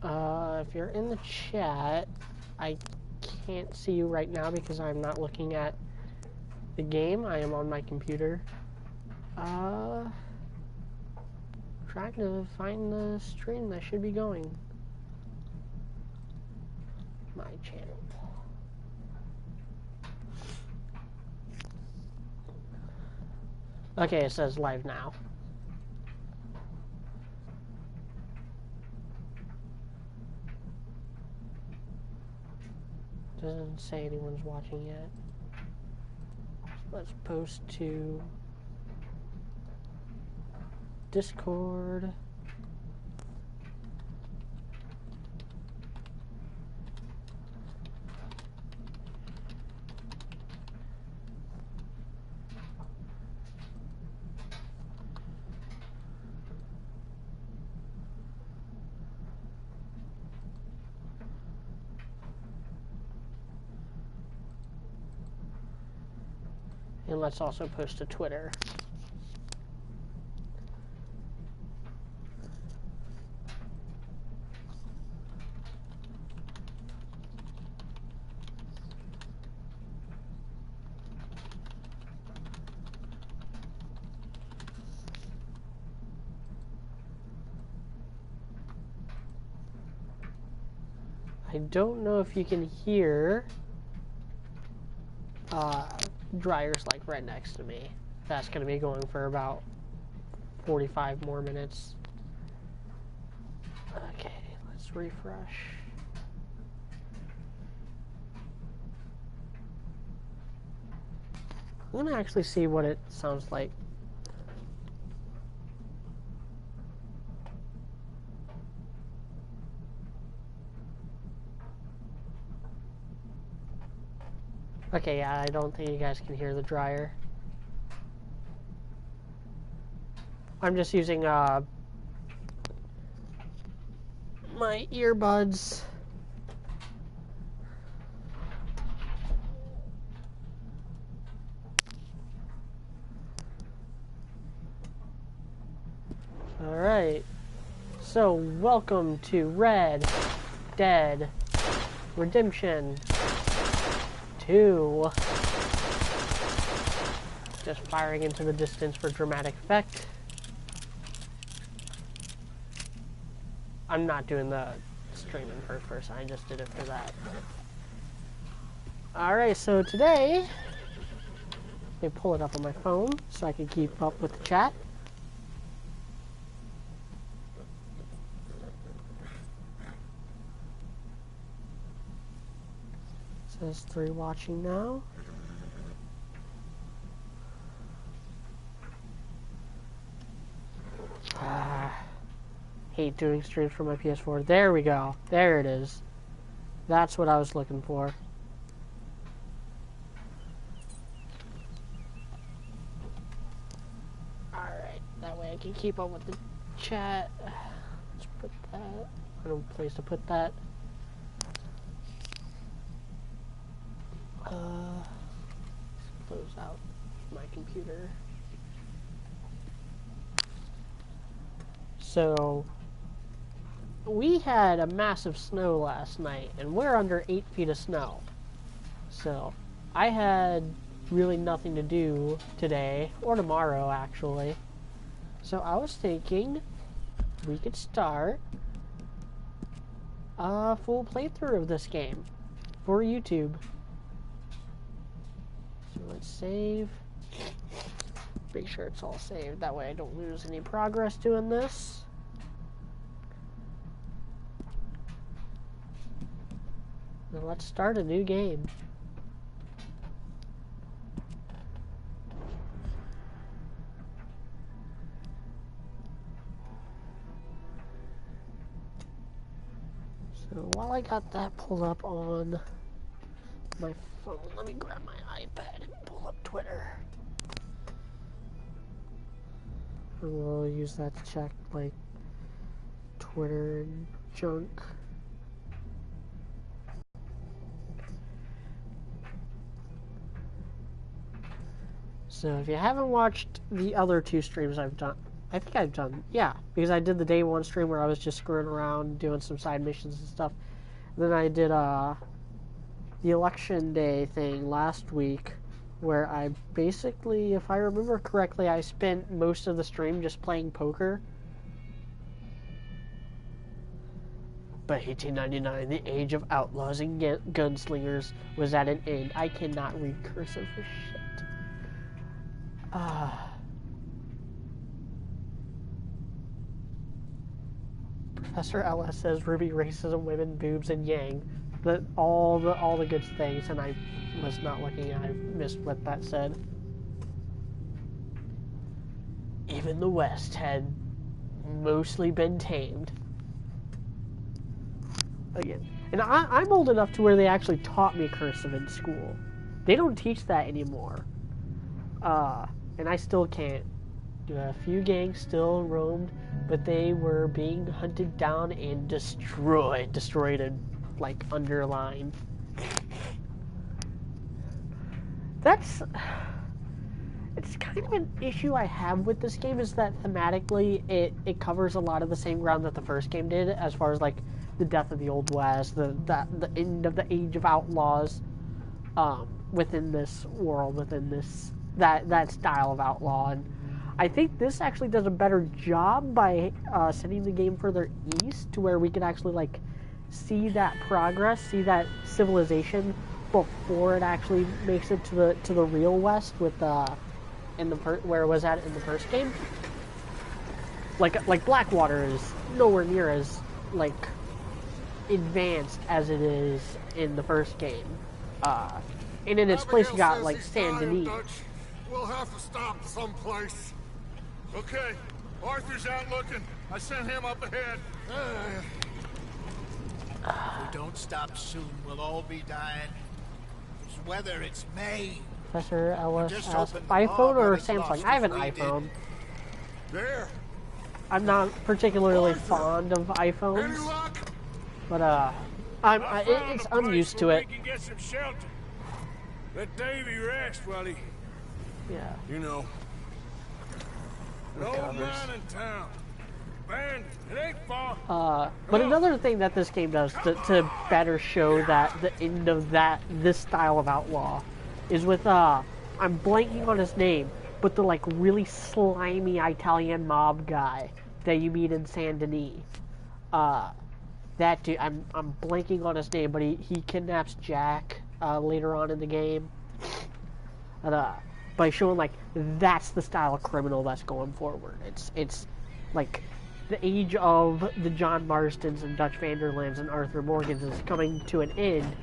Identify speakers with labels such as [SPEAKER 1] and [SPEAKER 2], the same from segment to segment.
[SPEAKER 1] If you're in the chat, I can't see you right now because I'm not looking at the game. I am on my computer. Trying to find the stream that should be going. My channel. Okay, it says live now. Doesn't say anyone's watching yet. Let's post to Discord. And let's also post to Twitter. I don't know if you can hear dryers like right next to me. That's going to be going for about 45 more minutes. Okay, let's refresh. I'm going to actually see what it sounds like. Okay, yeah, I don't think you guys can hear the dryer. I'm just using my earbuds. Alright, so welcome to Red Dead Redemption 2. Just firing into the distance for dramatic effect. I'm not doing the stream in first person, I just did it for that. Alright, so today, let me pull it up on my phone so I can keep up with the chat. Says 3 watching now. Hate doing streams from my PS4. There we go. There it is. That's what I was looking for. Alright, that way I can keep up with the chat. Let's put that. I don't have a place to put that. Close out my computer. So, we had a massive snow last night, and we're under 8 feet of snow. So, I had really nothing to do today, or tomorrow actually. So I was thinking we could start a full playthrough of this game for YouTube. So let's save. Make sure it's all saved. That way I don't lose any progress doing this. Now let's start a new game. So while I got that pulled up on my phone, let me grab my iPad and pull up Twitter. And we'll use that to check like Twitter and junk. So if you haven't watched the other 2 streams I've done, I think I've done, yeah, because I did the day one stream where I was just screwing around doing some side missions and stuff. And then I did the election day thing last week where I basically, if I remember correctly, I spent most of the stream just playing poker. By 1899, the age of outlaws and gunslingers was at an end. I cannot read cursive for shit. Professor Ellis says Ruby, racism, women, boobs, and yang. All the good things, and I was not looking. I missed what that said. Even the West had mostly been tamed. Again, and I'm old enough to where they actually taught me cursive in school. They don't teach that anymore. And I still can't. A few gangs still roamed, but they were being hunted down and destroyed. Destroyed and, like, underlined. It's kind of an issue I have with this game, is that thematically it covers a lot of the same ground that the first game did, as far as, like, the death of the Old West, the end of the Age of Outlaws, within this world, within this that style of outlaw. And I think this actually does a better job by sending the game further east to where we can actually, like, see that progress, see that civilization before it actually makes it to the real West with where it was at in the first game. Like Blackwater is nowhere near as, like, advanced as it is in the first game. And in its place you got, like, Saint Denis.
[SPEAKER 2] We'll have to stop someplace. Okay, Arthur's out looking. I sent him up ahead.
[SPEAKER 3] If we don't stop soon, we'll all be dying. It's weather, it's May.
[SPEAKER 1] Professor Ellis asked, iPhone or Samsung? I have an iPhone.
[SPEAKER 2] There.
[SPEAKER 1] I'm not particularly fond of iPhones, but I'm used to it.
[SPEAKER 2] Get some shelter. Let Davy rest while he,
[SPEAKER 1] yeah.
[SPEAKER 2] You know. An old mine in town. Man, it ain't far.
[SPEAKER 1] But another thing that this game does to better show that the end of this style of outlaw is with I'm blanking on his name, but the, like, really slimy Italian mob guy that you meet in Saint Denis. That dude, I'm blanking on his name, but he kidnaps Jack later on in the game. And, by showing, like, that's the style of criminal that's going forward. It's like the age of the John Marstons and Dutch Vanderlams and Arthur Morgans is coming to an end,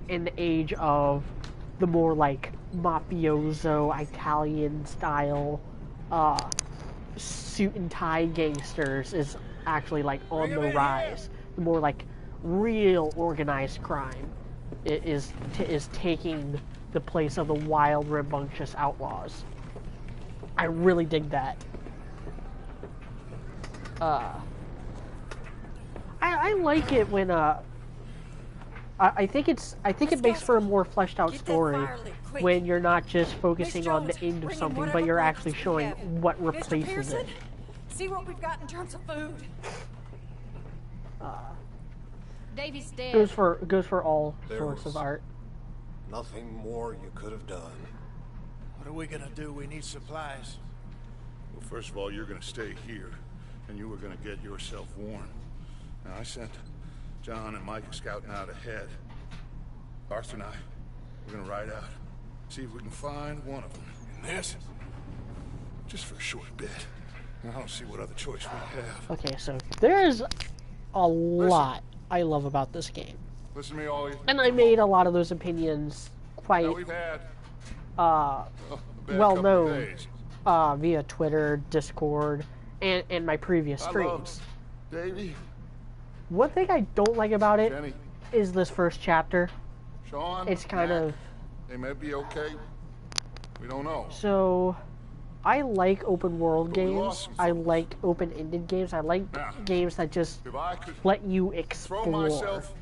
[SPEAKER 1] and the age of the more, like, mafioso Italian style suit and tie gangsters is actually, like, on the rise. The more, like, real organized crime is taking the place of the wild, rambunctious outlaws. I really dig that. I like it when I think it makes for a more fleshed out story when you're not just focusing on the end of something, but you're actually showing what replaces it.
[SPEAKER 4] See what we've got in terms of food. Davy's dead.
[SPEAKER 1] Goes for all sorts of art.
[SPEAKER 5] Nothing more you could have done.
[SPEAKER 3] What are we gonna do? We need supplies.
[SPEAKER 2] Well, first of all, you're gonna stay here, and you were gonna get yourself warm. Now, I sent John and Mike scouting out ahead. Arthur and I, we're gonna ride out, see if we can find one of them. And this, just for a short bit. I don't see what other choice we have.
[SPEAKER 1] Okay, so there is a lot I love about this game.
[SPEAKER 2] Listen to me, all you.
[SPEAKER 1] And I made a lot of those opinions quite
[SPEAKER 2] We've had
[SPEAKER 1] well known via Twitter, Discord, and my previous streams.
[SPEAKER 2] Davey.
[SPEAKER 1] One thing I don't like about it
[SPEAKER 2] Jenny.
[SPEAKER 1] is this first chapter.
[SPEAKER 2] Sean.
[SPEAKER 1] It's kind
[SPEAKER 2] Mac,
[SPEAKER 1] of...
[SPEAKER 2] They may be okay. We don't know.
[SPEAKER 1] So, I like open world
[SPEAKER 2] But we
[SPEAKER 1] games.
[SPEAKER 2] lost some
[SPEAKER 1] I
[SPEAKER 2] folks.
[SPEAKER 1] like open-ended games. I like
[SPEAKER 2] Now,
[SPEAKER 1] games that just
[SPEAKER 2] If I could
[SPEAKER 1] let you
[SPEAKER 2] throw
[SPEAKER 1] explore.
[SPEAKER 2] myself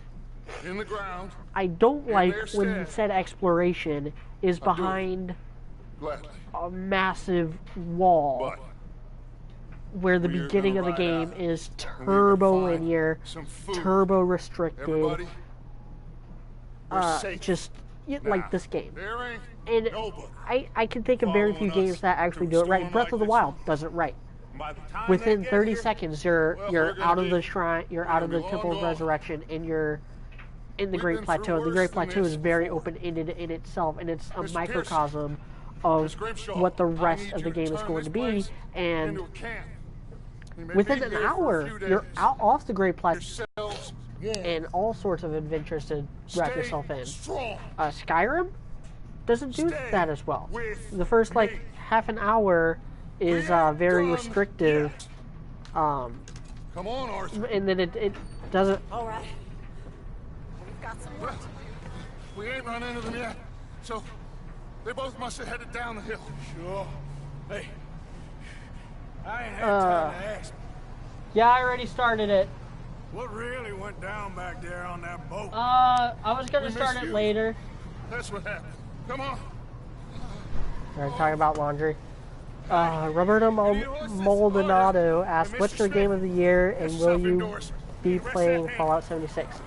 [SPEAKER 2] in the ground,
[SPEAKER 1] I don't
[SPEAKER 2] in
[SPEAKER 1] like
[SPEAKER 2] their
[SPEAKER 1] when
[SPEAKER 2] stead,
[SPEAKER 1] said exploration is
[SPEAKER 2] do it.
[SPEAKER 1] behind
[SPEAKER 2] gladly.
[SPEAKER 1] a massive wall.
[SPEAKER 2] But
[SPEAKER 1] where the
[SPEAKER 2] We're
[SPEAKER 1] beginning
[SPEAKER 2] gonna
[SPEAKER 1] of the
[SPEAKER 2] ride
[SPEAKER 1] game
[SPEAKER 2] out,
[SPEAKER 1] is
[SPEAKER 2] and we're gonna
[SPEAKER 1] turbo
[SPEAKER 2] find
[SPEAKER 1] linear,
[SPEAKER 2] some food.
[SPEAKER 1] turbo restricted,
[SPEAKER 2] Everybody, we're safe.
[SPEAKER 1] just
[SPEAKER 2] Now,
[SPEAKER 1] like this game.
[SPEAKER 2] there ain't
[SPEAKER 1] And
[SPEAKER 2] nobody
[SPEAKER 1] I can think of very few
[SPEAKER 2] following
[SPEAKER 1] games
[SPEAKER 2] us
[SPEAKER 1] that actually
[SPEAKER 2] through
[SPEAKER 1] do it
[SPEAKER 2] a
[SPEAKER 1] right.
[SPEAKER 2] storm
[SPEAKER 1] Breath
[SPEAKER 2] like
[SPEAKER 1] of the
[SPEAKER 2] this
[SPEAKER 1] Wild
[SPEAKER 2] one.
[SPEAKER 1] does it right.
[SPEAKER 2] By the time
[SPEAKER 1] Within
[SPEAKER 2] they get
[SPEAKER 1] 30
[SPEAKER 2] here,
[SPEAKER 1] seconds, you're
[SPEAKER 2] well, we're
[SPEAKER 1] out
[SPEAKER 2] gonna
[SPEAKER 1] of the
[SPEAKER 2] be-
[SPEAKER 1] shrine, you're
[SPEAKER 2] we're
[SPEAKER 1] out of
[SPEAKER 2] gonna
[SPEAKER 1] the
[SPEAKER 2] be
[SPEAKER 1] Temple
[SPEAKER 2] long
[SPEAKER 1] of
[SPEAKER 2] gone.
[SPEAKER 1] Resurrection, and you're in the
[SPEAKER 2] We've
[SPEAKER 1] Great
[SPEAKER 2] been through
[SPEAKER 1] Plateau. The
[SPEAKER 2] worse
[SPEAKER 1] Great
[SPEAKER 2] than
[SPEAKER 1] Plateau is
[SPEAKER 2] this
[SPEAKER 1] very
[SPEAKER 2] before.
[SPEAKER 1] open-ended in itself, and it's a
[SPEAKER 2] Mr.
[SPEAKER 1] microcosm of
[SPEAKER 2] Miss Grimshaw,
[SPEAKER 1] what the
[SPEAKER 2] I
[SPEAKER 1] rest
[SPEAKER 2] need
[SPEAKER 1] of
[SPEAKER 2] you
[SPEAKER 1] the
[SPEAKER 2] to
[SPEAKER 1] game is
[SPEAKER 2] turn
[SPEAKER 1] going
[SPEAKER 2] this
[SPEAKER 1] to be.
[SPEAKER 2] place
[SPEAKER 1] And
[SPEAKER 2] into a camp. We may
[SPEAKER 1] within
[SPEAKER 2] be
[SPEAKER 1] an
[SPEAKER 2] here for a
[SPEAKER 1] hour,
[SPEAKER 2] few
[SPEAKER 1] you're
[SPEAKER 2] days.
[SPEAKER 1] out off the Great Plateau
[SPEAKER 2] Yourselves warm.
[SPEAKER 1] and all sorts of adventures to wrap
[SPEAKER 2] Stay
[SPEAKER 1] yourself in.
[SPEAKER 2] strong.
[SPEAKER 1] Skyrim doesn't do
[SPEAKER 2] Stay
[SPEAKER 1] that as well.
[SPEAKER 2] with
[SPEAKER 1] The first
[SPEAKER 2] me.
[SPEAKER 1] half an hour is
[SPEAKER 2] We ain't
[SPEAKER 1] very
[SPEAKER 2] done
[SPEAKER 1] restrictive,
[SPEAKER 2] yet. Come on, Arthur.
[SPEAKER 1] and then it doesn't.
[SPEAKER 4] All right. We've got some work to do.
[SPEAKER 2] We ain't run into them yet, so they both must have headed down the hill.
[SPEAKER 3] Sure. Hey, I ain't had time to ask.
[SPEAKER 1] Yeah, I already started it.
[SPEAKER 3] What really went down back there on that boat?
[SPEAKER 1] I was gonna
[SPEAKER 2] We
[SPEAKER 1] start
[SPEAKER 2] missed
[SPEAKER 1] it
[SPEAKER 2] you.
[SPEAKER 1] later.
[SPEAKER 2] That's what happened. Come on.
[SPEAKER 1] We're talking about laundry. Roberto Maldonado asked, "What's your game of the year, and will you be playing Fallout 76?"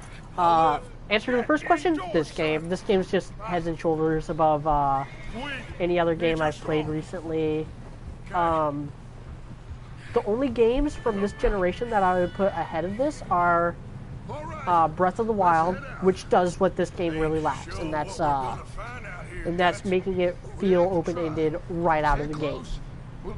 [SPEAKER 1] Answer to the first question: this game. This game's just heads and shoulders above any other game I've played recently. The only games from this generation that I would put ahead of this are Breath of the Wild, which does what this game really lacks, and that's making it feel open-ended right out of the gate.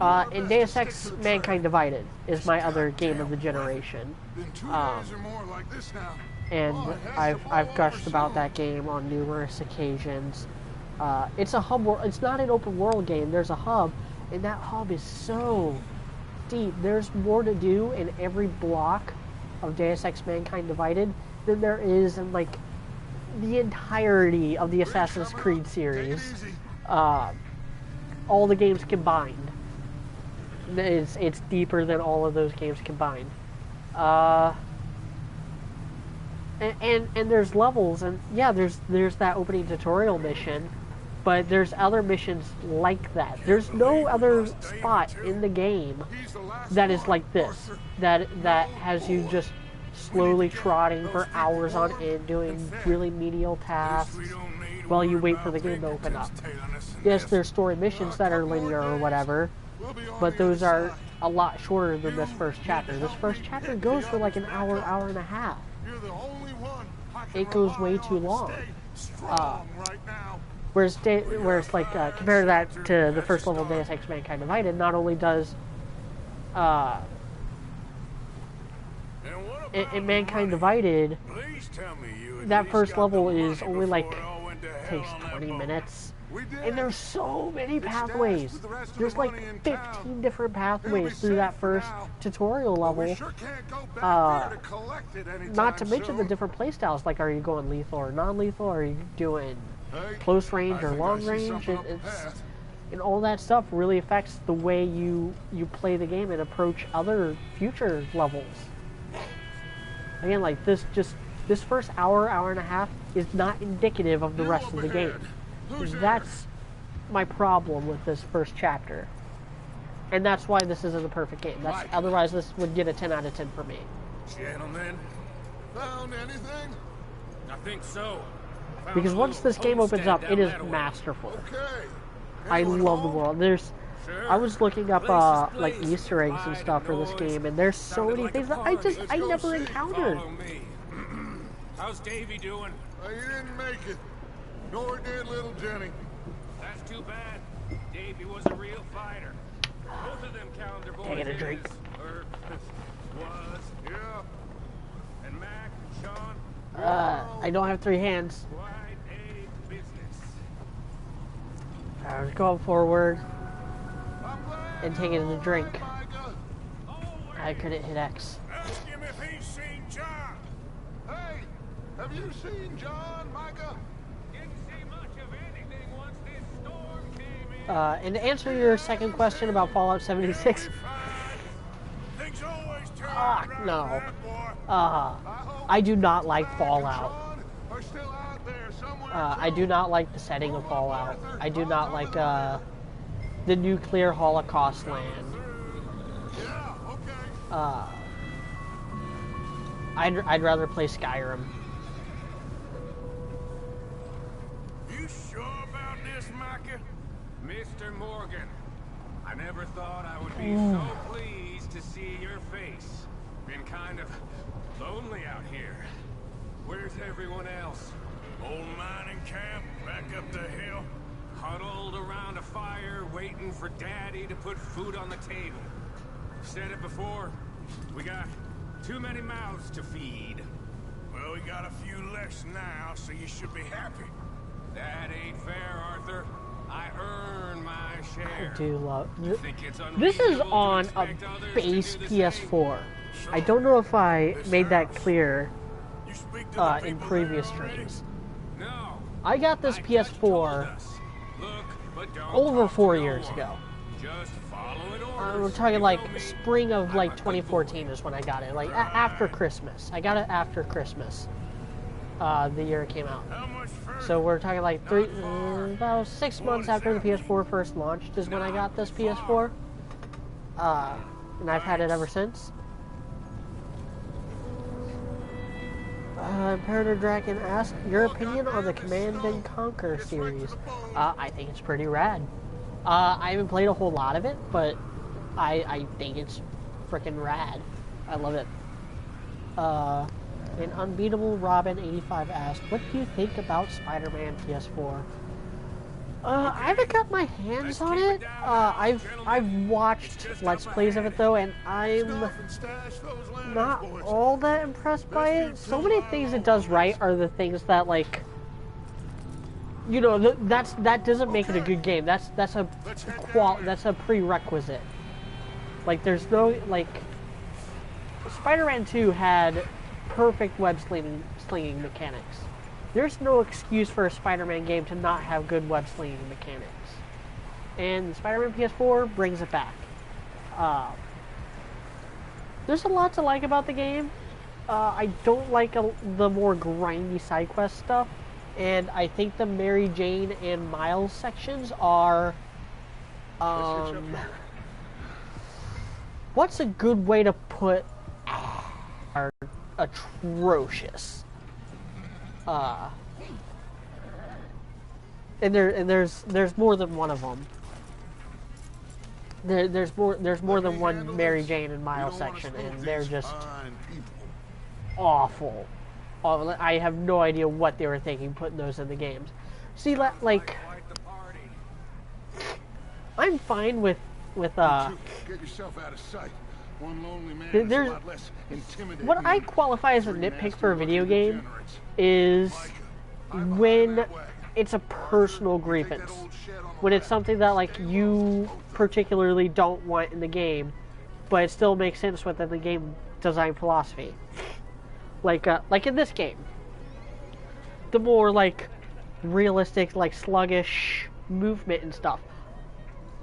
[SPEAKER 1] And Deus Ex: Mankind Divided is my other game of the generation,
[SPEAKER 2] Been 2 days or more like this now.
[SPEAKER 1] and I've gushed about that game on numerous occasions. It's a hub. It's not an open world game. There's a hub, and that hub is so deep. There's more to do in every block of Deus Ex: Mankind Divided than there is in the entirety of the Assassin's Creed series. All the games combined. It's deeper than all of those games combined. And there's levels, and yeah, there's that opening tutorial mission, but there's other missions like that. There's no other spot in the game that is like this, that has you just slowly trotting for hours on end doing really menial tasks while you wait for the game to open up. Yes, there's story missions that are linear or whatever, but those are a lot shorter than this first chapter. This first chapter goes for like an hour, hour and a half.
[SPEAKER 2] You're the only one I can
[SPEAKER 1] It goes way
[SPEAKER 2] rely
[SPEAKER 1] too
[SPEAKER 2] on to
[SPEAKER 1] long.
[SPEAKER 2] stay strong right now.
[SPEAKER 1] Whereas compare that to the first level of Deus Ex: Mankind Divided, not only does in Mankind Divided,
[SPEAKER 3] Please tell me you at
[SPEAKER 1] that
[SPEAKER 3] least
[SPEAKER 1] first
[SPEAKER 3] got
[SPEAKER 1] level
[SPEAKER 3] the
[SPEAKER 1] is
[SPEAKER 3] money
[SPEAKER 1] only
[SPEAKER 3] before it all went to hell
[SPEAKER 1] takes
[SPEAKER 3] on that
[SPEAKER 1] 20
[SPEAKER 3] boat.
[SPEAKER 1] minutes.
[SPEAKER 2] We did.
[SPEAKER 1] And there's so many
[SPEAKER 2] stashed
[SPEAKER 1] pathways.
[SPEAKER 2] with the rest of the
[SPEAKER 1] There's like
[SPEAKER 2] money in
[SPEAKER 1] 15
[SPEAKER 2] town.
[SPEAKER 1] different
[SPEAKER 2] It'll be
[SPEAKER 1] pathways through
[SPEAKER 2] safe
[SPEAKER 1] that
[SPEAKER 2] for
[SPEAKER 1] first
[SPEAKER 2] now.
[SPEAKER 1] tutorial
[SPEAKER 2] We
[SPEAKER 1] level.
[SPEAKER 2] sure can't go back there to collect it anytime
[SPEAKER 1] Not to mention the
[SPEAKER 2] soon.
[SPEAKER 1] different playstyles, like are you going lethal or non-lethal, are you doing
[SPEAKER 2] Hey,
[SPEAKER 1] close range
[SPEAKER 2] I
[SPEAKER 1] or
[SPEAKER 2] think I
[SPEAKER 1] long
[SPEAKER 2] see
[SPEAKER 1] range?
[SPEAKER 2] something up the
[SPEAKER 1] It's
[SPEAKER 2] path.
[SPEAKER 1] and all that stuff really affects the way you play the game and approach other future levels. Again, like this first hour and a half is not indicative of the
[SPEAKER 2] You
[SPEAKER 1] rest
[SPEAKER 2] up
[SPEAKER 1] of the
[SPEAKER 2] ahead.
[SPEAKER 1] game.
[SPEAKER 2] Who's there?
[SPEAKER 1] That's my problem with this first chapter. And that's why this isn't a perfect game.
[SPEAKER 2] Mike.
[SPEAKER 1] Otherwise this would get a 10 out of 10 for me.
[SPEAKER 3] Gentlemen,
[SPEAKER 2] Found anything?
[SPEAKER 6] I think so. Found
[SPEAKER 1] Because
[SPEAKER 6] a
[SPEAKER 1] once
[SPEAKER 6] little
[SPEAKER 1] this game opens
[SPEAKER 6] homestead
[SPEAKER 1] up,
[SPEAKER 6] down
[SPEAKER 1] it is
[SPEAKER 6] that way.
[SPEAKER 1] masterful.
[SPEAKER 2] Okay.
[SPEAKER 1] I
[SPEAKER 2] Anyone
[SPEAKER 1] love the
[SPEAKER 2] home?
[SPEAKER 1] world. There's
[SPEAKER 6] Sure.
[SPEAKER 1] I was looking up
[SPEAKER 6] Place is
[SPEAKER 1] like
[SPEAKER 6] blazing.
[SPEAKER 1] Easter eggs and
[SPEAKER 6] Light
[SPEAKER 1] stuff for
[SPEAKER 6] and
[SPEAKER 1] this
[SPEAKER 6] noise.
[SPEAKER 1] game, and there's so
[SPEAKER 6] Sounded
[SPEAKER 1] many
[SPEAKER 6] like a
[SPEAKER 1] things that
[SPEAKER 6] party. Let's
[SPEAKER 1] I
[SPEAKER 2] go
[SPEAKER 1] never
[SPEAKER 2] see.
[SPEAKER 1] encountered.
[SPEAKER 6] Follow me. How's Davy doing?
[SPEAKER 2] He didn't make it. Nor did little Jenny.
[SPEAKER 6] That's too bad. Davy was a real fighter. Both of them calendar boys.
[SPEAKER 1] Taking a drink.
[SPEAKER 6] is, or was.
[SPEAKER 2] Yeah.
[SPEAKER 6] And Mac and Sean,
[SPEAKER 1] I don't have 3 hands.
[SPEAKER 6] quite a business.
[SPEAKER 1] I was going forward
[SPEAKER 2] I'm glad
[SPEAKER 1] and taking a drink.
[SPEAKER 2] Micah.
[SPEAKER 1] I couldn't hit X.
[SPEAKER 3] ask him if he's seen John.
[SPEAKER 2] Hey, have you seen John, Micah?
[SPEAKER 6] Didn't see much of anything once this storm came in.
[SPEAKER 1] And to answer your second question about Fallout 76,
[SPEAKER 3] Things always turn
[SPEAKER 1] fuck
[SPEAKER 3] around
[SPEAKER 1] no.
[SPEAKER 3] for that boy.
[SPEAKER 1] I do not like
[SPEAKER 2] Mike and
[SPEAKER 1] Fallout.
[SPEAKER 2] Sean are still out there somewhere,
[SPEAKER 1] I do not like the setting of Fallout. I do not like the nuclear Holocaust land.
[SPEAKER 2] Yeah,
[SPEAKER 1] Uh, I'd rather play Skyrim.
[SPEAKER 6] You sure about this, Micah? Mr. Morgan, I never thought I would be so pleased to see your face. Been kind of lonely out here. Where's everyone else? Old mining camp, back up the hill. Huddled around a fire, waiting for Daddy to put food on the table. Said it before, we got too many mouths to feed. Well, we got a few less now, so you should be happy. That ain't fair, Arthur. I earn my share.
[SPEAKER 1] I do love
[SPEAKER 6] Think it's
[SPEAKER 1] this is
[SPEAKER 6] unreasonable to
[SPEAKER 1] on a
[SPEAKER 6] expect others to
[SPEAKER 1] base
[SPEAKER 6] do the same?
[SPEAKER 1] PS4. I don't know if I made that clear
[SPEAKER 3] You speak to the
[SPEAKER 1] in
[SPEAKER 3] people
[SPEAKER 1] previous
[SPEAKER 3] there already?
[SPEAKER 1] streams.
[SPEAKER 6] No.
[SPEAKER 1] I got this
[SPEAKER 6] I just told
[SPEAKER 1] PS4
[SPEAKER 6] us. Look, but don't
[SPEAKER 1] over
[SPEAKER 6] talk to
[SPEAKER 1] 4
[SPEAKER 6] no
[SPEAKER 1] years
[SPEAKER 6] one.
[SPEAKER 1] ago.
[SPEAKER 6] Just following
[SPEAKER 1] We're
[SPEAKER 6] orders.
[SPEAKER 1] talking
[SPEAKER 6] You
[SPEAKER 1] like
[SPEAKER 6] know me.
[SPEAKER 1] spring of like
[SPEAKER 6] I'm a good
[SPEAKER 1] 2014
[SPEAKER 6] boy.
[SPEAKER 1] is when I got it. Like after Christmas. I got it after Christmas. The year it came out.
[SPEAKER 3] How much further?
[SPEAKER 1] So we're talking like about 6 months after the PS4 first launched is when I got this PS4. And I've had it ever since. Imperator Draken asked your opinion on the Command and Conquer series. I think it's pretty rad. I haven't played a whole lot of it, but I think it's freaking rad. I love it. An Unbeatable Robin 85 asked, what do you think about Spider-Man PS4? I haven't got my hands on it. I've watched Let's Plays of it though, and I'm not all that impressed by it. So many things it does right are the things that, like, you know, that doesn't make it a good game. That's a prerequisite. Like, there's no, like, Spider-Man 2 had perfect web slinging mechanics. There's no excuse for a Spider-Man game to not have good web slinging mechanics. And Spider-Man PS4 brings it back. There's a lot to like about the game. I don't like the more grindy side quest stuff. And I think the Mary Jane and Miles sections are... what's a good way to put... are atrocious. And there's more than one of them. There's more than one Mary Jane and Miles section, and they're just awful. I have no idea what they were thinking putting those in the games. See, like, I'm fine with
[SPEAKER 2] Get yourself out of sight. One lonely man is
[SPEAKER 1] there's
[SPEAKER 2] a lot less intimidating
[SPEAKER 1] what I
[SPEAKER 2] than
[SPEAKER 1] qualify as a
[SPEAKER 2] three
[SPEAKER 1] nitpick
[SPEAKER 2] nasty
[SPEAKER 1] for a video
[SPEAKER 2] looking
[SPEAKER 1] game
[SPEAKER 2] degenerates.
[SPEAKER 1] is
[SPEAKER 2] I'm
[SPEAKER 1] when
[SPEAKER 2] that way.
[SPEAKER 1] it's a personal grievance.
[SPEAKER 2] Take that old shed on the
[SPEAKER 1] When it's
[SPEAKER 2] left.
[SPEAKER 1] something that, like, you particularly don't want in the game, but it still makes sense within the game design philosophy. Like in this game, the more, like, realistic, like, sluggish movement and stuff.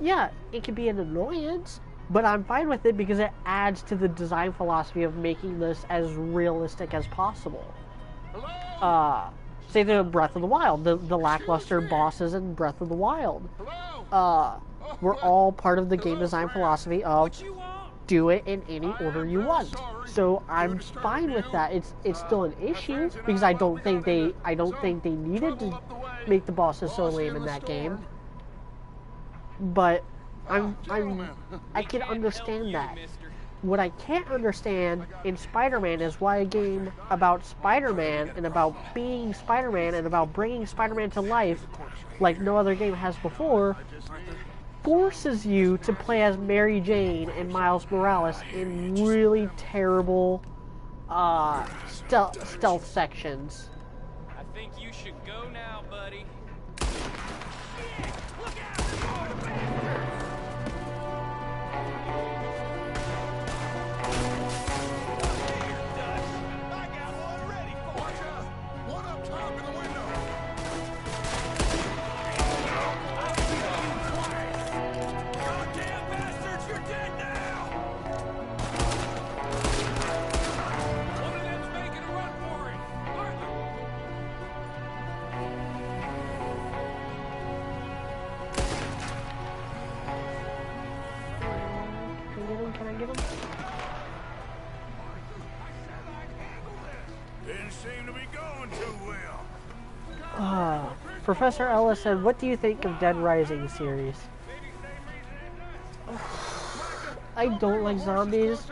[SPEAKER 1] Yeah, it can be an annoyance, but I'm fine with it because it adds to the design philosophy of making this as realistic as possible. Say the Breath of the Wild, the lackluster bosses in Breath of the Wild. We're all part of the game design philosophy of do it in any order you want. So I'm fine with that. It's still an issue because I don't think they needed to make the bosses so lame in that game. But I can understand that. What I can't understand in Spider-Man is why a game about Spider-Man and about being Spider-Man and about bringing Spider-Man to life like no other game has before forces you to play as Mary Jane and Miles Morales in really terrible stealth sections.
[SPEAKER 6] I think you should go now, buddy.
[SPEAKER 2] One up top in the window.
[SPEAKER 6] Goddamn bastards, you're dead now! One of them's making a run for it. Arthur! seem to be going too well.
[SPEAKER 1] Professor Ellis said, "What do you think of Dead Rising series?" I don't like zombies.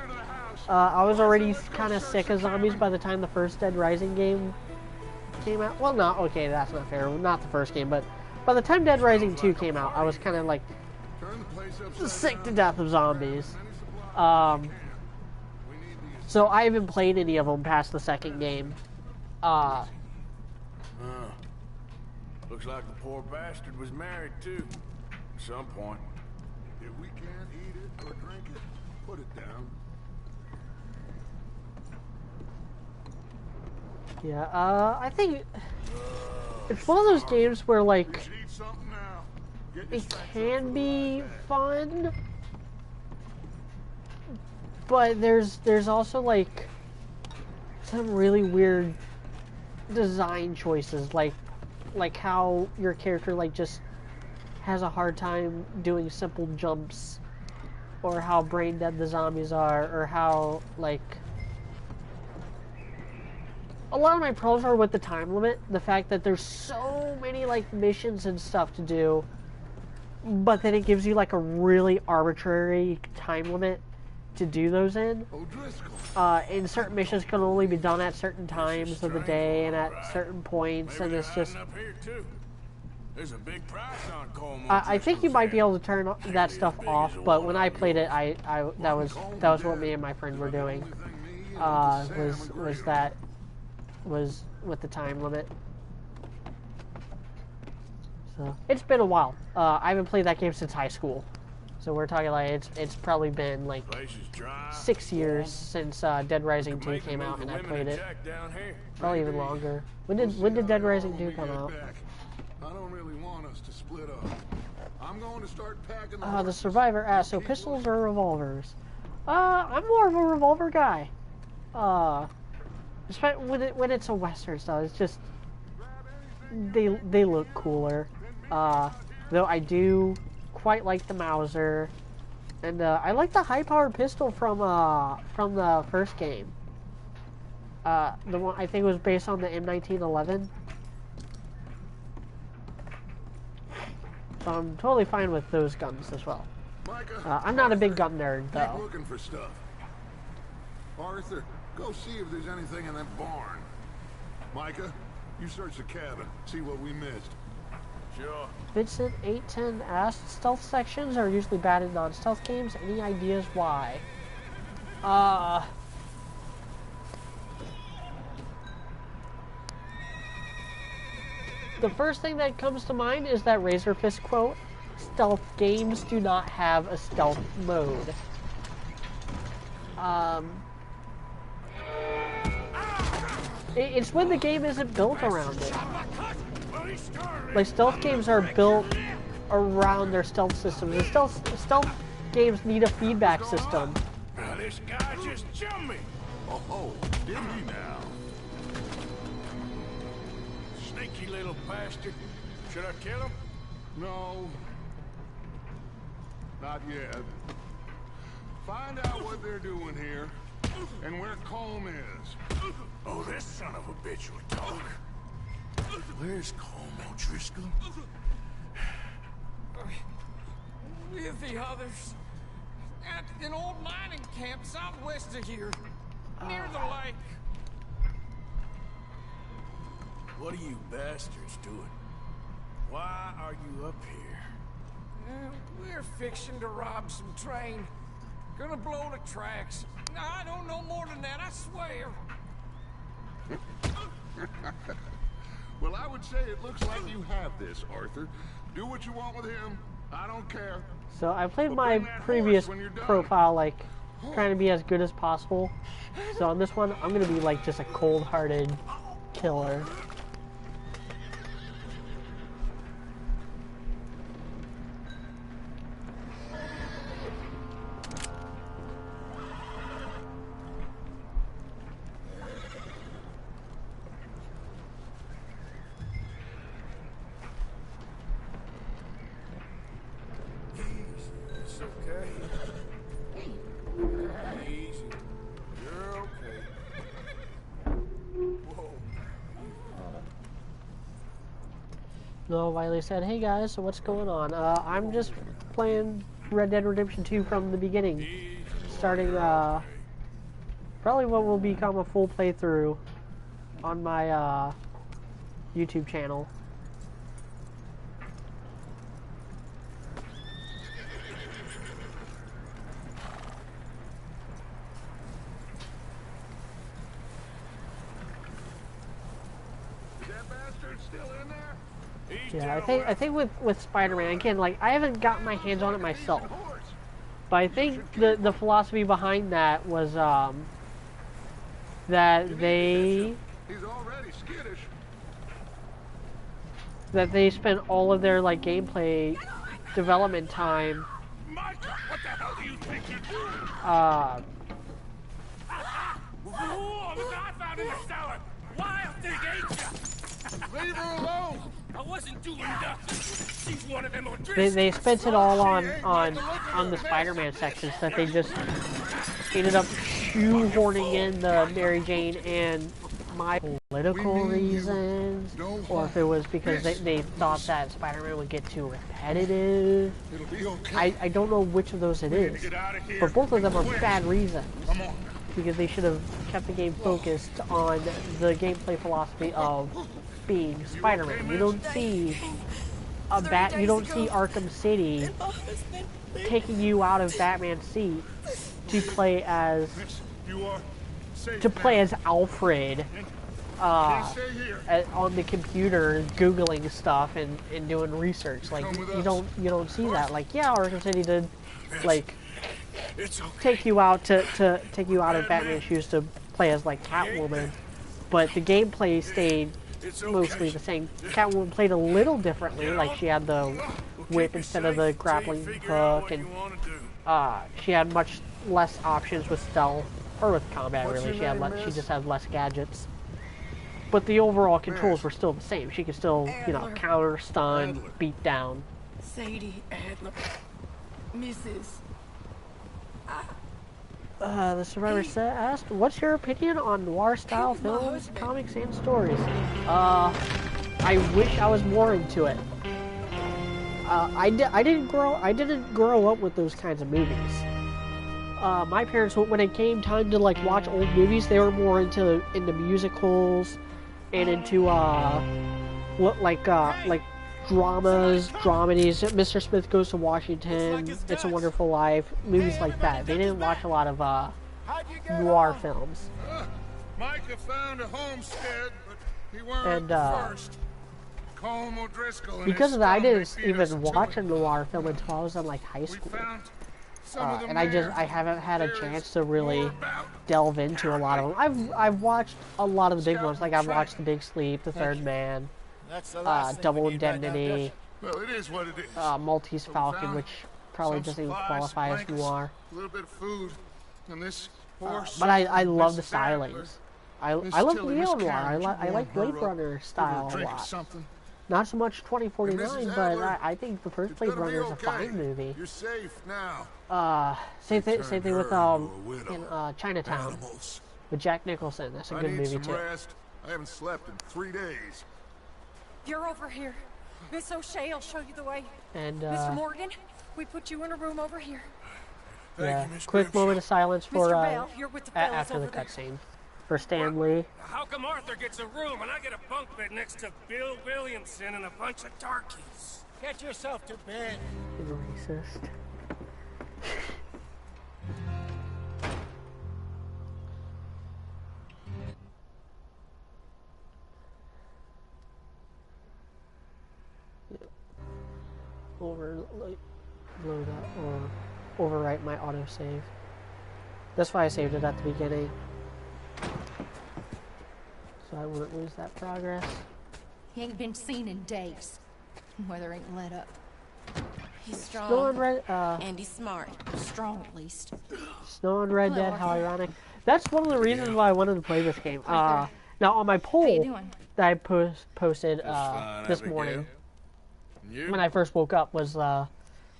[SPEAKER 1] I was already kind of sick of zombies by the time the first Dead Rising game came out. Well, not okay. That's not fair. Not the first game, but by the time Dead Rising 2 came out, I was kind of like sick to death of zombies. So I haven't played any of them past the second game.
[SPEAKER 6] Looks like the poor bastard was married too. At some point.
[SPEAKER 2] If we can't eat it or drink it, put it down.
[SPEAKER 1] Yeah, I think it's one of those games where, like,
[SPEAKER 2] Eat something now. Get your
[SPEAKER 1] it
[SPEAKER 2] stacks up
[SPEAKER 1] can
[SPEAKER 2] for the
[SPEAKER 1] be
[SPEAKER 2] last day.
[SPEAKER 1] fun, but there's also, like, some really weird design choices, like how your character, like, just has a hard time doing simple jumps, or how brain dead the zombies are, or how, like, a lot of my problems are with the time limit. The fact that there's so many, like, missions and stuff to do, but then it gives you, like, a really arbitrary time limit to do those in.
[SPEAKER 2] O'Driscoll.
[SPEAKER 1] And certain missions can only be done at certain times of the day and at certain points,
[SPEAKER 6] Maybe
[SPEAKER 1] and
[SPEAKER 6] they're
[SPEAKER 1] it's just...
[SPEAKER 6] hiding up here too. There's a big price on Coleman.
[SPEAKER 1] I think you might be able to turn that stuff off, but when I played it, that was what me and my friend were doing. Was with the time limit. So it's been a while. I haven't played that game since high school, so we're talking like it's probably been like
[SPEAKER 6] Place is dry.
[SPEAKER 1] 6 years since Dead Rising 2
[SPEAKER 6] Make a
[SPEAKER 1] came
[SPEAKER 6] move
[SPEAKER 1] out,
[SPEAKER 6] for
[SPEAKER 1] and I
[SPEAKER 6] women
[SPEAKER 1] played
[SPEAKER 6] to
[SPEAKER 1] it.
[SPEAKER 6] check down here.
[SPEAKER 1] Probably even longer. When did Dead Rising 2 come out?
[SPEAKER 2] I don't really want us to split up. I'm going to start packing the
[SPEAKER 1] The
[SPEAKER 2] horses.
[SPEAKER 1] Survivor asked, so pistols or revolvers? I'm more of a revolver guy. When it's a Western style, it's just they look cooler. Though I do quite like the Mauser, and I like the high-powered pistol from the first game. The one I think was based on the M1911. So I'm totally fine with those guns as well.
[SPEAKER 2] Micah,
[SPEAKER 1] I'm not a big
[SPEAKER 2] Arthur,
[SPEAKER 1] gun nerd,
[SPEAKER 2] keep
[SPEAKER 1] though.
[SPEAKER 2] looking for stuff. Arthur, go see if there's anything in that barn. Micah, you search the cabin, see what we missed.
[SPEAKER 6] Sure.
[SPEAKER 1] Vincent 810 asked, stealth sections are usually bad in non-stealth games. Any ideas why? The first thing that comes to mind is that Razor Fist quote, stealth games do not have a stealth mode. It's when the game isn't built around it. Like, stealth games are built around their stealth systems. The stealth games need a feedback system.
[SPEAKER 6] Now this guy just jumped me.
[SPEAKER 2] Oh, did he now?
[SPEAKER 6] Sneaky little bastard. Should I kill him?
[SPEAKER 2] No. Not yet. Find out what they're doing here and where Colm is.
[SPEAKER 6] Oh, this son of a bitch would talk. Where's Colm O'Driscoll?
[SPEAKER 7] With the others. At an old mining camp southwest of here. Near the lake.
[SPEAKER 6] What are you bastards doing? Why are you up here?
[SPEAKER 7] We're fixing to rob some train. Gonna blow the tracks. I don't know more than that, I swear.
[SPEAKER 2] Well, I would say it looks like you have this, Arthur. Do what you want with him. I don't care.
[SPEAKER 1] So I played my previous profile, like, trying to be as good as possible. So on this one, I'm gonna be like just a cold-hearted killer.
[SPEAKER 6] It's okay. Easy. You're okay. Whoa.
[SPEAKER 1] No, Wiley said, "Hey guys, so what's going on? I'm just playing Red Dead Redemption 2 from the beginning, starting probably what will become a full playthrough on my YouTube channel." Yeah, I think with Spider-Man, again, like, I haven't gotten my hands on it myself, but I think the philosophy behind that was that they spent all of their like gameplay development time
[SPEAKER 2] What the hell do you think you're doing?
[SPEAKER 6] Oh, I found in the cellar. Wild thing, ain't ya?
[SPEAKER 2] Leave her alone!
[SPEAKER 6] I wasn't doing nothing. She's one of them
[SPEAKER 1] they spent it all on the Spider-Man sections that they just ended up shoehorning in the Mary Jane and my political reasons, or if it was because they thought that Spider-Man would get too repetitive.
[SPEAKER 2] It'll be okay.
[SPEAKER 1] I don't know which of those it is, but both of them are bad reasons.
[SPEAKER 2] Come on.
[SPEAKER 1] Because they should have kept the game focused on the gameplay philosophy of being Spider-Man. You don't see you don't see Arkham City taking you out of Batman's seat to play as Alfred on the computer googling stuff and doing research. Like, you don't see that. Like, yeah, Arkham City did like take you out to take you out of Batman's shoes to play as like Catwoman, but the gameplay stayed mostly the same. Catwoman played a little differently, like she had the whip instead of the grappling hook, and she had much less options with stealth or with combat. Really, she just had less gadgets. But the overall controls were still the same. She could still, counter, stun, beat down.
[SPEAKER 8] Sadie Adler, Mrs.
[SPEAKER 1] The Survivor asked, "What's your opinion on noir-style films, comics, and stories?" I wish I was more into it. I didn't grow up with those kinds of movies. My parents, when it came time to like watch old movies, they were more into musicals and into dramas, dramedies. Mr. Smith Goes to Washington, It's a Wonderful Life, movies like that. They didn't watch a lot of noir films.
[SPEAKER 2] Micah found a homestead, but he weren't first.
[SPEAKER 1] Because of that, I didn't even watch a noir film until I was in like high school. And I haven't had a chance to really delve into a lot of them. I've watched a lot of the big ones, like I've watched The Big Sleep, The Third Man, Double Indemnity,
[SPEAKER 2] Well, it is what it is.
[SPEAKER 1] Maltese Falcon, which probably doesn't even qualify as noir.
[SPEAKER 2] A little bit of food, and this horse.
[SPEAKER 1] But I love the stylings. I love neo-noir. I like Blade Runner style a lot. Not so much 2049, but I think the first Blade Runner is a fine movie.
[SPEAKER 2] You're safe now.
[SPEAKER 1] Same thing with in Chinatown with Jack Nicholson. That's a good movie too.
[SPEAKER 2] Rest. I haven't slept in 3 days.
[SPEAKER 4] You're over here. Miss O'Shea will show you the way.
[SPEAKER 1] And
[SPEAKER 4] Mr. Morgan, we put you in a room over here.
[SPEAKER 1] Yeah, quick moment of silence for
[SPEAKER 4] Mr. Bell, you're with the fellas
[SPEAKER 1] after the
[SPEAKER 4] over there.
[SPEAKER 1] cutscene for Stan Lee.
[SPEAKER 6] How come Arthur gets a room and I get a bunk bed next to Bill Williamson and a bunch of darkies?
[SPEAKER 3] Get yourself to bed.
[SPEAKER 1] He's racist. Load up or overwrite my autosave. That's why I saved it at the beginning, so I wouldn't lose that progress.
[SPEAKER 9] He ain't been seen in days. Weather ain't let up.
[SPEAKER 8] He's strong.
[SPEAKER 1] Snow on Red,
[SPEAKER 8] and he's smart.
[SPEAKER 9] Strong, at least.
[SPEAKER 1] Snow on Red Dead, how ironic. That's one of the reasons why I wanted to play this game. Now on my poll that I posted this morning, when I first woke up, was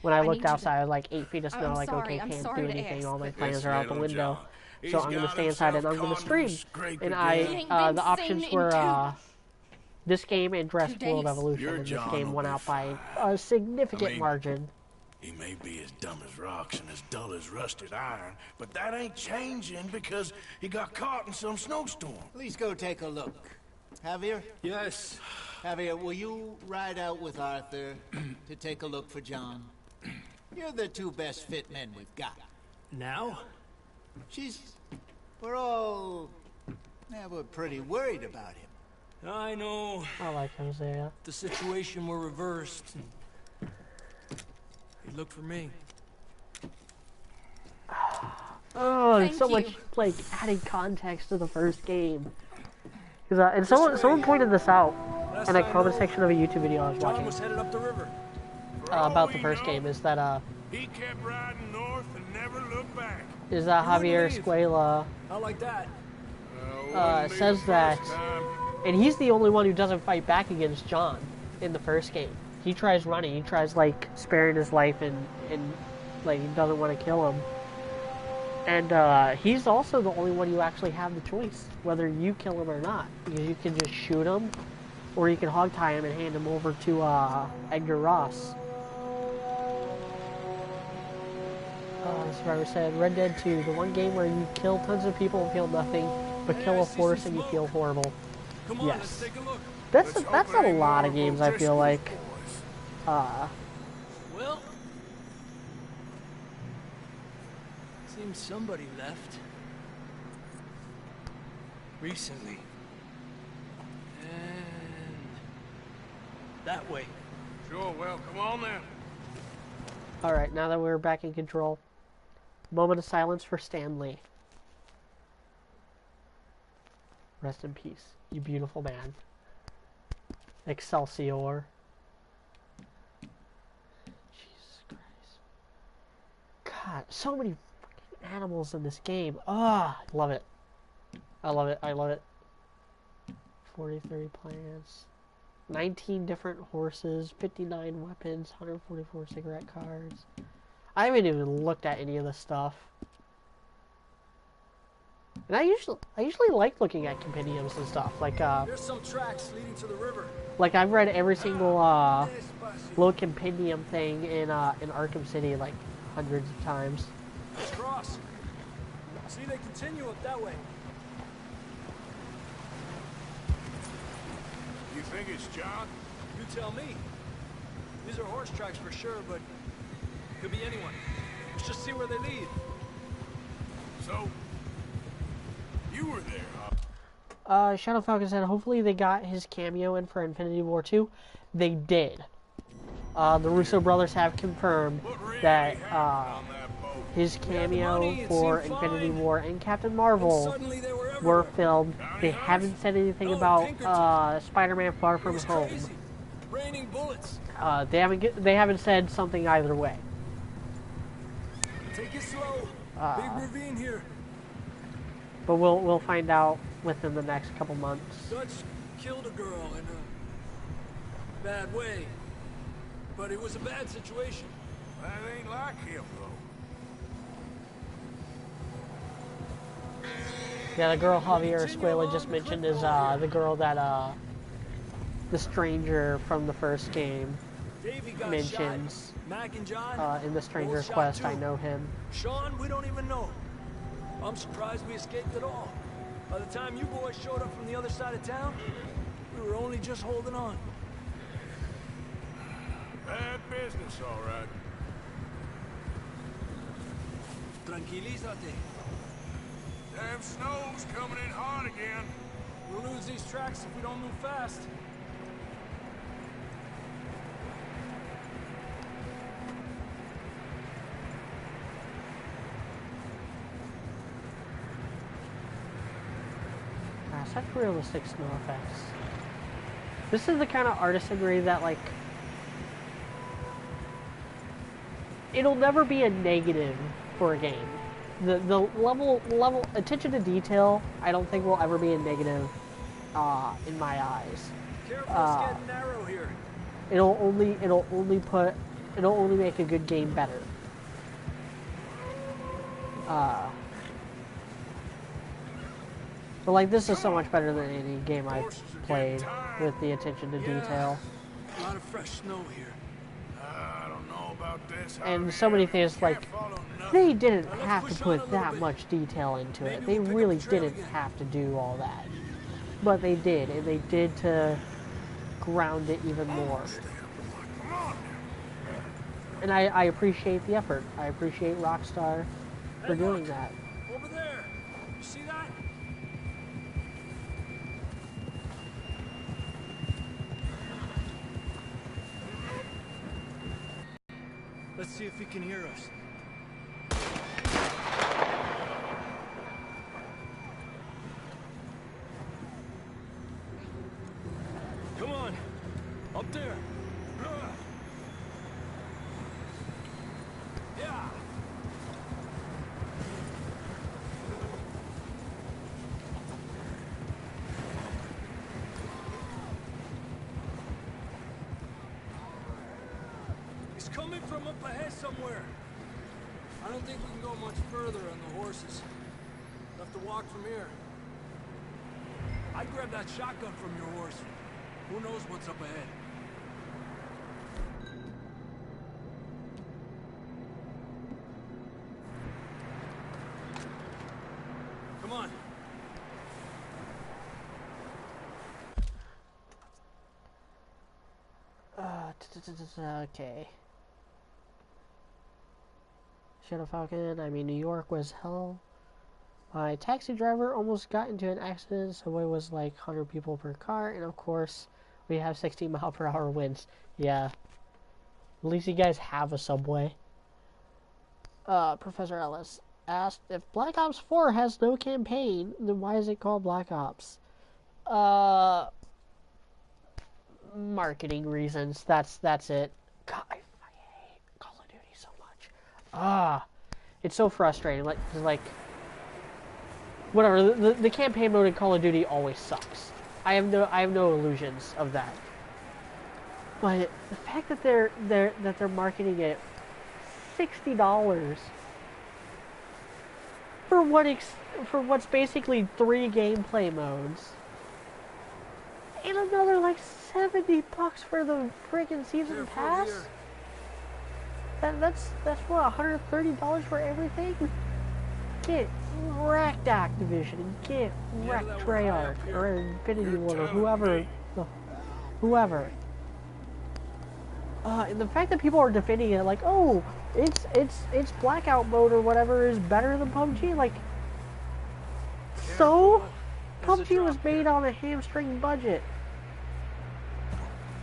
[SPEAKER 1] when I looked outside, I was like 8 feet of snow, like, okay, can't do anything, all my plans are out the window. So I'm going to stay inside and I'm going to stream. And the options were This game and Jurassic
[SPEAKER 9] 2 days.
[SPEAKER 1] World Evolution
[SPEAKER 10] Your
[SPEAKER 1] in this
[SPEAKER 10] John
[SPEAKER 1] game
[SPEAKER 10] will
[SPEAKER 1] went
[SPEAKER 10] be
[SPEAKER 1] out by
[SPEAKER 10] fine.
[SPEAKER 1] a significant
[SPEAKER 10] I mean,
[SPEAKER 1] margin.
[SPEAKER 10] He may be as dumb as rocks and as dull as rusted iron, but that ain't changing because he got caught in some snowstorm.
[SPEAKER 3] Please go take a look. Javier?
[SPEAKER 7] Yes.
[SPEAKER 3] Javier, will you ride out with Arthur to take a look for John? You're the 2 best fit men we've got.
[SPEAKER 7] Now?
[SPEAKER 3] We're all... Yeah, we're pretty worried about him.
[SPEAKER 7] I know.
[SPEAKER 1] I like Hosea.
[SPEAKER 7] The situation were reversed. He looked for me.
[SPEAKER 1] Oh,
[SPEAKER 9] Thank
[SPEAKER 1] it's so
[SPEAKER 9] you.
[SPEAKER 1] much like adding context to the first game. And someone pointed this out in a comment section of a YouTube video I was
[SPEAKER 7] John
[SPEAKER 1] watching
[SPEAKER 7] was headed up the river.
[SPEAKER 1] about the first game. Is that
[SPEAKER 10] He kept riding north and never looked back.
[SPEAKER 1] Javier
[SPEAKER 7] leave.
[SPEAKER 1] Escuela
[SPEAKER 7] Not like that.
[SPEAKER 1] says that, and he's the only one who doesn't fight back against John in the first game. He tries running. He tries like sparing his life and like he doesn't want to kill him. And he's also the only one you actually have the choice whether you kill him or not, because you can just shoot him, or you can hog tie him and hand him over to Edgar Ross. The survivor said, Red Dead 2, the one game where you kill tons of people and feel nothing, but kill a horse and you feel horrible.
[SPEAKER 7] Come on,
[SPEAKER 1] Yes.
[SPEAKER 7] let's take a look.
[SPEAKER 1] That's a lot of games, I feel like.
[SPEAKER 7] Well, seems somebody left. Recently. And that way.
[SPEAKER 10] Sure, well, come on then.
[SPEAKER 1] Alright, now that we're back in control, moment of silence for Stanley. Rest in peace, you beautiful man. Excelsior. Jesus Christ. God, so many fucking animals in this game. Ah, I love it. I love it, I love it. 30 plants. 19 different horses, 59 weapons, 144 cigarette cards. I haven't even looked at any of this stuff. And I usually like looking at compendiums and stuff. Like
[SPEAKER 7] There's some tracks leading to the river.
[SPEAKER 1] like I've read every single little compendium thing in Arkham City like hundreds of times.
[SPEAKER 7] Let's cross. See, they continue up that way.
[SPEAKER 10] You think it's John?
[SPEAKER 7] You tell me. These are horse tracks for sure, but could be anyone. Let's just see where they lead.
[SPEAKER 10] So, you were there, huh?
[SPEAKER 1] Shadow Falcon said hopefully they got his cameo in for Infinity War 2. They did. The Russo brothers have confirmed that his cameo for Infinity War and Captain Marvel were filmed. They haven't said anything about Spider-Man Far From Home.
[SPEAKER 7] Raining bullets.
[SPEAKER 1] They haven't said something either way.
[SPEAKER 7] Take it slow. Big ravine here.
[SPEAKER 1] But we'll find out within the next couple months.
[SPEAKER 7] Dutch killed a girl in a bad way. But it was a bad situation.
[SPEAKER 10] That ain't like him, though.
[SPEAKER 1] Yeah, the girl Javier Escuela just mentioned is the girl that the stranger from the first game
[SPEAKER 7] Davey got
[SPEAKER 1] mentions
[SPEAKER 7] shot. Mac and John,
[SPEAKER 1] in the Stranger
[SPEAKER 7] both shot
[SPEAKER 1] Quest.
[SPEAKER 7] too.
[SPEAKER 1] I know him.
[SPEAKER 7] Sean, we don't even know. I'm surprised we escaped at all. By the time you boys showed up from the other side of town, we were only just holding on.
[SPEAKER 10] Bad business, all right.
[SPEAKER 7] Tranquilízate.
[SPEAKER 10] Damn snow's coming in hard again.
[SPEAKER 7] We'll lose these tracks if we don't move fast.
[SPEAKER 1] Such realistic snow effects. This is the kind of artisanry that, like, it'll never be a negative for a game. The level attention to detail, I don't think will ever be a negative in my eyes.
[SPEAKER 7] Careful, it's getting narrow here.
[SPEAKER 1] It'll only make a good game better. But like, this is so much better than any game I've played with the attention to detail.
[SPEAKER 7] A lot of fresh snow here.
[SPEAKER 10] I don't know about this.
[SPEAKER 1] And so many things, like, they didn't have to put that much detail into it. They really didn't have to do all that. But they did, and they did to ground it even more. And I appreciate the effort. I appreciate Rockstar for doing that.
[SPEAKER 7] Over there. You see that? Let's see if he can hear us. Come on. Up there. Yeah. He's coming from up ahead somewhere. I don't think we can go much further on the horses. We'll have to walk from here. I'd grab that shotgun from your horse. Who knows what's up ahead? Come on.
[SPEAKER 1] Okay. Shadow Falcon, I mean, New York was hell. My taxi driver almost got into an accident. Subway was like 100 people per car, and of course, we have 60-mile-per-hour winds. Yeah. At least you guys have a subway. Professor Ellis asked, if Black Ops 4 has no campaign, then why is it called Black Ops? Marketing reasons. That's it. God, I hate Call of Duty so much. It's so frustrating. Like whatever. The campaign mode in Call of Duty always sucks. I have no illusions of that. But the fact that they're marketing it $60 for what's basically 3 gameplay modes, and another like $70 for the freaking season pass. That's what, $130 for everything. Get wrecked, Activision, and get wrecked, Treyarch or Infinity Ward or whoever. And the fact that people are defending it like, oh, it's blackout mode or whatever is better than PUBG, like, so PUBG was made on a hamstring budget.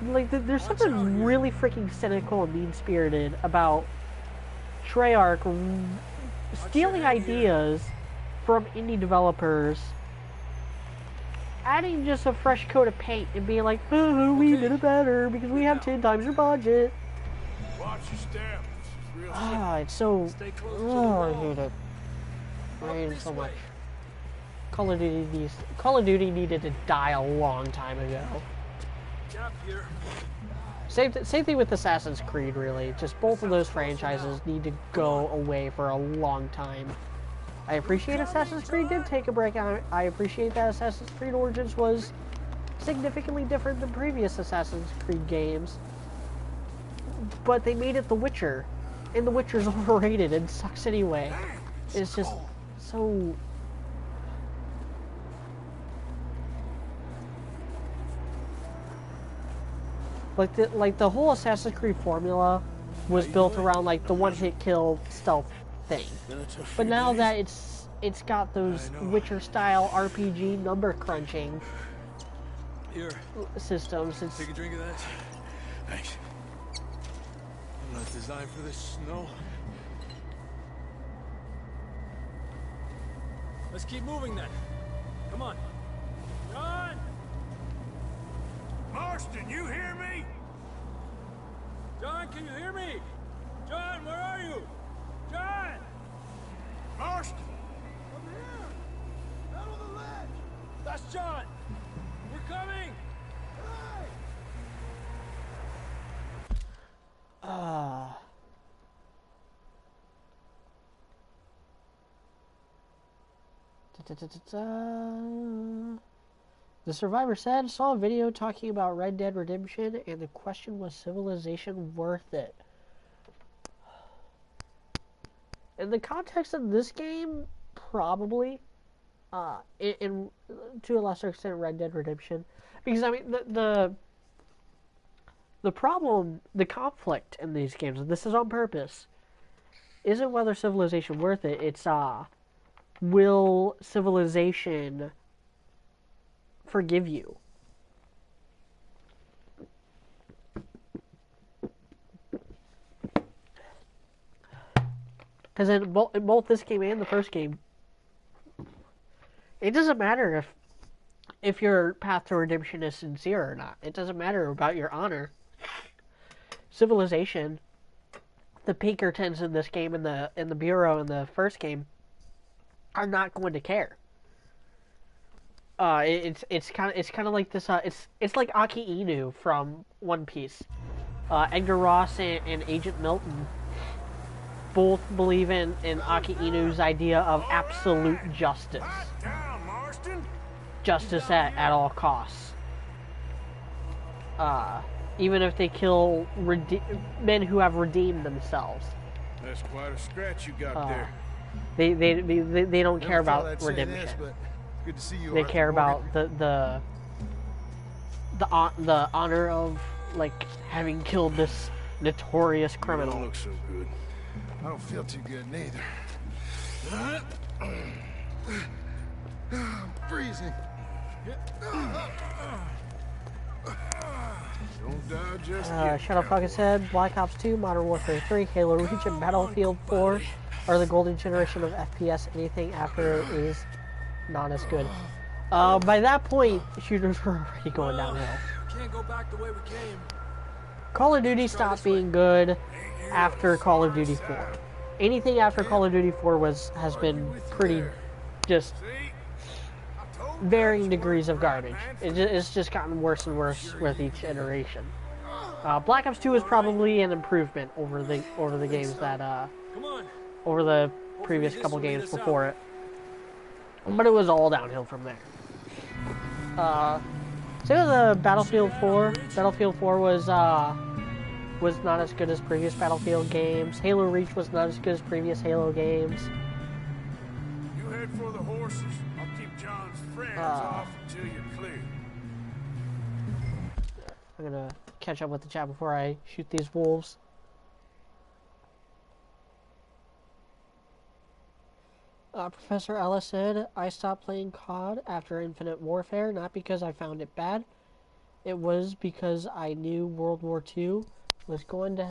[SPEAKER 1] Like, there's something really freaking cynical and mean-spirited about Treyarch stealing ideas from indie developers, adding just a fresh coat of paint, and being like, oh, we did it better because we have 10 times your budget.
[SPEAKER 10] Watch your step.
[SPEAKER 1] It's so... Oh, I hate it. I hate it so much. Call of Duty needed to die a long time ago. Same thing with Assassin's Creed, really. Just both of those franchises need to go away for a long time. I appreciate Assassin's Creed did take a break. I appreciate that Assassin's Creed Origins was significantly different than previous Assassin's Creed games. But they made it The Witcher, and The Witcher's overrated and sucks anyway. It's just so... Like the whole Assassin's Creed formula was built around like the one-hit kill stealth thing. But now that it's got those Witcher-style RPG number crunching systems, it's...
[SPEAKER 7] Take a drink of that. Thanks. I'm not designed for this snow. Let's keep moving then. Come on. John!
[SPEAKER 10] Marston, you hear me?
[SPEAKER 7] John, can you hear me? John, where are you? John!
[SPEAKER 10] Marston!
[SPEAKER 7] I'm here! Out on the ledge! That's John! We're coming!
[SPEAKER 1] The survivor said, saw a video talking about Red Dead Redemption, and the question was, civilization worth it? In the context of this game, probably. In to a lesser extent, Red Dead Redemption, because I mean the problem, the conflict in these games, and this is on purpose, isn't whether civilization worth it. It's will civilization forgive you? Because in both this game and the first game, it doesn't matter if your path to redemption is sincere or not. It doesn't matter about your honor. Civilization, the Pinkertons in this game and the Bureau in the first game are not going to care. It's kind of like this. It's like Aki Inu from One Piece. Edgar Ross and Agent Milton both believe in Aki Inu's idea of absolute justice. Justice at all costs. Even if they kill men who have redeemed themselves.
[SPEAKER 10] That's quite a scratch you got there.
[SPEAKER 1] They don't care about redemption.
[SPEAKER 10] Good to see you.
[SPEAKER 1] They care about the honor of like having killed this notorious criminal.
[SPEAKER 10] You don't look so good. I don't feel too good neither. I'm freezing. Don't die just yet.
[SPEAKER 1] Shadow Falcon said, Black Ops 2, Modern Warfare 3, Halo Reach, and Battlefield 4 are the golden generation of FPS. Anything after is not as good. By that point, shooters were already going downhill.
[SPEAKER 7] Can't go back the way we came.
[SPEAKER 1] Call of Duty stopped being good after Call of Duty 4. Anything after Call of Duty 4 has been pretty just varying degrees of garbage. It's just gotten worse and worse with each iteration. Black Ops 2 is probably an improvement over the games that over the previous couple games before it, but it was all downhill from there. So the Battlefield 4. Battlefield 4 was not as good as previous Battlefield games. Halo Reach was not as good as previous Halo games.
[SPEAKER 10] You head for the horses. I'll keep John's friends off until you're clear.
[SPEAKER 1] I'm gonna catch up with the chat before I shoot these wolves. Professor Ellis said, I stopped playing COD after Infinite Warfare, not because I found it bad. It was because I knew World War II was going to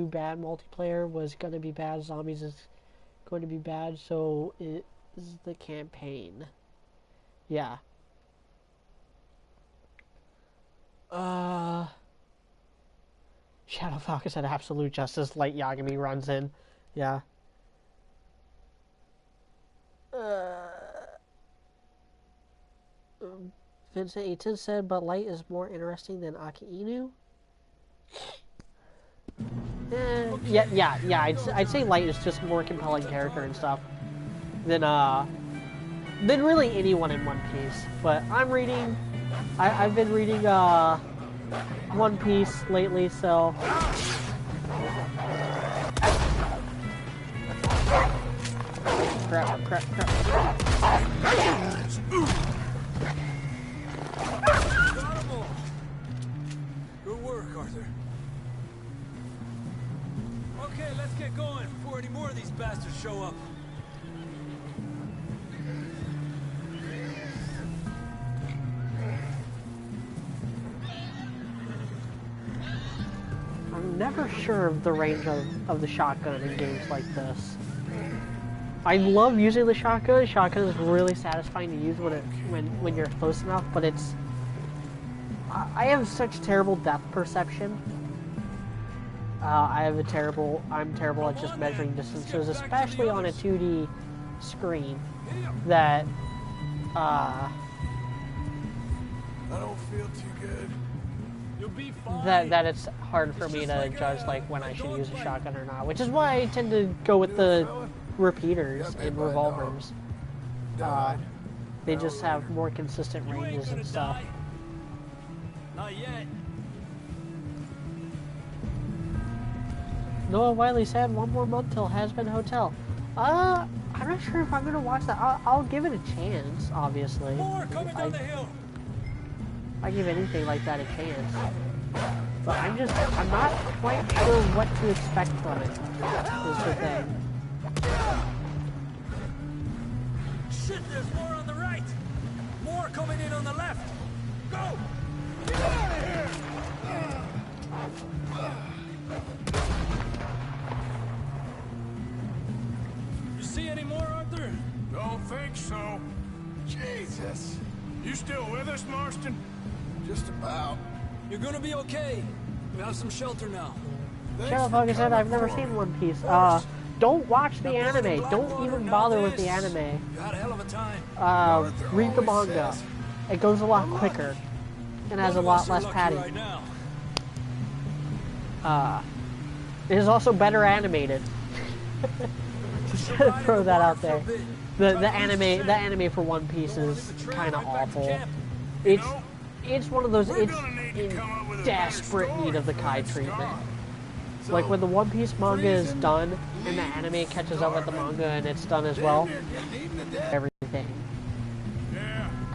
[SPEAKER 1] bad, multiplayer was going to be bad, zombies is going to be bad, so it is the campaign. Yeah. Shadow Falcon said absolute justice, Light Yagami runs in. Yeah. Vincent Eaton said, but Light is more interesting than Aki Inu. Yeah. I'd say Light is just more compelling character and stuff than really anyone in One Piece. But I've been reading One Piece lately, so. Crap.
[SPEAKER 7] Good work, Arthur. Okay, let's get going before any more of these bastards show up.
[SPEAKER 1] I'm never sure of the range of the shotgun in games like this. I love using the shotgun. Shotgun is really satisfying to use when you're close enough, but it's... I have such terrible depth perception. I'm terrible at just measuring distances, especially on a 2D screen, that
[SPEAKER 10] I don't feel too good.
[SPEAKER 7] You'll be fine.
[SPEAKER 1] that it's hard for me to judge like when I should use a shotgun or not, which is why I tend to go with the repeaters and revolvers. They just have more consistent ranges and stuff.
[SPEAKER 7] Not yet.
[SPEAKER 1] Noah Wiley said 1 more month till Has Been Hotel. I'm not sure if I'm gonna watch that. I'll give it a chance, obviously.
[SPEAKER 7] More coming down the hill.
[SPEAKER 1] I give anything like that a chance. But I'm not quite sure what to expect from it, is the thing.
[SPEAKER 7] Shit, there's more on the right. More coming in on the left. Go! Get out of here! You see any more, Arthur?
[SPEAKER 10] Don't think so. Jesus. You still with us, Marston? Just about.
[SPEAKER 7] You're gonna be okay. We have some shelter now.
[SPEAKER 1] Sheriff Hogan said, I've never seen One Piece. Don't watch the anime. Don't even bother with the anime.
[SPEAKER 7] You had a hell of a time.
[SPEAKER 1] Read the manga. It goes a lot quicker and has a lot less padding. It is also better animated. Just to throw that out there. The anime for One Piece is kind of awful. It's one of those, it's in desperate need of the Kai treatment. Like when the One Piece manga is done and the anime catches up with the manga and it's done as well, everything.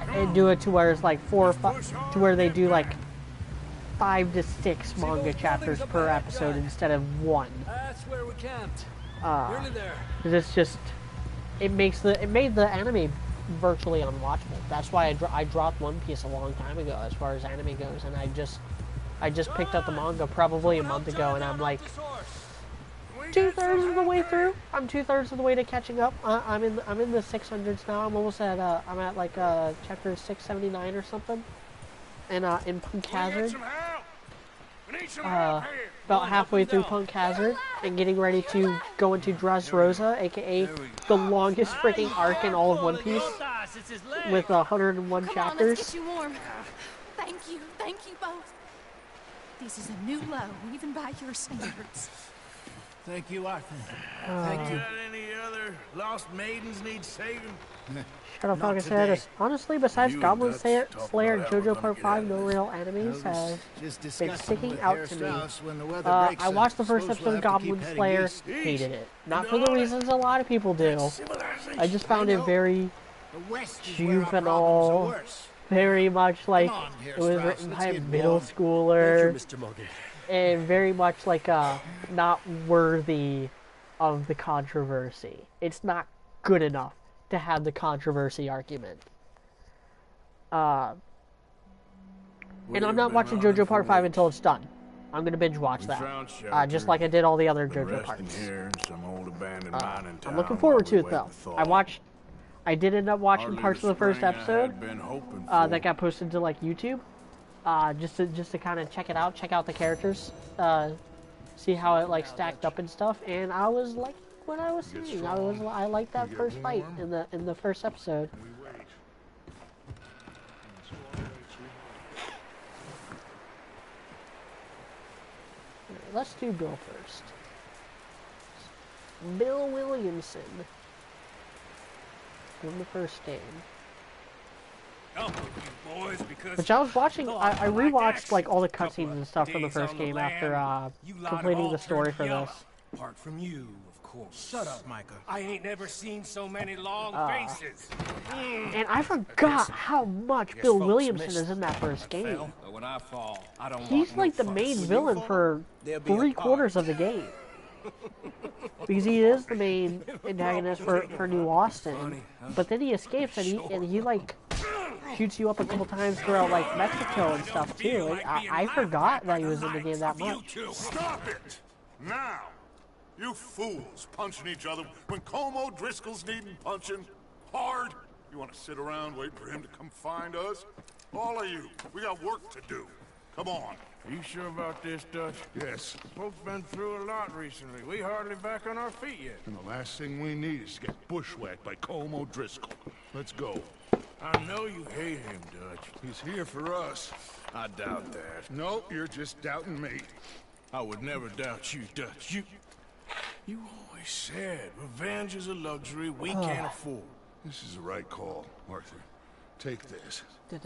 [SPEAKER 1] And do it to where it's like 4 or 5, to where they do like 5 to 6 manga chapters per episode instead of 1.
[SPEAKER 7] That's where we camped.
[SPEAKER 1] It's just, it made the anime virtually unwatchable. That's why I dropped One Piece a long time ago as far as anime goes, and I just picked up the manga probably a month ago, and I'm like 2/3 of the way through. I'm 2/3 of the way to catching up. I'm in the 600s now. I'm almost at I'm at like chapter 679 or something, and in Punk Hazard. About halfway through Punk Hazard and getting ready to go into Dressrosa, aka the longest freaking arc in all of One Piece, with 101 chapters.
[SPEAKER 9] Let's get you warm. Thank you both. This is a new low, even by your standards.
[SPEAKER 3] Thank you, Arthur.
[SPEAKER 10] Thank you. Got any other lost maidens need saving?
[SPEAKER 1] Shadow Falcon said, honestly, besides Goblin Slayer and JoJo Part 5, no real enemies have been sticking out to me. I watched the first episode of Goblin Slayer, hated it. Not for the reasons a lot of people do. I just found it very juvenile, very much like it was written by a middle schooler, and very much like not worthy of the controversy. It's not good enough to have the controversy argument. And I'm not watching JoJo Part 5 until it's done. I'm gonna binge watch that. Just like I did all the other JoJo parts. I'm looking forward to it though. I did end up watching parts of the first episode that got posted to like YouTube. Just to kind of check it out, check out the characters, see how it like stacked up and stuff, and I was like what I was saying. I liked that first fight in the first episode. Let's do Bill first. Bill Williamson from the first game. Which I was watching, I rewatched like all the cutscenes and stuff from the first game after completing the story for this.
[SPEAKER 6] Apart from you, of course.
[SPEAKER 10] Shut up, Micah.
[SPEAKER 6] I ain't never seen so many long faces.
[SPEAKER 1] And I forgot how much Bill Williamson is in that first game.
[SPEAKER 6] When I fall, I don't
[SPEAKER 1] He's like the main villain for 3/4 of the game. Because he is the main antagonist for New Austin. But then he escapes and he like shoots you up a couple times throughout like Mexico and stuff too. Like, I forgot that he was in the game that much.
[SPEAKER 2] Stop it! Now! You fools punching each other when Como Driscoll's needing punching hard. You want to sit around waiting for him to come find us? All of you, we got work to do. Come on.
[SPEAKER 10] Are you sure about this, Dutch?
[SPEAKER 2] Yes.
[SPEAKER 10] Folks been through a lot recently. We hardly back on our feet yet.
[SPEAKER 2] And the last thing we need is to get bushwhacked by Como Driscoll. Let's go.
[SPEAKER 10] I know you hate him, Dutch.
[SPEAKER 2] He's here for us.
[SPEAKER 10] I doubt that.
[SPEAKER 2] No, you're just doubting me.
[SPEAKER 10] I would never doubt you, Dutch. You always said revenge is a luxury we can't afford.
[SPEAKER 2] This is the right call, Arthur. Take this. And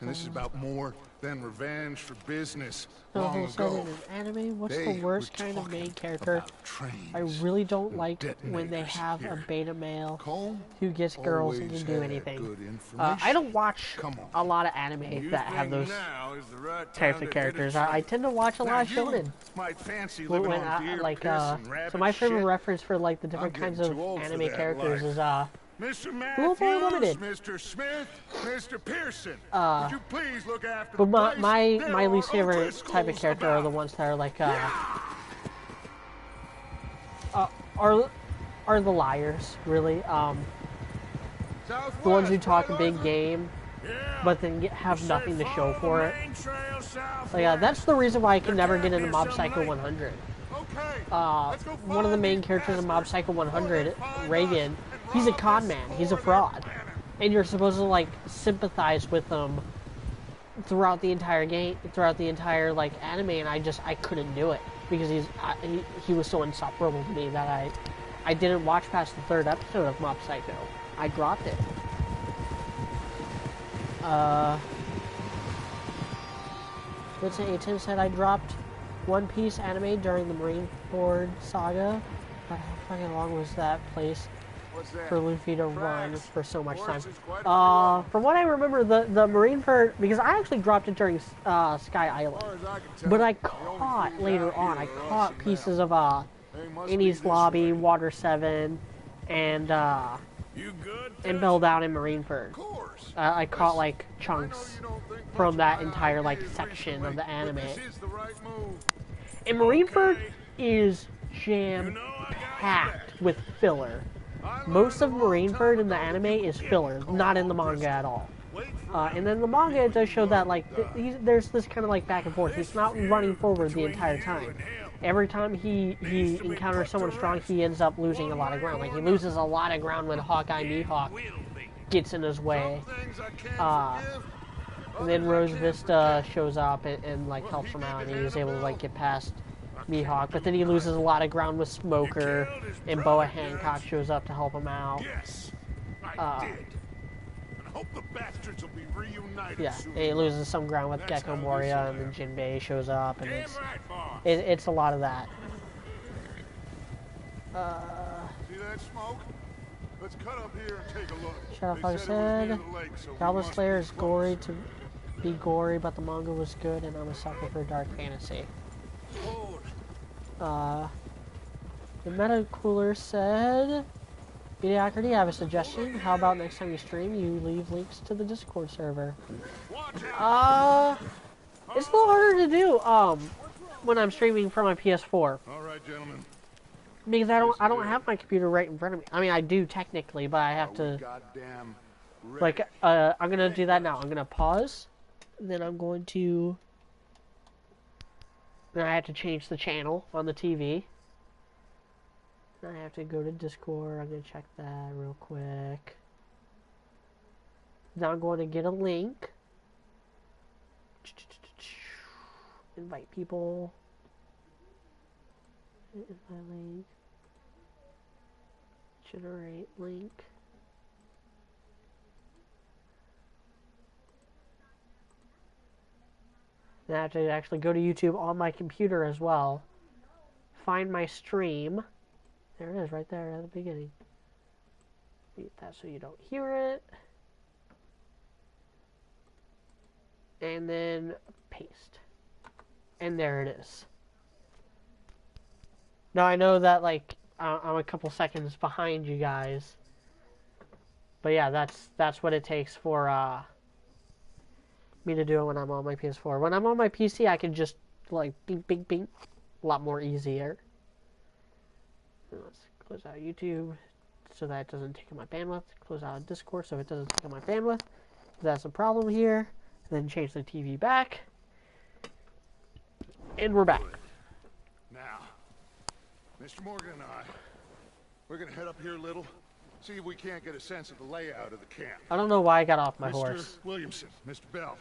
[SPEAKER 2] this is about more than revenge for business. Long ago,
[SPEAKER 1] in an anime, what's
[SPEAKER 2] they
[SPEAKER 1] the worst
[SPEAKER 2] were
[SPEAKER 1] kind of main
[SPEAKER 2] talking
[SPEAKER 1] character?
[SPEAKER 2] about trains
[SPEAKER 1] I really don't
[SPEAKER 2] and
[SPEAKER 1] like when they
[SPEAKER 2] detonators
[SPEAKER 1] have a
[SPEAKER 2] here.
[SPEAKER 1] beta male
[SPEAKER 2] Cole
[SPEAKER 1] who gets girls and
[SPEAKER 2] always
[SPEAKER 1] can do
[SPEAKER 2] had
[SPEAKER 1] anything.
[SPEAKER 2] good information.
[SPEAKER 1] I don't watch
[SPEAKER 2] Come on.
[SPEAKER 1] a lot of anime
[SPEAKER 6] You
[SPEAKER 1] that have
[SPEAKER 6] think
[SPEAKER 1] those
[SPEAKER 6] now is the right
[SPEAKER 1] types
[SPEAKER 6] time
[SPEAKER 1] of
[SPEAKER 6] to hit a
[SPEAKER 1] characters.
[SPEAKER 6] train.
[SPEAKER 1] I tend to watch a
[SPEAKER 2] Now
[SPEAKER 1] lot of
[SPEAKER 2] you
[SPEAKER 1] shonen.
[SPEAKER 2] might fancy
[SPEAKER 1] When
[SPEAKER 2] living on deer
[SPEAKER 1] like
[SPEAKER 2] piss and rabbit
[SPEAKER 1] so my favorite
[SPEAKER 2] shit.
[SPEAKER 1] reference for like the different
[SPEAKER 2] I'm
[SPEAKER 1] kinds
[SPEAKER 2] getting
[SPEAKER 1] of
[SPEAKER 2] too old for
[SPEAKER 1] anime
[SPEAKER 2] that
[SPEAKER 1] characters
[SPEAKER 2] life.
[SPEAKER 1] is
[SPEAKER 2] Mr.
[SPEAKER 1] Cool Boy
[SPEAKER 2] Matthews,
[SPEAKER 1] Limited.
[SPEAKER 2] Mr. Smith, Mr. Pearson, would you please look after
[SPEAKER 1] but
[SPEAKER 2] the
[SPEAKER 1] my
[SPEAKER 2] place?
[SPEAKER 1] my,
[SPEAKER 2] There
[SPEAKER 1] my least
[SPEAKER 2] are
[SPEAKER 1] favorite
[SPEAKER 2] O'Driscolls
[SPEAKER 1] type of character are the
[SPEAKER 2] about.
[SPEAKER 1] ones that are like are the liars, really. The ones who talk a big game, but then have nothing to show for it. Like, that's the reason why I can never get into Mob Psycho 100. One of the main characters in Mob Psycho 100, Reagan, he's a con man. He's a fraud, and you're supposed to like sympathize with him throughout the entire game, throughout the entire like anime, and I couldn't do it because he was so insufferable to me that I didn't watch past the 3rd episode of Mob Psycho. I dropped it. Let's say Tim said I dropped One Piece anime during the Marineford saga. How fucking long was that place for Luffy to run for so much time? From what I remember, the Marineford, because I actually dropped it during Sky Island, but I caught later on. I caught pieces of Innie's Lobby, Water 7, and Bell Down in Marineford. I caught like chunks from that entire like section of the anime. And Marineford is jam-packed with filler. Most of Marineford in the anime is filler, not in the manga at all. And then the manga, it does show that like there's this kind of like back and forth. He's not running forward the entire time. Every time he encounters someone strong, he ends up losing a lot of ground. Like, he loses a lot of ground when Hawkeye Mihawk gets in his way. And then Rose Vista shows up and like helps him out, and he's able to like get past Mihawk. But then he loses a lot of ground with Smoker, and Boa Hancock shows up to help him out.
[SPEAKER 2] Yes, I did. And hope the bastards will be reunited
[SPEAKER 1] Yeah,
[SPEAKER 2] soon.
[SPEAKER 1] and he loses some ground with Gecko Moria, and then Jinbei shows up, and it's a lot of that.
[SPEAKER 2] See that smoke? Let's cut up here and take a look.
[SPEAKER 1] Shadowfire said, Goblin Slayer is gory to be gory, but the manga was good, and I'm a sucker for dark fantasy. The Meta Cooler said, Mediocrity, I have a suggestion. How about next time you stream, you leave links to the Discord server? It's a little harder to do when I'm streaming from my PS4.
[SPEAKER 2] All right, gentlemen.
[SPEAKER 1] Because I don't have my computer right in front of me. I mean, I do technically, but I have to. Like, I'm gonna do that now. I'm gonna pause, then I'm going to. Then I have to change the channel on the TV. I have to go to Discord. I'm gonna check that real quick. Now I'm going to get a link. Invite people. Invite link. Generate link. Then I have to actually go to YouTube on my computer as well. Find my stream. There it is, right there at the beginning. Mute that so you don't hear it. And then paste. And there it is. Now I know that like I'm a couple seconds behind you guys. But yeah, that's what it takes for me to do it when I'm on my PS4. When I'm on my PC, I can just like bing bing bing, a lot more easier. Let's close out YouTube so that it doesn't take up my bandwidth. Close out Discord so it doesn't take up my bandwidth. That's a problem here. Then change the TV back. And we're back.
[SPEAKER 2] Now, Mr. Morgan and we're gonna head up here a little, see if we can't get a sense of the layout of the camp.
[SPEAKER 1] I don't know why I got off my
[SPEAKER 2] Mr.
[SPEAKER 1] horse.
[SPEAKER 2] Williamson, Mr. Bell,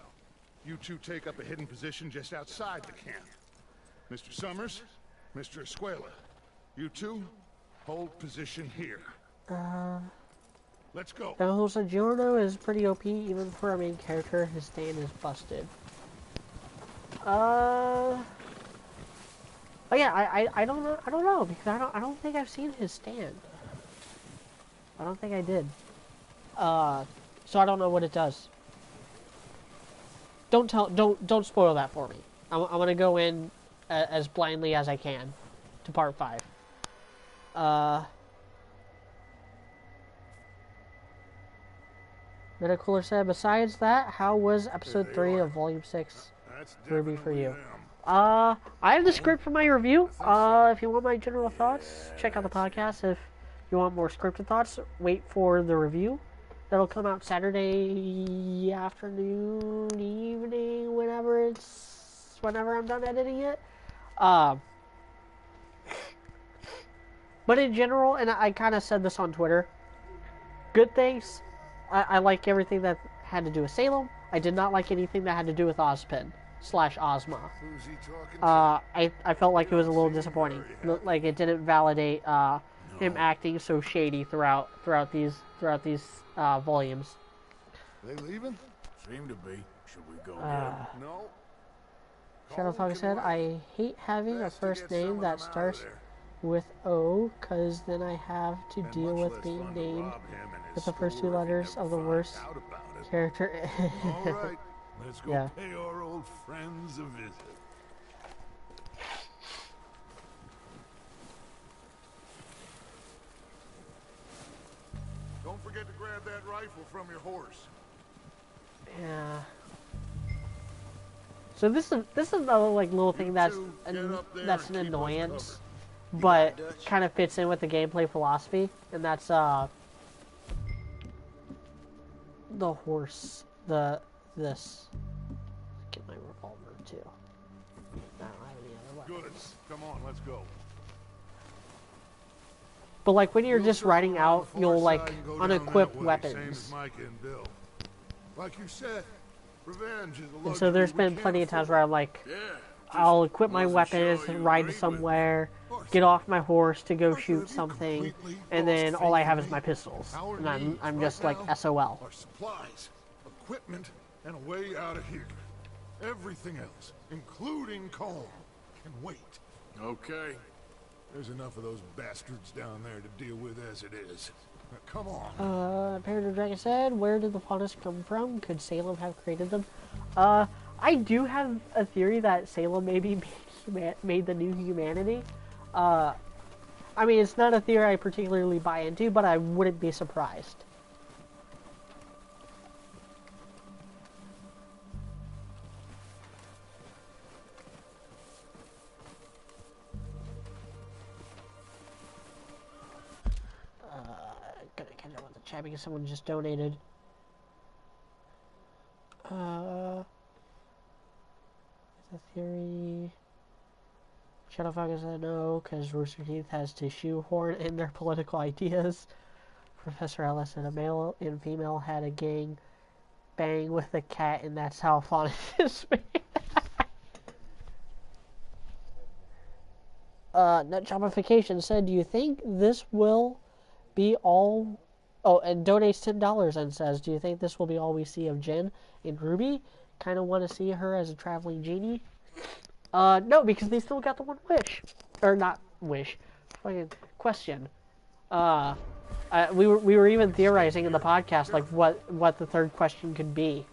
[SPEAKER 2] you two take up a hidden position just outside the camp. Mr. Summers, Mr. Escuela, you two hold position here. Let's go.
[SPEAKER 1] El Sojourno is pretty OP even for a main character. His stand is busted. Oh yeah, I don't know because I don't think I've seen his stand. I don't think I did. So I don't know what it does. Don't spoil that for me. I'm gonna go in as blindly as I can to part 5. Metacooler said, besides that, how was episode 3 of volume 6 Ruby for you? I have the script for my review. If you want my general thoughts, check out the podcast. If you want more scripted thoughts, wait for the review. That'll come out Saturday afternoon, evening, whenever I'm done editing it. But in general, and I kind of said this on Twitter, good things. I like everything that had to do with Salem. I did not like anything that had to do with Ozpin / Ozma.
[SPEAKER 2] Who's he talking to?
[SPEAKER 1] I felt like it was a little disappointing. Like it didn't validate him acting so shady throughout these volumes.
[SPEAKER 2] They leaving?
[SPEAKER 10] Seem to be. Should we go
[SPEAKER 2] No.
[SPEAKER 1] Shadowfog said, I hate having a first name that starts with O, cause then I have to deal with being named with the first 2 letters of the worst character.
[SPEAKER 2] All right, let's go pay our old friends a visit. Don't forget to grab that rifle from your horse.
[SPEAKER 1] Yeah. So this is another like little thing that's an annoyance, but kind of fits in with the gameplay philosophy, and that's the horse. This. Get my revolver too. I don't have any other weapons.
[SPEAKER 2] Good. Come on, let's go.
[SPEAKER 1] But like when you're just riding out, you'll like unequip weapons.
[SPEAKER 2] Same as Micah and Bill. Like you said, revenge is a
[SPEAKER 1] and so there's been plenty of times where I'm like, I'll equip my weapons and ride somewhere, get off my horse to go shoot something, and then all I have is my pistols, and I'm just like SOL.
[SPEAKER 2] Our supplies, equipment, and a way out of here. Everything else, including Colm, can wait.
[SPEAKER 10] Okay.
[SPEAKER 2] There's enough of those bastards down there to deal with as it is. Now, come on.
[SPEAKER 1] Paradigm Dragon said, where did the Faunus come from? Could Salem have created them? I do have a theory that Salem maybe made the new humanity. I mean, it's not a theory I particularly buy into, but I wouldn't be surprised. Gonna catch up with the chat because someone just donated. It's a theory. Shadowfog said no, because Rooster Teeth has to shoehorn in their political ideas. Professor Ellis and a male and female had a gang bang with a cat, and that's how Faunus is made. Nutchopification said, do you think this will be all... Oh, and donates $10 and says, do you think this will be all we see of Jen and Ruby? Kind of want to see her as a traveling genie? No, because they still got the one wish. Or not wish. Fucking question. We were even theorizing in the podcast, like, what the third question could be.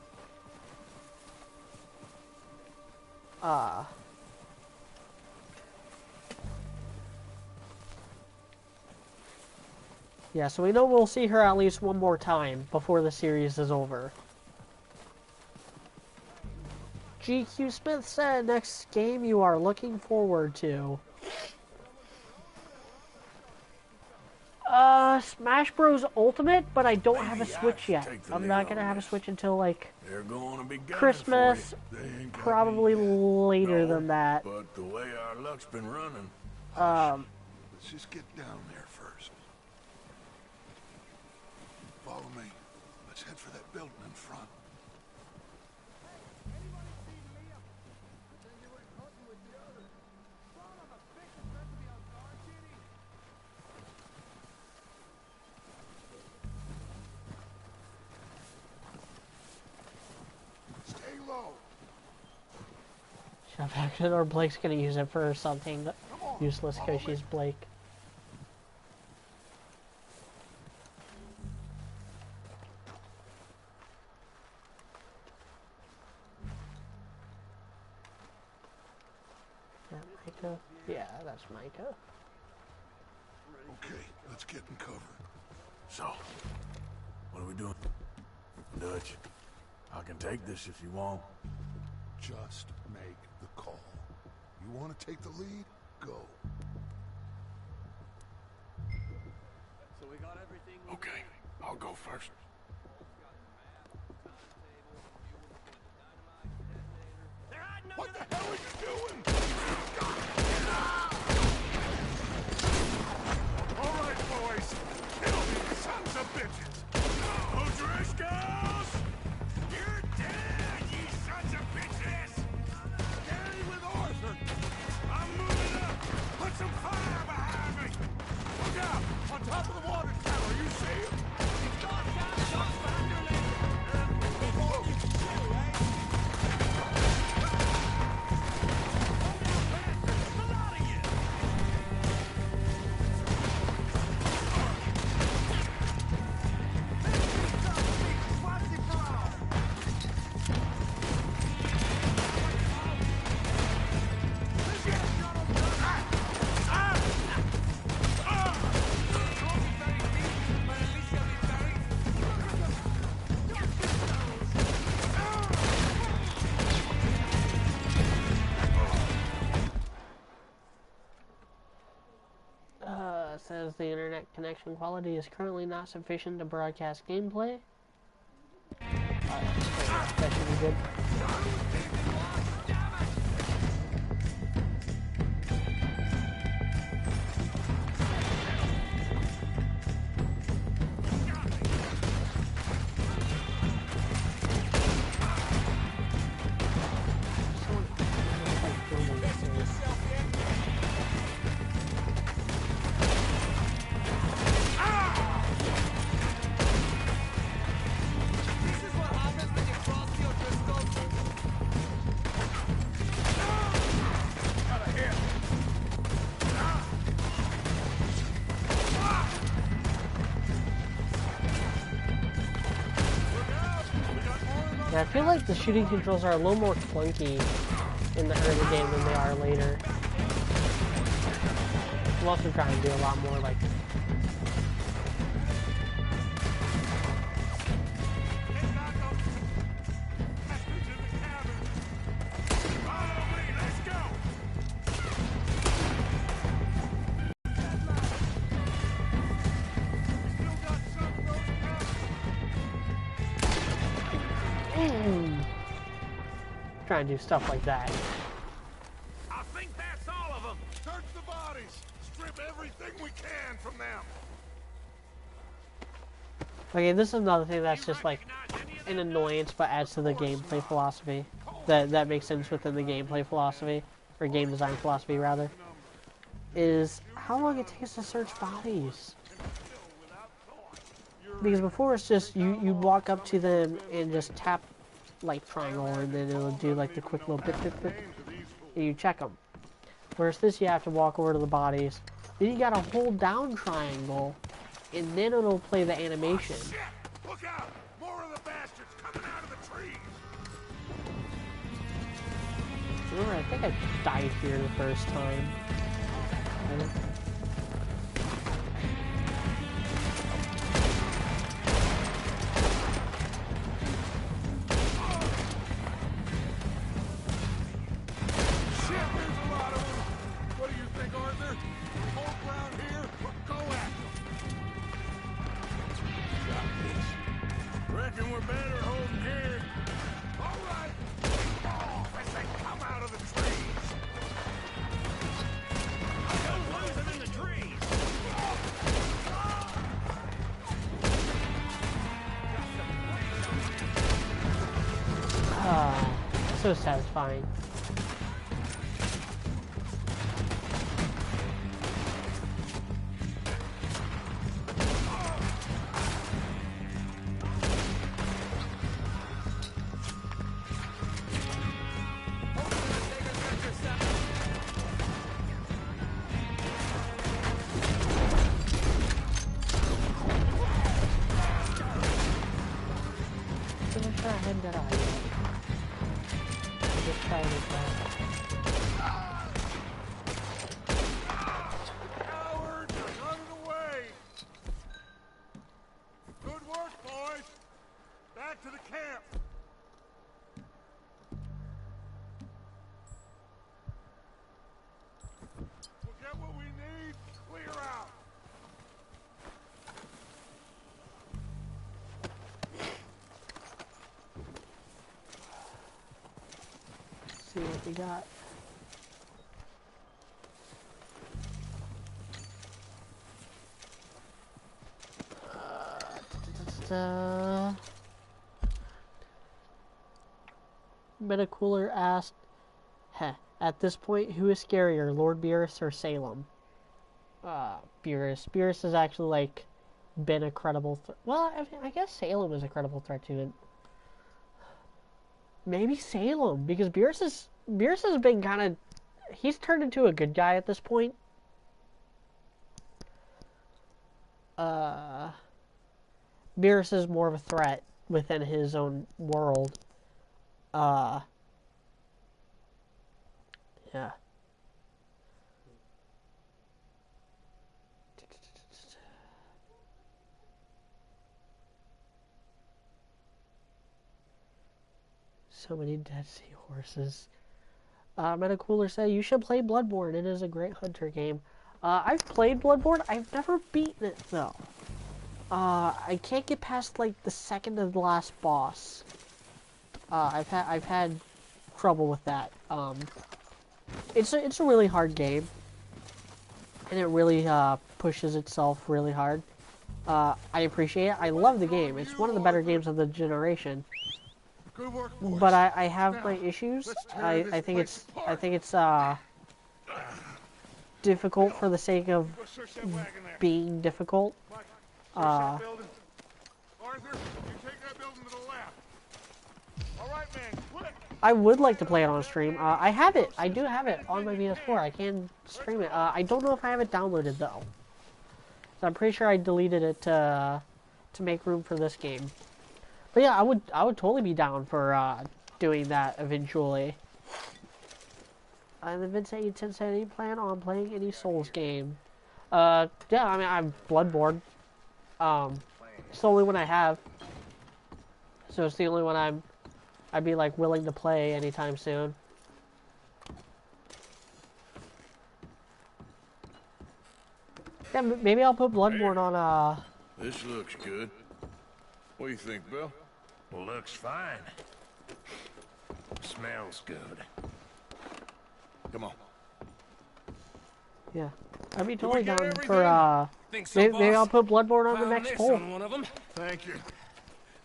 [SPEAKER 1] Yeah, so we know we'll see her at least one more time before the series is over. GQ Smith said, next game you are looking forward to. Smash Bros. Ultimate, but I don't have a Switch yet. I'm not gonna have a Switch until, like, Christmas, probably later than that.
[SPEAKER 10] But the way our luck's been running...
[SPEAKER 2] Let's just get down there first. Follow me. Let's head for that building in front.
[SPEAKER 1] Or Blake's gonna use it for something useless because she's Blake. Is that Micah? Yeah, that's Micah.
[SPEAKER 2] Okay, let's get in cover.
[SPEAKER 10] So, what are we doing? Dutch, I can take this if you want.
[SPEAKER 2] Just make the call. You want to take the lead? Go.
[SPEAKER 7] So we got everything.
[SPEAKER 10] Okay, I'll go first.
[SPEAKER 2] What the hell are you doing? All right, boys. Kill these sons of bitches. O'Driscolls! You're dead, you sons of bitches! Stay with Arthur. I'm moving up. Put some fire behind me. Look out! On top of the water tower, you see him?
[SPEAKER 1] Says the internet connection quality is currently not sufficient to broadcast gameplay. That should be good. Yeah, I feel like the shooting controls are a little more clunky in the early game than they are later. I'm also trying to do a lot more like trying to do stuff like that.
[SPEAKER 2] I think that's all of them. Search the bodies. Strip everything we can from them.
[SPEAKER 1] Okay, this is another thing that's just like an annoyance, but adds to the gameplay philosophy. That makes sense within the gameplay philosophy, or game design philosophy rather. Is how long it takes to search bodies. Because before it's just you walk up to them and just tap like triangle, and then it'll do like the quick little bit, and you check them. Whereas this, you have to walk over to the bodies, then you gotta hold down triangle, and then it'll play the animation.
[SPEAKER 2] Oh, shit! Look out! More of the bastards coming out of the trees.
[SPEAKER 1] Remember, I think I died here the first time. So satisfying. I'm not sure I hadn't got out yet. I'm just trying to
[SPEAKER 2] Cowards are running away! Good work, boys! Back to the camp! We'll get what we need, clear out!
[SPEAKER 1] see what we got. Metacooler asked, heh, at this point, who is scarier, Lord Beerus or Salem? Beerus. Beerus has actually, like, been a credible threat. Well, I mean, I guess Salem is a credible threat to it. Maybe Salem, because Beerus has been kind of... He's turned into a good guy at this point. Beerus is more of a threat within his own world. Yeah. So many dead seahorses. Metacooler said, you should play Bloodborne. It is a great hunter game. I've played Bloodborne. I've never beaten it, though. I can't get past, like, the second to the last boss. I've had trouble with that. It's a really hard game. And it really, pushes itself really hard. I appreciate it. I love the game. It's one of the better games of the generation.
[SPEAKER 2] Good work, boys.
[SPEAKER 1] But I have my issues. I think it's difficult for the sake of being difficult.
[SPEAKER 2] Arthur, you take that building to the left. All right, man, quick.
[SPEAKER 1] I would like to play it on stream. I have it. I do have it on my PS4. I can stream it. I don't know if I have it downloaded though. So I'm pretty sure I deleted it to make room for this game. But yeah, I would totally be down for doing that eventually. And then Vincent said, any plan on playing any Souls game? Yeah, I mean, I'm Bloodborne. It's the only one I have. So it's the only one I'd be like willing to play anytime soon. Yeah, maybe I'll put Bloodborne on
[SPEAKER 10] This looks good. What do you think, Bill?
[SPEAKER 6] Looks fine. Smells good.
[SPEAKER 10] Come on.
[SPEAKER 1] yeah. I'd be totally
[SPEAKER 2] get
[SPEAKER 1] down
[SPEAKER 2] everything?
[SPEAKER 1] for
[SPEAKER 6] Think so,
[SPEAKER 1] maybe I'll
[SPEAKER 6] boss?
[SPEAKER 1] put Bloodborne on the
[SPEAKER 6] Found
[SPEAKER 1] next
[SPEAKER 6] this
[SPEAKER 1] poll.
[SPEAKER 6] on one of them.
[SPEAKER 2] Thank you.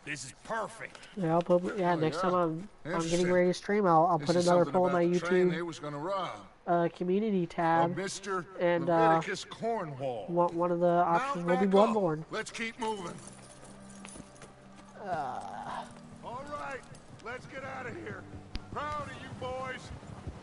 [SPEAKER 6] This is perfect.
[SPEAKER 1] Yeah, I'll put next time I'm getting
[SPEAKER 2] Interesting.
[SPEAKER 1] ready to stream, I'll put
[SPEAKER 2] This is
[SPEAKER 1] another
[SPEAKER 2] something
[SPEAKER 1] poll on my
[SPEAKER 2] about the train they
[SPEAKER 1] YouTube
[SPEAKER 2] was gonna rob.
[SPEAKER 1] community tab,
[SPEAKER 2] Mr.
[SPEAKER 1] and
[SPEAKER 2] Leviticus Cornwall.
[SPEAKER 1] one of the options will be
[SPEAKER 2] back up.
[SPEAKER 1] Bloodborne.
[SPEAKER 2] Let's keep moving. All right, let's get out of here. Proud of you boys.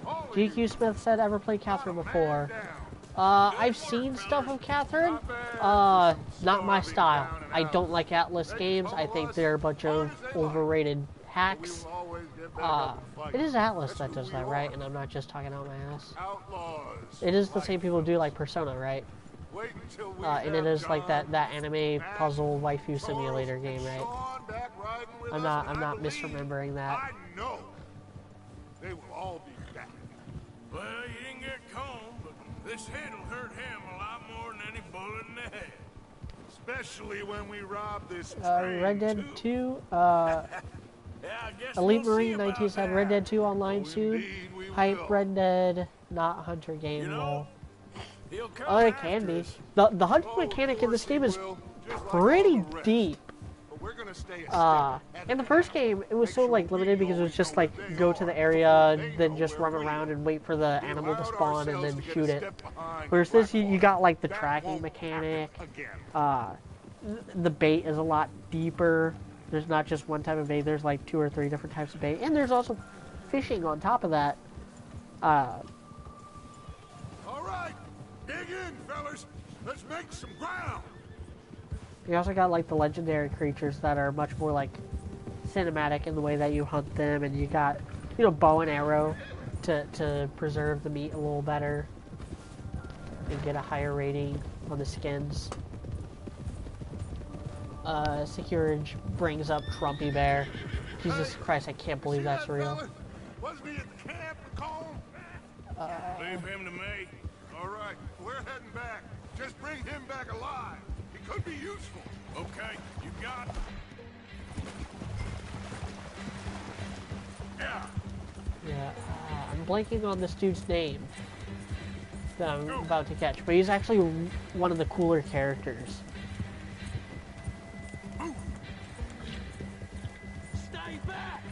[SPEAKER 2] All of
[SPEAKER 1] GQ
[SPEAKER 2] you.
[SPEAKER 1] Smith said, ever played Catherine
[SPEAKER 2] Man
[SPEAKER 1] before?
[SPEAKER 2] down.
[SPEAKER 1] I've seen stuff of Catherine. Not my style. I don't like Atlas games. I think they're a bunch of overrated hacks.
[SPEAKER 2] We'll always get back up and fight.
[SPEAKER 1] It is Atlas
[SPEAKER 2] That's
[SPEAKER 1] that
[SPEAKER 2] who
[SPEAKER 1] does
[SPEAKER 2] we
[SPEAKER 1] that,
[SPEAKER 2] are.
[SPEAKER 1] right? And I'm not just talking out my ass.
[SPEAKER 2] Outlaws.
[SPEAKER 1] It is the same people who do like Persona, right?
[SPEAKER 2] Wait until we
[SPEAKER 1] And it
[SPEAKER 2] have
[SPEAKER 1] is like
[SPEAKER 2] John
[SPEAKER 1] that anime
[SPEAKER 2] back,
[SPEAKER 1] puzzle waifu
[SPEAKER 2] Charles,
[SPEAKER 1] simulator
[SPEAKER 2] and
[SPEAKER 1] game, right?
[SPEAKER 2] Sean back riding with
[SPEAKER 1] I'm
[SPEAKER 2] us,
[SPEAKER 1] not
[SPEAKER 2] and I believe,
[SPEAKER 1] misremembering that.
[SPEAKER 2] I know they will all be back.
[SPEAKER 10] Well, you didn't get Combe, but this hit will hurt him a lot more than any bullet in the head.
[SPEAKER 2] Especially when we rob this train.
[SPEAKER 1] Red Dead
[SPEAKER 2] too.
[SPEAKER 1] 2,
[SPEAKER 10] Yeah, I guess
[SPEAKER 1] Elite
[SPEAKER 10] we'll see
[SPEAKER 1] Marine 19
[SPEAKER 10] about
[SPEAKER 1] said
[SPEAKER 10] that.
[SPEAKER 1] Red Dead 2 online
[SPEAKER 2] Oh,
[SPEAKER 1] soon.
[SPEAKER 2] indeed we
[SPEAKER 1] Hype
[SPEAKER 2] will.
[SPEAKER 1] Red Dead, not hunter game,
[SPEAKER 10] You know,
[SPEAKER 1] lol.
[SPEAKER 10] he'll come
[SPEAKER 1] Oh, it
[SPEAKER 10] after
[SPEAKER 1] can be.
[SPEAKER 10] us.
[SPEAKER 1] The hunting
[SPEAKER 2] Oh, of
[SPEAKER 1] mechanic in this
[SPEAKER 2] course he
[SPEAKER 1] game is
[SPEAKER 2] will, just like
[SPEAKER 1] pretty
[SPEAKER 2] all the rest.
[SPEAKER 1] deep.
[SPEAKER 2] But we're gonna stay a step ahead
[SPEAKER 1] In the
[SPEAKER 2] of
[SPEAKER 1] first
[SPEAKER 2] them.
[SPEAKER 1] game, it was
[SPEAKER 2] Make
[SPEAKER 1] so
[SPEAKER 2] sure
[SPEAKER 1] like
[SPEAKER 2] we
[SPEAKER 1] limited because it
[SPEAKER 2] always
[SPEAKER 1] was just
[SPEAKER 2] know
[SPEAKER 1] like
[SPEAKER 2] where they
[SPEAKER 1] go to the
[SPEAKER 2] are.
[SPEAKER 1] area,
[SPEAKER 2] They
[SPEAKER 1] then
[SPEAKER 2] know
[SPEAKER 1] just
[SPEAKER 2] where
[SPEAKER 1] run
[SPEAKER 2] we
[SPEAKER 1] around
[SPEAKER 2] are.
[SPEAKER 1] and wait for the
[SPEAKER 2] We
[SPEAKER 1] animal to
[SPEAKER 2] allowed
[SPEAKER 1] spawn and
[SPEAKER 2] ourselves
[SPEAKER 1] then
[SPEAKER 2] to get
[SPEAKER 1] shoot
[SPEAKER 2] a
[SPEAKER 1] it.
[SPEAKER 2] step behind
[SPEAKER 1] Whereas
[SPEAKER 2] the
[SPEAKER 1] this, you got like the
[SPEAKER 2] That
[SPEAKER 1] tracking
[SPEAKER 2] won't
[SPEAKER 1] mechanic.
[SPEAKER 2] happen again.
[SPEAKER 1] The bait is a lot deeper. There's not just one type of bait. There's like 2 or 3 different types of bait, and there's also fishing on top of that.
[SPEAKER 2] All right, dig in, fellas. Let's make some ground.
[SPEAKER 1] You also got like the legendary creatures that are much more like cinematic in the way that you hunt them, and you got, you know, bow and arrow to preserve the meat a little better and get a higher rating on the skins. Securage brings up Trumpy Bear. Jesus Christ, I can't believe that's real.
[SPEAKER 2] Wasn't he at the camp in Colm?
[SPEAKER 10] Leave him to me.
[SPEAKER 2] All right, we're heading back. Just bring him back alive. He could be useful.
[SPEAKER 10] Okay, you got it. Yeah.
[SPEAKER 1] Yeah, I'm blanking on this dude's name that I'm about to catch, but he's actually one of the cooler characters.
[SPEAKER 7] Stay back!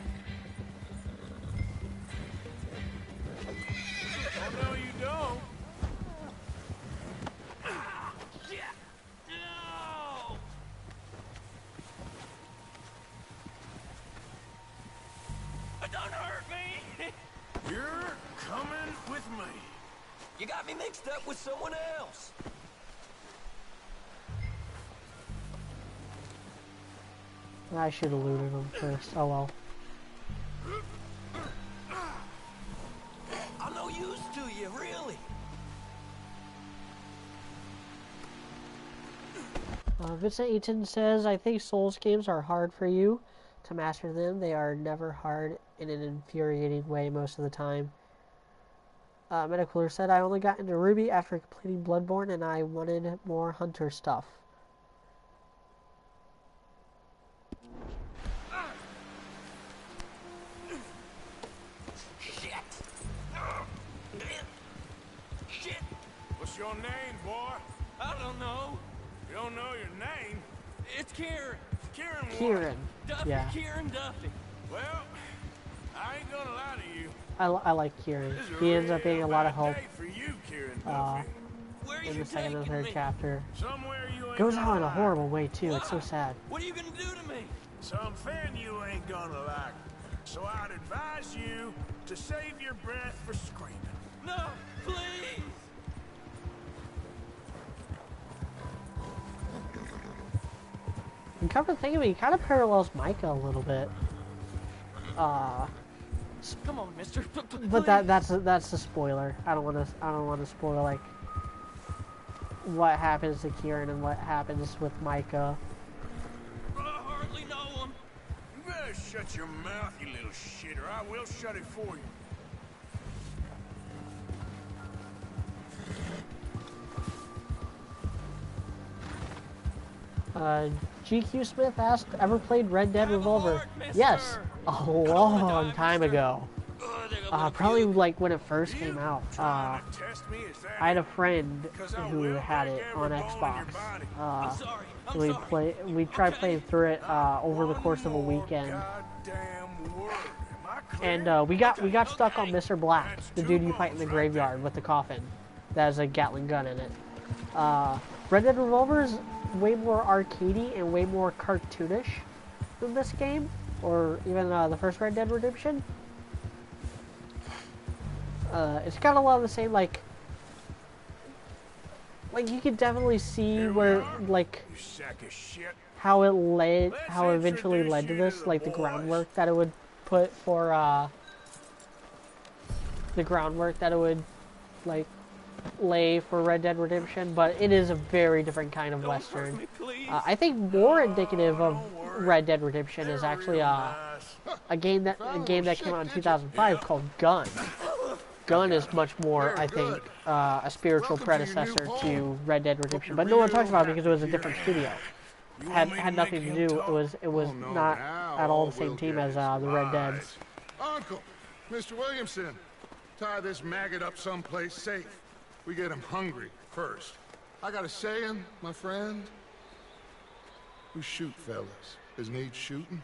[SPEAKER 10] Oh, no, you don't.
[SPEAKER 7] No! Don't hurt me!
[SPEAKER 10] You're coming with me.
[SPEAKER 7] You got me mixed up with someone else.
[SPEAKER 1] I should have looted him first. Oh well.
[SPEAKER 7] I'm no use to you, really.
[SPEAKER 1] Vincent Eaton says, I think Souls games are hard for you to master them. They are never hard in an infuriating way most of the time. Metacooler said, I only got into Ruby after completing Bloodborne and I wanted more Hunter stuff.
[SPEAKER 7] Shit! Shit!
[SPEAKER 10] What's your name, boy?
[SPEAKER 7] I don't know.
[SPEAKER 10] You don't know your name?
[SPEAKER 7] It's Kieran.
[SPEAKER 10] Kieran what?
[SPEAKER 1] Kieran.
[SPEAKER 7] Duffy,
[SPEAKER 1] Yeah.
[SPEAKER 7] Kieran Duffy.
[SPEAKER 10] Well, I ain't gonna lie to you.
[SPEAKER 1] I like Kieran.
[SPEAKER 10] This is
[SPEAKER 1] He ends up being a
[SPEAKER 10] real
[SPEAKER 1] lot of
[SPEAKER 10] bad
[SPEAKER 1] help
[SPEAKER 10] day for you, Kieran Duffy.
[SPEAKER 7] Where
[SPEAKER 1] in
[SPEAKER 7] you
[SPEAKER 1] the second and
[SPEAKER 7] taking
[SPEAKER 1] third
[SPEAKER 7] me?
[SPEAKER 1] chapter.
[SPEAKER 10] Somewhere you ain't
[SPEAKER 1] Goes
[SPEAKER 10] gonna
[SPEAKER 1] on in a
[SPEAKER 10] like.
[SPEAKER 1] horrible way too. It's so sad.
[SPEAKER 7] What are you gonna do to me?
[SPEAKER 10] Something you ain't gonna like. So I'd advise you to save your breath for screaming.
[SPEAKER 7] No, please!
[SPEAKER 1] And come to think of it, he kind of parallels Micah a little bit.
[SPEAKER 7] Come on, mister.
[SPEAKER 1] But that's a spoiler. I don't want to spoil like what happens to Kieran and what happens with Micah.
[SPEAKER 7] I hardly know him.
[SPEAKER 10] You better shut your mouth, you little shit, or I will shut it for you.
[SPEAKER 1] GQ Smith asked, ever played Red Dead Revolver?
[SPEAKER 7] Lord, mister.
[SPEAKER 1] Yes, a long time ago. Probably like when it first came out. I had a friend who had it on Xbox.
[SPEAKER 7] I'm sorry.
[SPEAKER 1] We tried playing through it over the course of a weekend, and we got stuck on Mr. Black, the dude you fight in the graveyard with the coffin, that has a Gatling gun in it. Red Dead Revolver is way more arcadey and way more cartoonish than this game, or even the first Red Dead Redemption. It's got a lot of the same, like you could definitely see where, like, how it eventually led to this, like the groundwork that it would put for, lay for Red Dead Redemption, but it is a very different kind of Western. I think more indicative of Red Dead Redemption is actually a game that came out in 2005 called Gun. Gun is much more, I think, a spiritual predecessor to Red Dead Redemption, but no one talks about it because it was a different studio. Had nothing to do. It was not at all the same team as the Red Dead's.
[SPEAKER 2] Uncle, Mr. Williamson, tie this maggot up someplace safe. We get him hungry first. I got a saying, my friend. We shoot fellas as need shooting,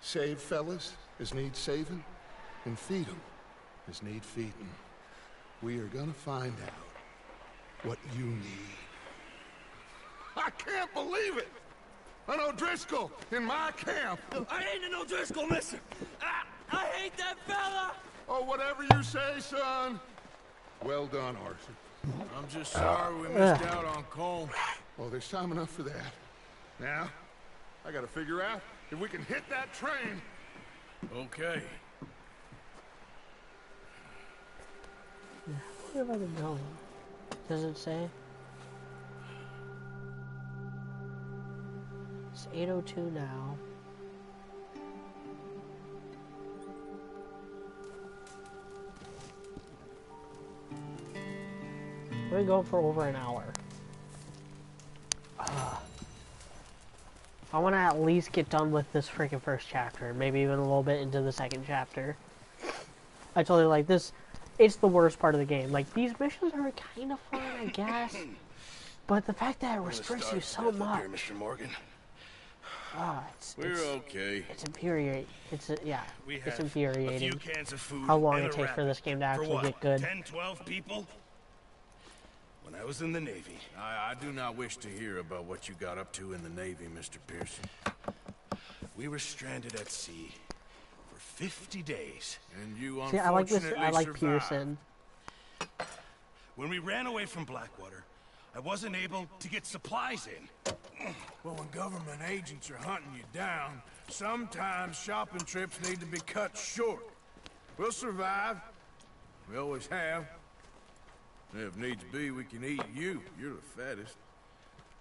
[SPEAKER 2] save fellas as need saving, and feed them as need feeding. We are gonna find out what you need. I can't believe it! An O'Driscoll in my camp!
[SPEAKER 7] I ain't an O'Driscoll, mister! I hate that fella!
[SPEAKER 2] Oh, whatever you say, son. Well done, Arthur.
[SPEAKER 10] I'm just sorry we missed out on Colm.
[SPEAKER 2] Oh, there's time enough for that. Now, I gotta figure out if we can hit that train.
[SPEAKER 10] Okay.
[SPEAKER 1] Where have I been going? Does it say? It's 8:02 now. We've been going for over an hour. I want to at least get done with this freaking first chapter, maybe even a little bit into the second chapter. I told you, like, this, it's the worst part of the game. Like, these missions are kind of fun, I guess, but the fact that it restricts you so much.
[SPEAKER 10] Here, Mr. Morgan.
[SPEAKER 1] We're
[SPEAKER 10] okay.
[SPEAKER 1] It's infuriating. It's infuriating.
[SPEAKER 10] A few cans of food
[SPEAKER 1] how long
[SPEAKER 10] and
[SPEAKER 1] it
[SPEAKER 10] a
[SPEAKER 1] takes for
[SPEAKER 10] rabbit.
[SPEAKER 1] this game to actually
[SPEAKER 10] For what?
[SPEAKER 1] get good.
[SPEAKER 10] 10, 12 people? When I was in the Navy. I do not wish to hear about what you got up to in the Navy, Mr. Pearson. We were stranded at sea for 50 days. And you
[SPEAKER 1] See, I like this.
[SPEAKER 10] unfortunately
[SPEAKER 1] I like
[SPEAKER 10] survived.
[SPEAKER 1] Pearson.
[SPEAKER 10] When we ran away from Blackwater, I wasn't able to get supplies in.
[SPEAKER 7] Well, when government agents are hunting you down, sometimes shopping trips need to be cut short. We'll survive. We always have. If needs be, we can eat you. You're the fattest.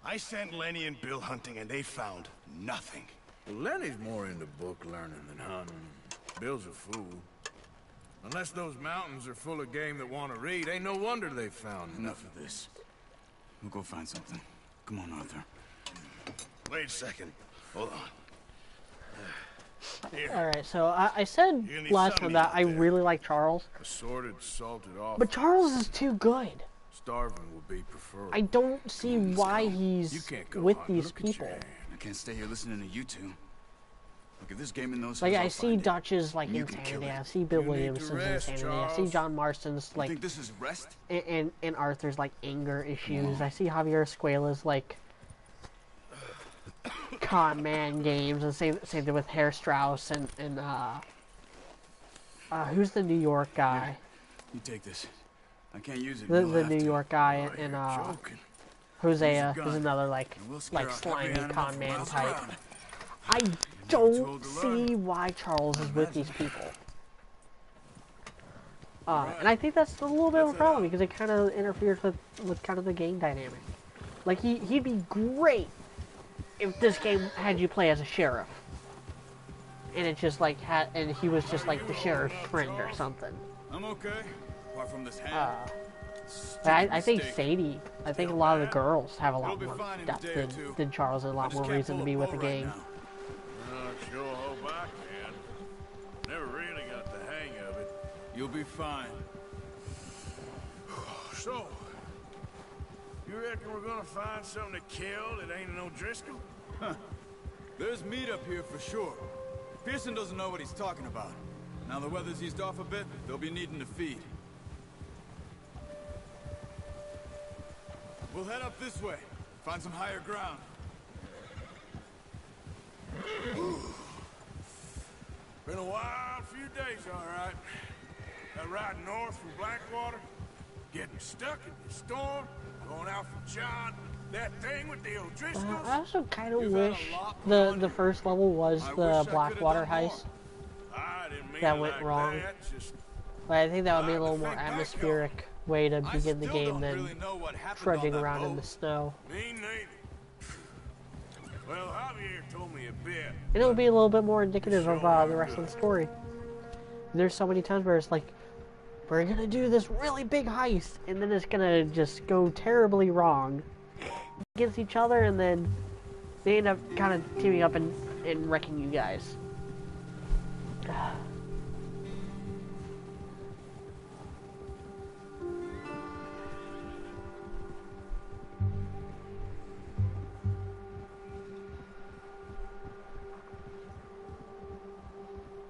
[SPEAKER 10] I sent Lenny and Bill hunting, and they found nothing.
[SPEAKER 7] Well, Lenny's more into book learning than hunting. Bill's a fool. Unless those mountains are full of game that want to read, ain't no wonder they found
[SPEAKER 11] Enough of this. We'll go find something. Come on, Arthur.
[SPEAKER 10] Wait a second. Hold on.
[SPEAKER 1] Alright, so I said
[SPEAKER 10] need
[SPEAKER 1] last
[SPEAKER 10] some
[SPEAKER 1] time that
[SPEAKER 10] meat
[SPEAKER 1] I
[SPEAKER 10] out there.
[SPEAKER 1] really like Charles,
[SPEAKER 7] assorted, salted off.
[SPEAKER 1] but Charles is too good.
[SPEAKER 7] Starving would be preferred.
[SPEAKER 1] I don't see why
[SPEAKER 7] You
[SPEAKER 1] he's
[SPEAKER 7] can't go
[SPEAKER 1] with
[SPEAKER 7] hunting.
[SPEAKER 1] these
[SPEAKER 7] Look at your
[SPEAKER 1] people.
[SPEAKER 7] hand.
[SPEAKER 11] I can't stay here listening to you two. Look, if this game in those
[SPEAKER 1] Like,
[SPEAKER 11] hills,
[SPEAKER 1] I
[SPEAKER 11] I'll
[SPEAKER 1] see
[SPEAKER 11] find it.
[SPEAKER 1] Dutch's, like,
[SPEAKER 11] And you can kill
[SPEAKER 1] insanity,
[SPEAKER 11] it.
[SPEAKER 1] I see Bill
[SPEAKER 7] You need to
[SPEAKER 1] Williamson's
[SPEAKER 7] rest,
[SPEAKER 1] insanity, I see
[SPEAKER 7] Charles.
[SPEAKER 1] John Marston's,
[SPEAKER 11] You
[SPEAKER 1] like,
[SPEAKER 11] think this is rest?
[SPEAKER 1] and Arthur's, like, anger issues. I see Javier Escuela's, like, con man games, and same thing with Herr Strauss, and who's the New York guy?
[SPEAKER 11] You take this. I can't use it.
[SPEAKER 1] The
[SPEAKER 11] You'll have
[SPEAKER 1] New
[SPEAKER 11] to.
[SPEAKER 1] York guy,
[SPEAKER 7] Oh,
[SPEAKER 1] and,
[SPEAKER 7] you're joking.
[SPEAKER 1] Hosea
[SPEAKER 11] Use a
[SPEAKER 1] is
[SPEAKER 11] gun.
[SPEAKER 1] another, like,
[SPEAKER 11] And we'll scare off every
[SPEAKER 1] slimy
[SPEAKER 11] animal
[SPEAKER 1] con
[SPEAKER 11] for
[SPEAKER 1] man
[SPEAKER 11] miles
[SPEAKER 1] type.
[SPEAKER 11] around.
[SPEAKER 1] I
[SPEAKER 11] told
[SPEAKER 1] don't
[SPEAKER 11] to learn.
[SPEAKER 1] see why Charles is with these people. And I think that's a little bit of a problem because it kind of interferes with kind of the game dynamic. Like, he'd be great if this game had you play as a sheriff. And it just like and he was just like the sheriff's friend or something.
[SPEAKER 11] I'm okay. Apart from this hand.
[SPEAKER 1] But I think Sadie, I think a lot of the girls have a lot
[SPEAKER 11] It'll be
[SPEAKER 1] more
[SPEAKER 11] fine in a
[SPEAKER 1] depth
[SPEAKER 11] day or two.
[SPEAKER 1] than Charles and a
[SPEAKER 11] I
[SPEAKER 1] lot
[SPEAKER 11] just
[SPEAKER 1] more
[SPEAKER 11] can't
[SPEAKER 1] reason
[SPEAKER 11] pull
[SPEAKER 1] to
[SPEAKER 11] a
[SPEAKER 1] be with
[SPEAKER 11] bow
[SPEAKER 1] the
[SPEAKER 11] right
[SPEAKER 1] game.
[SPEAKER 11] now.
[SPEAKER 7] Sure hope I can. Never really got the hang of it.
[SPEAKER 11] You'll be fine.
[SPEAKER 7] So, you reckon we're gonna find something to kill that ain't no Driscoll?
[SPEAKER 11] There's meat up here for sure. Pearson doesn't know what he's talking about. Now the weather's eased off a bit, they'll be needing to feed. We'll head up this way. Find some higher ground.
[SPEAKER 7] Been a wild few days, all right. That ride north from Blackwater, getting stuck in the storm, going out from John, that thing with the O'Driscolls.
[SPEAKER 1] I also kind of
[SPEAKER 7] You've had a
[SPEAKER 1] wish
[SPEAKER 7] lot going
[SPEAKER 1] the first level was
[SPEAKER 7] I wish I
[SPEAKER 1] the
[SPEAKER 7] could've
[SPEAKER 1] Blackwater
[SPEAKER 7] done more.
[SPEAKER 1] heist.
[SPEAKER 7] I didn't mean
[SPEAKER 1] That
[SPEAKER 7] it
[SPEAKER 1] went
[SPEAKER 7] like
[SPEAKER 1] wrong.
[SPEAKER 7] that, just
[SPEAKER 1] But I think that would be a
[SPEAKER 7] Glad to
[SPEAKER 1] little more
[SPEAKER 7] think back on it.
[SPEAKER 1] atmospheric way to
[SPEAKER 11] I
[SPEAKER 1] begin the
[SPEAKER 11] still
[SPEAKER 1] game
[SPEAKER 11] don't
[SPEAKER 1] than
[SPEAKER 11] really know what happened
[SPEAKER 1] trudging
[SPEAKER 11] on that
[SPEAKER 1] around in
[SPEAKER 11] boat.
[SPEAKER 1] the snow.
[SPEAKER 7] me neither. Well, Javier told me a bit.
[SPEAKER 1] And it would be a little bit more indicative of the rest of the story. There's so many times where it's like, we're gonna do this really big heist, and then it's gonna just go terribly wrong against each other, and then they end up kind of teaming up and wrecking you guys.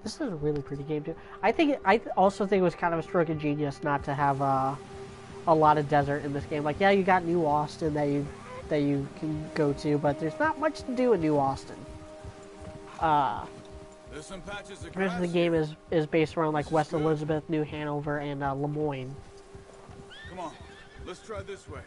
[SPEAKER 1] This is a really pretty game too. I also think it was kind of a stroke of genius not to have a lot of desert in this game. Like, yeah, you got New Austin that you can go to, but there's not much to do in New Austin.
[SPEAKER 11] There's some patches of
[SPEAKER 1] The rest of the game is based around like West Elizabeth, New Hanover, and Lemoyne.
[SPEAKER 11] Come on, let's try this way.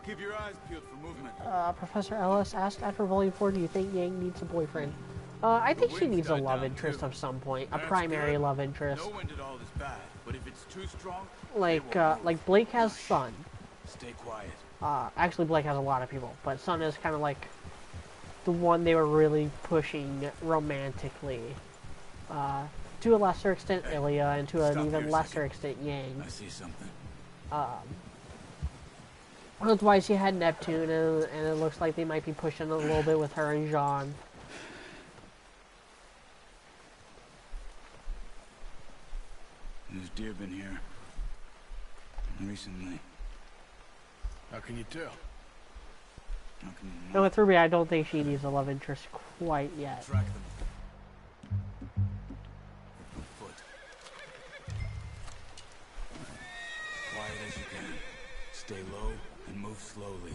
[SPEAKER 11] Keep your eyes peeled for movement.
[SPEAKER 1] Professor Ellis asked after Volume 4, do you think Yang needs a boyfriend? I think she needs a love interest of some point, a primary love interest.
[SPEAKER 11] No wind at all is bad, but if it's too strong,
[SPEAKER 1] like Blake has Sun.
[SPEAKER 11] stay quiet.
[SPEAKER 1] Actually, Blake has a lot of people, but Sun is kind of like the one they were really pushing romantically. To a lesser extent, Ilya, and to an even lesser extent, Yang.
[SPEAKER 11] I see something.
[SPEAKER 1] Otherwise, you had Neptune, and it looks like they might be pushing a little bit with her and Jean.
[SPEAKER 11] There's deer been here recently.
[SPEAKER 2] How can you tell?
[SPEAKER 11] How can you
[SPEAKER 1] And with Ruby, I don't think she needs a love interest quite yet.
[SPEAKER 11] track them? Foot. Quiet as you can. Stay low and move slowly.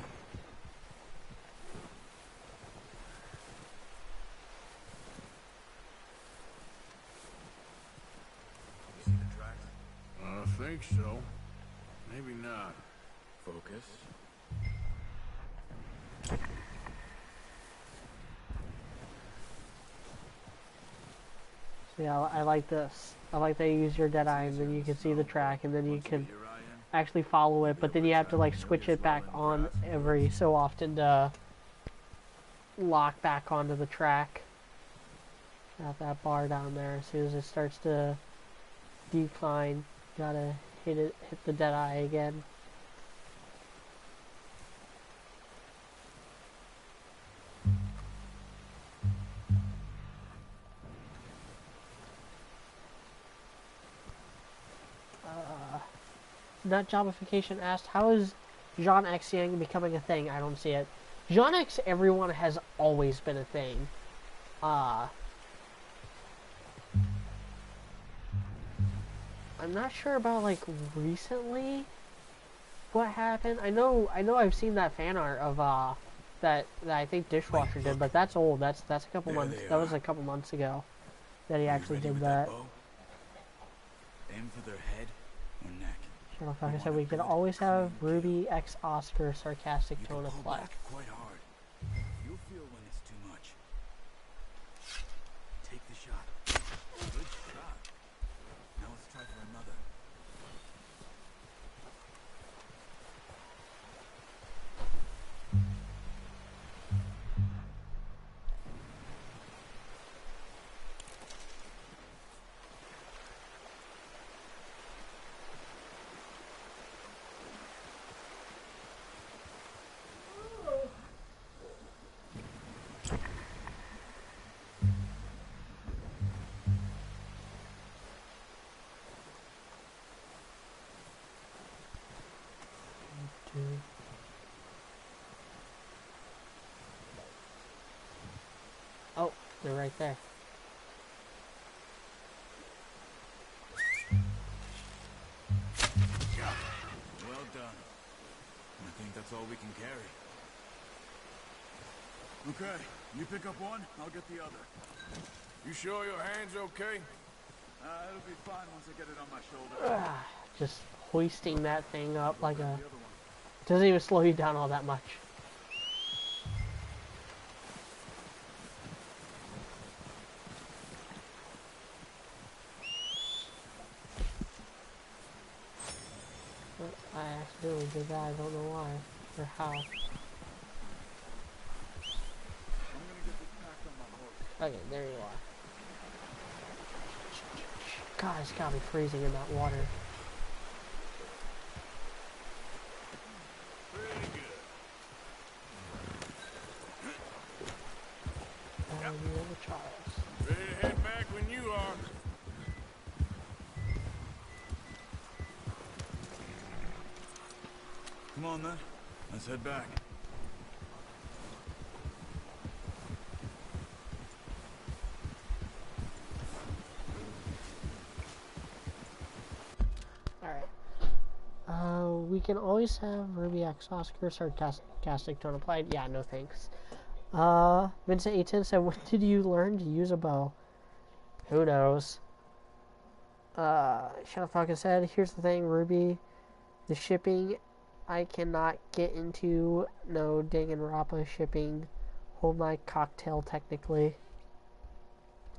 [SPEAKER 11] You see the tracks?
[SPEAKER 2] I think so. Maybe not.
[SPEAKER 11] Focus.
[SPEAKER 1] So yeah, I like this. I like that you use your dead eye, and then you can see the track, and then you can actually follow it, but then you have to like switch it back on every so often to lock back onto the track. Got that bar down there. As soon as it starts to decline, gotta hit the dead eye again. Nut Jobification asked, how is Jean X Yang becoming a thing? I don't see it. Jean X everyone has always been a thing. I'm not sure about like recently what happened. I know I've seen that fan art of that I think Dishwasher did, but that's old. That's a couple months. That was a couple months ago that he actually did that.
[SPEAKER 11] Aim for their head or neck.
[SPEAKER 1] Like I said, we could always have Ruby X Oscar sarcastic tone applied.
[SPEAKER 11] Quite hard. You'll feel when it's too much. Take the shot. Good shot. Now let's try for another.
[SPEAKER 1] Oh, they're right there.
[SPEAKER 11] Well done. I think that's all we can carry. Okay, you pick up one, I'll get the other.
[SPEAKER 2] You sure your hand's okay?
[SPEAKER 11] It'll be fine once I get it on my shoulder.
[SPEAKER 1] Just hoisting that thing up like a... Doesn't even slow you down all that much. I accidentally did that, I don't know why, or how. Okay, there you are. God, it's gotta be freezing in that water. Charles.
[SPEAKER 2] Ready to head back when you are.
[SPEAKER 11] Come on then, let's head back.
[SPEAKER 1] Alright. We can always have Ruby X Oscar sarcastic tone applied. Yeah, no thanks. Vincent A10 said, when did you learn to use a bow? Who knows? Shadowfalcon said, here's the thing, Ruby. The shipping I cannot get into. No Danganronpa shipping. Hold my cocktail, technically.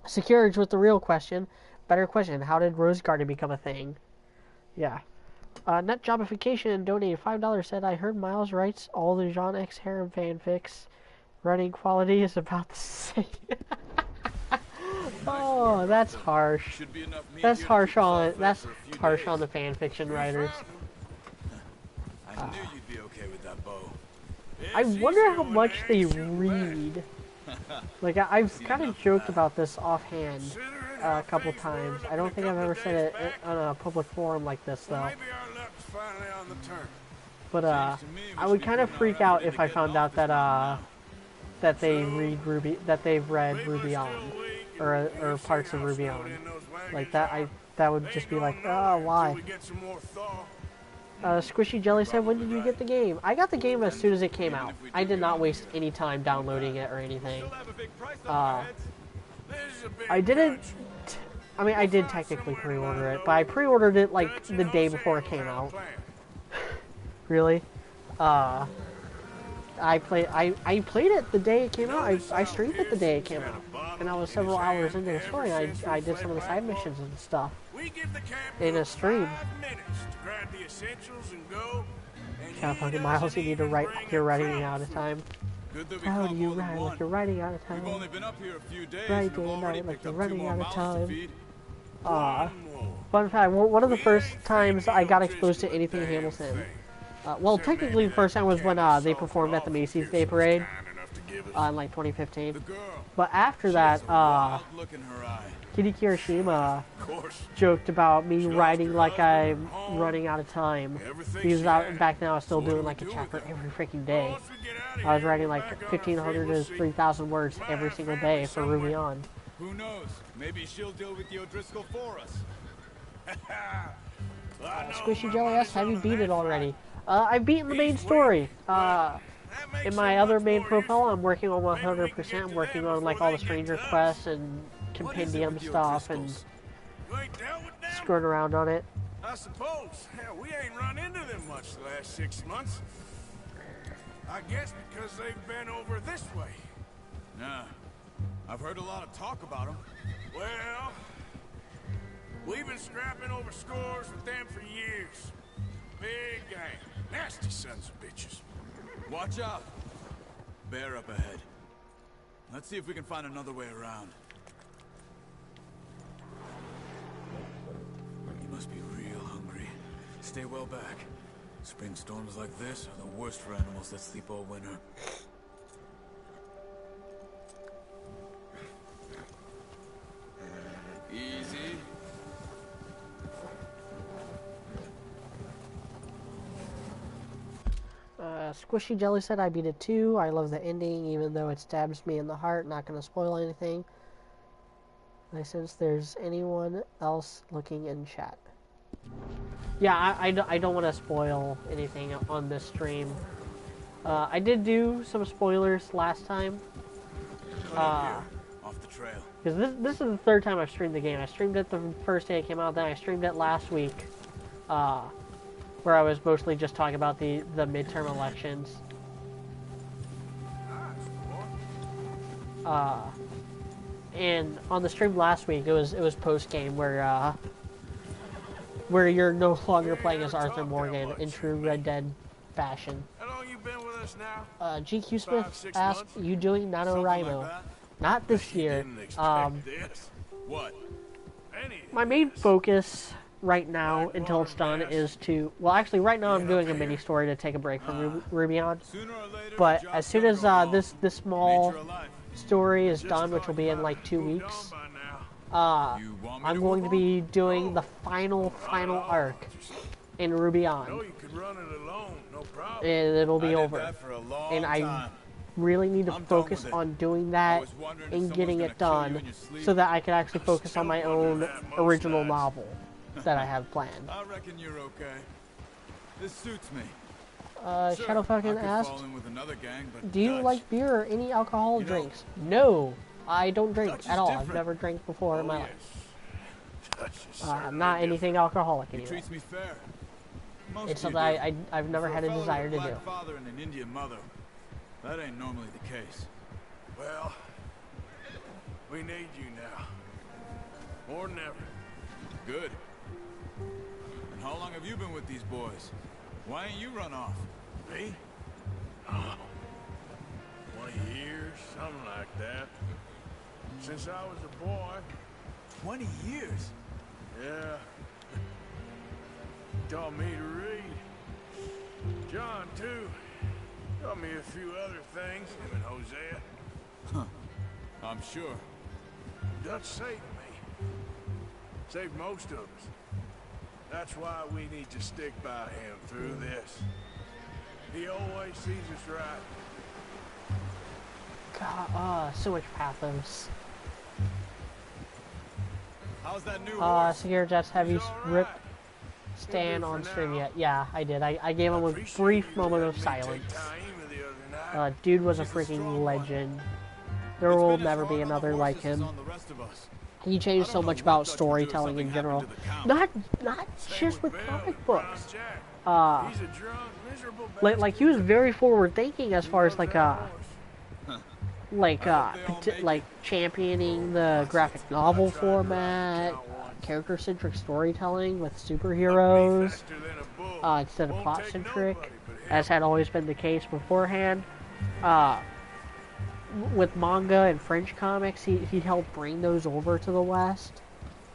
[SPEAKER 1] Securage with the real question. Better question. How did Rose Garden become a thing? Yeah. Net Jobification donated $5 said, I heard Miles writes all the Jean X harem fanfics. Running quality is about the same. Oh, that's harsh. That's harsh on the fanfiction writers.
[SPEAKER 11] I knew you'd be okay with that bow.
[SPEAKER 1] I wonder how much they read. Like, I've kind of joked about this offhand a couple times. I don't think I've ever said it on a public forum like this, though. But, I would kind of freak out if I found out that, that they've read Ruby On, or parts of Ruby On. Like, that would just be like, oh, why? Squishy Jelly said, when did you get the game? I got the game as soon as it came out. I did not waste any time downloading it or anything. I didn't... I mean, I did technically pre-order it, but I pre-ordered it, like, the day before it came out. Really? I played it the day it came out. I streamed it the day it came out. And I was several hours into the story, and I did some of the side missions and stuff in a stream. Kind of fucking Miles, you need to write like you're running out of time. How do you write like you're running out of time? Right day and night like you're running out of time. Fun fact, one of the first times I got exposed to anything Hamilton, well, technically the first time was when they performed at the Macy's Day Parade in like 2015. But after that, Kitty Kirishima joked about me writing like I'm running out of time. Because back then I was still doing like a chapter every freaking day. I was writing like 1,500 to 3,000 words every single day for Ruby On.
[SPEAKER 11] Who knows? Maybe she'll deal with the O'Driscoll for us.
[SPEAKER 1] Squishy Jelly S, have you beat it already? I've beaten the main story. In my other main profile, I'm working on 100%. I'm working on like all the stranger quests and compendium stuff and screwing around on it.
[SPEAKER 6] I suppose. Hell, we ain't run into them much the last 6 months. I guess because they've been over this way.
[SPEAKER 11] Nah. I've heard a lot of talk about them.
[SPEAKER 6] Well, we've been scrapping over scores with them for years. Big gang. Nasty sons of bitches.
[SPEAKER 11] Watch out. Bear up ahead. Let's see if we can find another way around. You must be real hungry. Stay well back. Spring storms like this are the worst for animals that sleep all winter. Easy.
[SPEAKER 1] Squishy Jelly said I beat it too. I love the ending, even though it stabs me in the heart. Not gonna spoil anything. I sense there's anyone else looking in chat. Yeah, I don't want to spoil anything on this stream. I did do some spoilers last time.
[SPEAKER 11] Off the trail.
[SPEAKER 1] Because this is the third time I've streamed the game. I streamed it the first day it came out, then I streamed it last week. Where I was mostly just talking about the midterm elections. And on the stream last week, it was post game where you're no longer playing as Arthur Morgan in true Red Dead fashion.
[SPEAKER 6] How long you been with us now?
[SPEAKER 1] GQ Smith asked, "You doing NaNoWriMo?" Not this year.
[SPEAKER 11] What?
[SPEAKER 1] My main focus right now, until it's done, is to... Well, actually, right now I'm doing a mini-story to take a break from Ruby On. But as soon as this small story is done, which will be in like 2 weeks, I'm going to be doing the final arc in Ruby On. And it'll be over. And I really need to focus on doing that and getting it done so that I can actually focus on my own original novel that I have planned.
[SPEAKER 11] I reckon you're okay. This suits me.
[SPEAKER 1] Shadow fucking asked, do you like beer or any alcoholic drinks? No, I don't drink at all. I've never drank before in my life. Not anything alcoholic anymore.
[SPEAKER 11] Treats me fair.
[SPEAKER 1] It's something I've never had a desire to do.
[SPEAKER 11] Father and an Indian mother. That ain't normally the case.
[SPEAKER 6] Well, We need you now. More than ever.
[SPEAKER 11] Good. And how long have you been with these boys? Why ain't you run off?
[SPEAKER 6] Me? Oh, 20 years, something like that. Since I was a boy.
[SPEAKER 11] 20 years?
[SPEAKER 6] Yeah. Taught me to read. John, too. Taught me a few other things, him and Hosea.
[SPEAKER 11] Huh. I'm sure.
[SPEAKER 6] Dutch saved me. Saved most of us. That's why we need to stick by him through this. He always sees us right.
[SPEAKER 1] God, so much pathos.
[SPEAKER 11] How's that new horse?
[SPEAKER 1] Secure Jets, have you ripped Stan on stream yet? Yeah, I did. I gave him a brief moment of silence. Dude was a freaking legend. There will never be another like him. He changed so much about storytelling in general. Not just with comic books. Like he was very forward thinking as far as like championing the graphic novel format, character centric storytelling with superheroes instead of plot centric, as had always been the case beforehand. With manga and French comics, he helped bring those over to the West.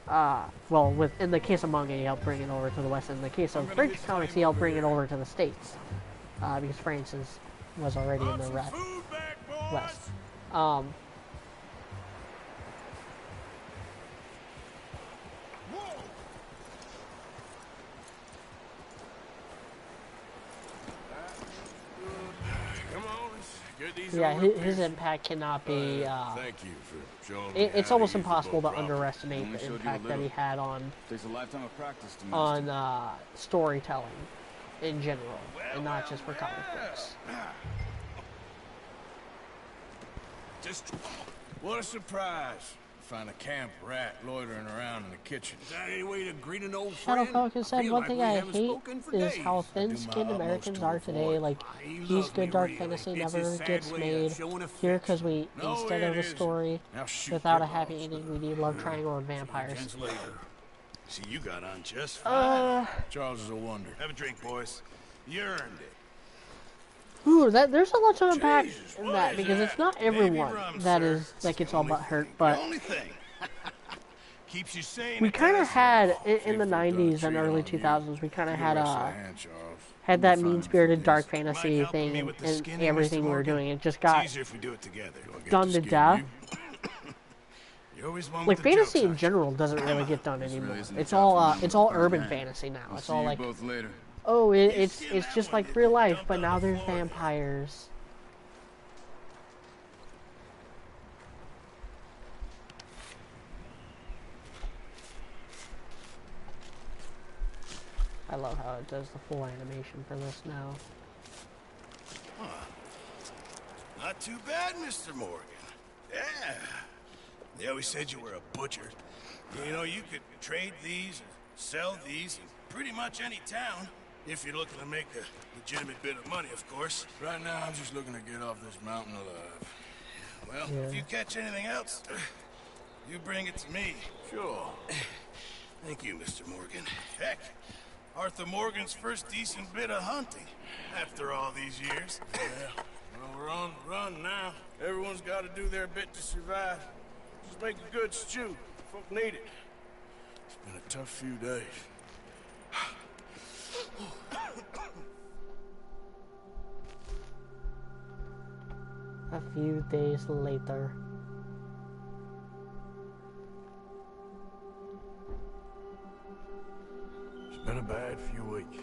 [SPEAKER 1] In the case of manga, he helped bring it over to the West. In the case of French comics, he helped bring it over to the States. Because France was already in the West. Yeah, his impact cannot be.
[SPEAKER 6] Thank you for showing me
[SPEAKER 1] It's almost impossible to underestimate the impact that he had on
[SPEAKER 11] takes a lifetime of practice to
[SPEAKER 1] storytelling in general, and not just for comic books.
[SPEAKER 6] Just what a surprise! Find a camp rat loitering around in the kitchen. Is that any way to greet an old
[SPEAKER 1] Shadow
[SPEAKER 6] friend?
[SPEAKER 1] Falcon said, one thing I hate is how thin-skinned Americans are today. Like, these good dark fantasy never gets made here because instead of a story without a happy ending, we need love triangle and vampires.
[SPEAKER 6] See, you got on just fine. Charles is a wonder. Have a drink, boys. You earned it.
[SPEAKER 1] Ooh, there's a lot to unpack in that, because it's not everyone that gets all but hurt, but we kind of had, in the 90s and early 2000s, we kind of had that mean-spirited dark fantasy thing in everything we were doing. It just got done to death. Like, fantasy in general doesn't really get done anymore. It's all urban fantasy now. It's all like, oh, it's just like real life, but now there's vampires. I love how it does the full animation for this now.
[SPEAKER 2] Huh. Not too bad, Mr. Morgan. Yeah. They always said you were a butcher. You know, you could trade these, sell these in pretty much any town. If you're looking to make a legitimate bit of money, of course. Right now, I'm just looking to get off this mountain alive. Well, if you catch anything else, you bring it to me. Sure. Thank you, Mr. Morgan. Heck, Arthur Morgan's first decent bit of hunting after all these years. Yeah, well, we're on the run now. Everyone's got to do their bit to survive. Just make a good stew. Folk need it. It's been a tough few days.
[SPEAKER 1] A few days later.
[SPEAKER 6] It's been a bad few weeks.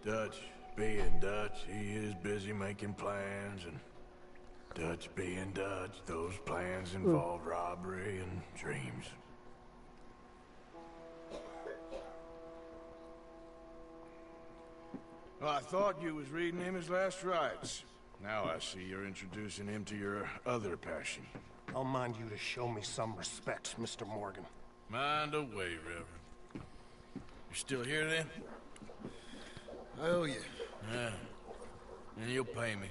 [SPEAKER 6] Dutch being Dutch, he is busy making plans, and Dutch being Dutch, those plans involve robbery and dreams. Well, I thought you was reading him his last rites. Now I see you're introducing him to your other passion.
[SPEAKER 5] I'll mind you to show me some respect, Mr. Morgan.
[SPEAKER 6] Mind away, Reverend. You're still here, then?
[SPEAKER 2] I owe you.
[SPEAKER 6] Yeah. And you'll pay me.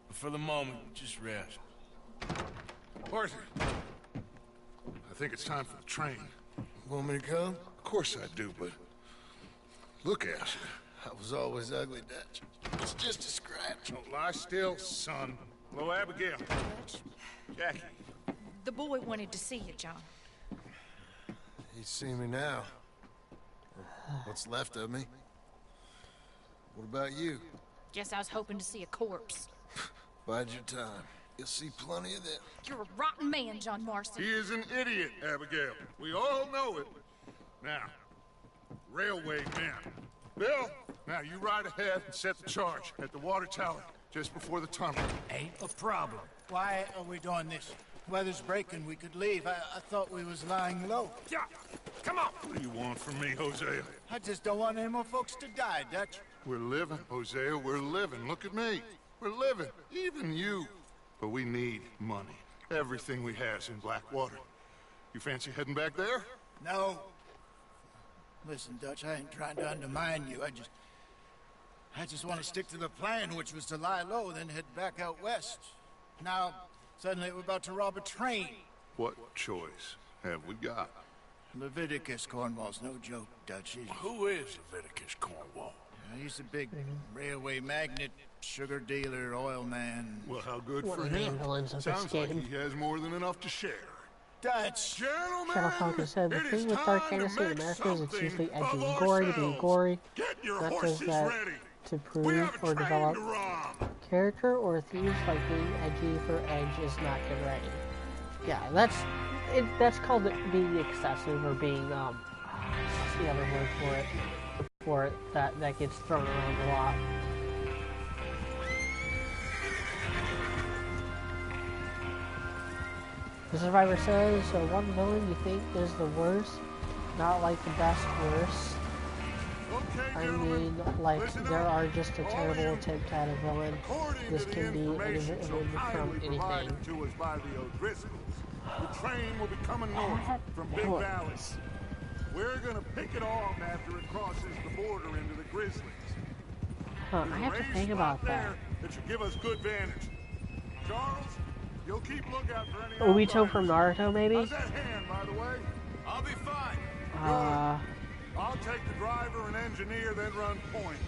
[SPEAKER 6] But for the moment, just rest.
[SPEAKER 2] Arthur, I think it's time for the train.
[SPEAKER 10] Want me to come?
[SPEAKER 2] Of course I do, but look at you.
[SPEAKER 10] I was always ugly, Dutch. It's just a scratch.
[SPEAKER 2] Don't lie still, son. Hello, Abigail. Jackie.
[SPEAKER 9] The boy wanted to see you, John.
[SPEAKER 10] He's seen me now. What's left of me. What about you?
[SPEAKER 9] Guess I was hoping to see a corpse.
[SPEAKER 10] Bide your time. You'll see plenty of them.
[SPEAKER 9] You're a rotten man, John Marston.
[SPEAKER 2] He is an idiot, Abigail. We all know it. Now, railway men. Bill, now you ride ahead and set the charge at the water tower just before the tunnel.
[SPEAKER 3] Ain't a problem. Why are we doing this? Weather's breaking, we could leave. I thought we was lying low.
[SPEAKER 2] Yeah, come on. What do you want from me, Hosea?
[SPEAKER 3] I just don't want any more folks to die, Dutch.
[SPEAKER 2] We're living, Hosea, we're living. Look at me. We're living, even you. But we need money. Everything we has in Blackwater. You fancy heading back there?
[SPEAKER 3] No. Listen, Dutch, I ain't trying to undermine you. I just want to stick to the plan, which was to lie low, then head back out west. Now, suddenly we're about to rob a train.
[SPEAKER 2] What choice have we got?
[SPEAKER 3] Leviticus Cornwall's no joke, Dutch.
[SPEAKER 10] Who is Leviticus Cornwall?
[SPEAKER 3] He's a big railway magnate, sugar dealer, oil man.
[SPEAKER 2] Well, how good
[SPEAKER 1] One
[SPEAKER 2] for
[SPEAKER 1] of the
[SPEAKER 2] him.
[SPEAKER 1] villains of this
[SPEAKER 2] Sounds like
[SPEAKER 1] game.
[SPEAKER 2] he has more than enough to share.
[SPEAKER 3] Dutch!
[SPEAKER 2] Gentlemen,
[SPEAKER 1] Shadow Falcon said, the
[SPEAKER 2] it
[SPEAKER 1] thing
[SPEAKER 2] is
[SPEAKER 1] with dark
[SPEAKER 2] time to
[SPEAKER 1] fantasy in
[SPEAKER 2] make
[SPEAKER 1] America is it's
[SPEAKER 2] something
[SPEAKER 1] usually edgy
[SPEAKER 2] of
[SPEAKER 1] and gory to be
[SPEAKER 2] ourselves.
[SPEAKER 1] gory,
[SPEAKER 2] Get your
[SPEAKER 1] not
[SPEAKER 2] horses
[SPEAKER 1] just that
[SPEAKER 2] ready.
[SPEAKER 1] to
[SPEAKER 2] We
[SPEAKER 1] prove
[SPEAKER 2] have a
[SPEAKER 1] or
[SPEAKER 2] train
[SPEAKER 1] develop
[SPEAKER 2] to rob.
[SPEAKER 1] character, or themes like being edgy for edge is not good writing. Yeah, that's called it being excessive, or being what's the other word for it that gets thrown around a lot. The Survivor says, so one villain you think is the worst, not like the best worst.
[SPEAKER 2] Okay,
[SPEAKER 1] I
[SPEAKER 2] gentlemen,
[SPEAKER 1] mean, like,
[SPEAKER 2] listen
[SPEAKER 1] there
[SPEAKER 2] up.
[SPEAKER 1] are just a
[SPEAKER 2] All
[SPEAKER 1] terrible
[SPEAKER 2] you,
[SPEAKER 1] attempt at a villain.
[SPEAKER 2] according
[SPEAKER 1] This
[SPEAKER 2] to the
[SPEAKER 1] can be
[SPEAKER 2] information
[SPEAKER 1] anything
[SPEAKER 2] so
[SPEAKER 1] from
[SPEAKER 2] kindly
[SPEAKER 1] anything.
[SPEAKER 2] provided to us by the O'Driscolls, the train will be coming north from Big
[SPEAKER 1] What?
[SPEAKER 2] Valley. We're gonna pick it off after it crosses the border into the Grizzlies.
[SPEAKER 1] Huh,
[SPEAKER 2] There's
[SPEAKER 1] I
[SPEAKER 2] a
[SPEAKER 1] have to
[SPEAKER 2] raised
[SPEAKER 1] think
[SPEAKER 2] spot
[SPEAKER 1] about that.
[SPEAKER 2] there that should give us good vantage. Charles, you'll keep lookout for any
[SPEAKER 1] Obito from
[SPEAKER 2] outriders.
[SPEAKER 1] Naruto, maybe?
[SPEAKER 2] How's that hand, by the way?
[SPEAKER 11] I'll be fine.
[SPEAKER 2] I'll take the driver and engineer, then run point.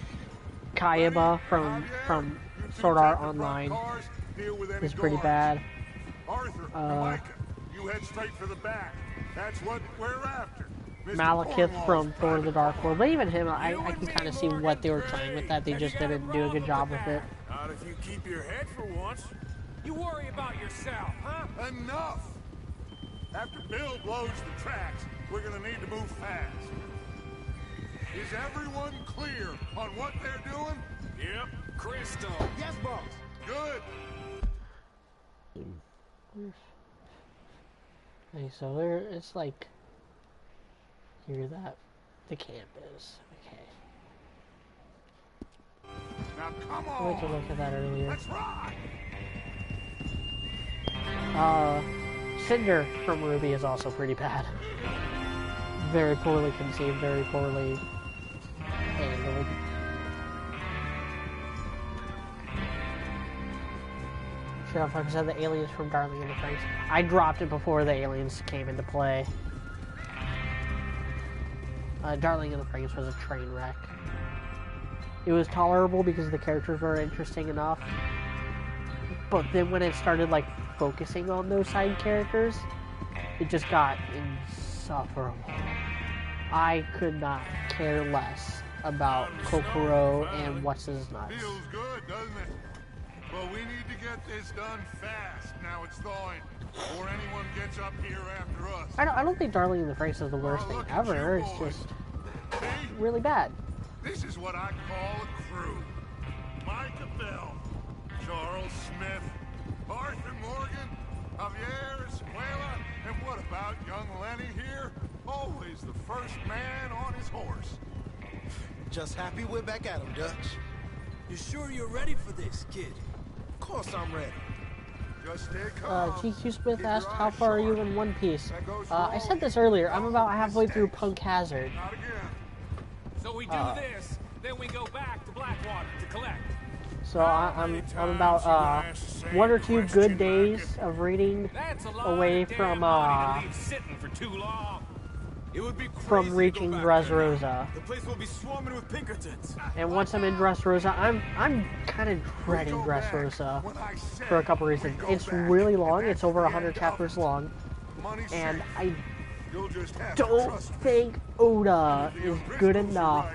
[SPEAKER 1] Kayaba from
[SPEAKER 2] Javier, you two
[SPEAKER 1] Sword
[SPEAKER 2] take
[SPEAKER 1] Art
[SPEAKER 2] the front
[SPEAKER 1] Online
[SPEAKER 2] cars, deal with any
[SPEAKER 1] is pretty
[SPEAKER 2] guards.
[SPEAKER 1] bad.
[SPEAKER 2] Arthur and Micah, you head straight for the back. That's what we're after. Mr.
[SPEAKER 1] Malekith
[SPEAKER 2] Cornwall's
[SPEAKER 1] from Thor the
[SPEAKER 2] private
[SPEAKER 1] Dark
[SPEAKER 2] car.
[SPEAKER 1] World, but even him, I can kind of see what they were trying with that. They
[SPEAKER 6] Have you
[SPEAKER 1] just
[SPEAKER 6] got
[SPEAKER 1] didn't
[SPEAKER 6] a
[SPEAKER 1] do a good
[SPEAKER 6] problem
[SPEAKER 1] job
[SPEAKER 6] with
[SPEAKER 1] with it.
[SPEAKER 6] that?
[SPEAKER 10] Not if you keep your head for once.
[SPEAKER 6] You worry about yourself, huh?
[SPEAKER 2] Enough! After Bill blows the tracks, we're gonna need to move fast. Is everyone clear on what they're doing?
[SPEAKER 6] Yep. Crystal.
[SPEAKER 3] Yes, boss.
[SPEAKER 2] Good.
[SPEAKER 1] Okay, so there, it's like here that the camp is. Okay,
[SPEAKER 2] Now come
[SPEAKER 1] I went to
[SPEAKER 2] on.
[SPEAKER 1] look at that earlier.
[SPEAKER 2] Let's ride.
[SPEAKER 1] Cinder from Ruby is also pretty bad. Very poorly conceived, very poorly handled. Sheriff Huck said the aliens from Darling in the Franxx. I dropped it before the aliens came into play. Darling in the Franxx was a train wreck. It was tolerable because the characters were interesting enough. But then when it started like focusing on those side characters, it just got insufferable. I could not care less about Kokoro and what's his nuts.
[SPEAKER 2] Feels good, doesn't it? But we need to get this done fast. Now it's thawing, before anyone gets up here after us.
[SPEAKER 1] I don't think Darling in the Franxx is the worst thing
[SPEAKER 2] look at
[SPEAKER 1] ever.
[SPEAKER 2] you
[SPEAKER 1] It's
[SPEAKER 2] boys.
[SPEAKER 1] just
[SPEAKER 2] See?
[SPEAKER 1] really bad.
[SPEAKER 2] This is what I call a crew. Micah Bell, Charles Smith, Arthur Morgan, Javier Escuela, and what about young Lenny here? Always the first man on his horse.
[SPEAKER 10] Just happy we're back at him, Dutch.
[SPEAKER 7] You sure you're ready for this, kid?
[SPEAKER 10] Of course I'm ready.
[SPEAKER 2] Just stay calm.
[SPEAKER 1] GQ Smith
[SPEAKER 2] Keep your
[SPEAKER 1] asked,
[SPEAKER 2] eyes
[SPEAKER 1] how far are you
[SPEAKER 2] sharp.
[SPEAKER 1] in One Piece?
[SPEAKER 2] That goes for
[SPEAKER 1] I
[SPEAKER 2] all
[SPEAKER 1] said this
[SPEAKER 2] you.
[SPEAKER 1] earlier. I'm
[SPEAKER 2] Don't
[SPEAKER 1] about
[SPEAKER 2] make
[SPEAKER 1] halfway through
[SPEAKER 2] mistakes.
[SPEAKER 1] Punk Hazard.
[SPEAKER 2] Not again.
[SPEAKER 6] So we do this, then we go back to Blackwater to collect.
[SPEAKER 1] So I'm about 1 or 2 good days of reading away from reaching Dressrosa.
[SPEAKER 11] The place will be swarming with Pinkertons.
[SPEAKER 1] And once I'm in Dressrosa, I'm kind of dreading Dressrosa for a couple reasons. It's really long. It's over 100 chapters long, and I don't think Oda is good enough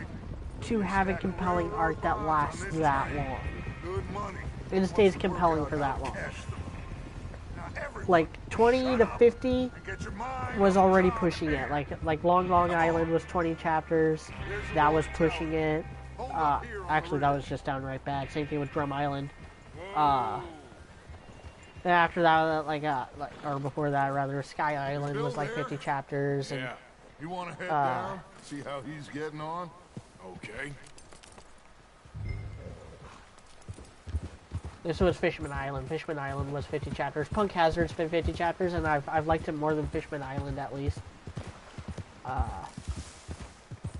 [SPEAKER 1] to have a compelling arc that lasts that long. It stays compelling for that long. Like 20 to 50 was already pushing it. Like Long Island was 20 chapters. That was pushing it. Actually, that was just downright bad. Same thing with Drum Island. Then after that, or before that, rather, Sky Island was like 50 chapters. And,
[SPEAKER 2] Yeah. You want to head down? See how he's getting on? Okay.
[SPEAKER 1] This was Fishman Island. Fishman Island was 50 chapters. Punk Hazard's been 50 chapters, and I've liked it more than Fishman Island at least. I'm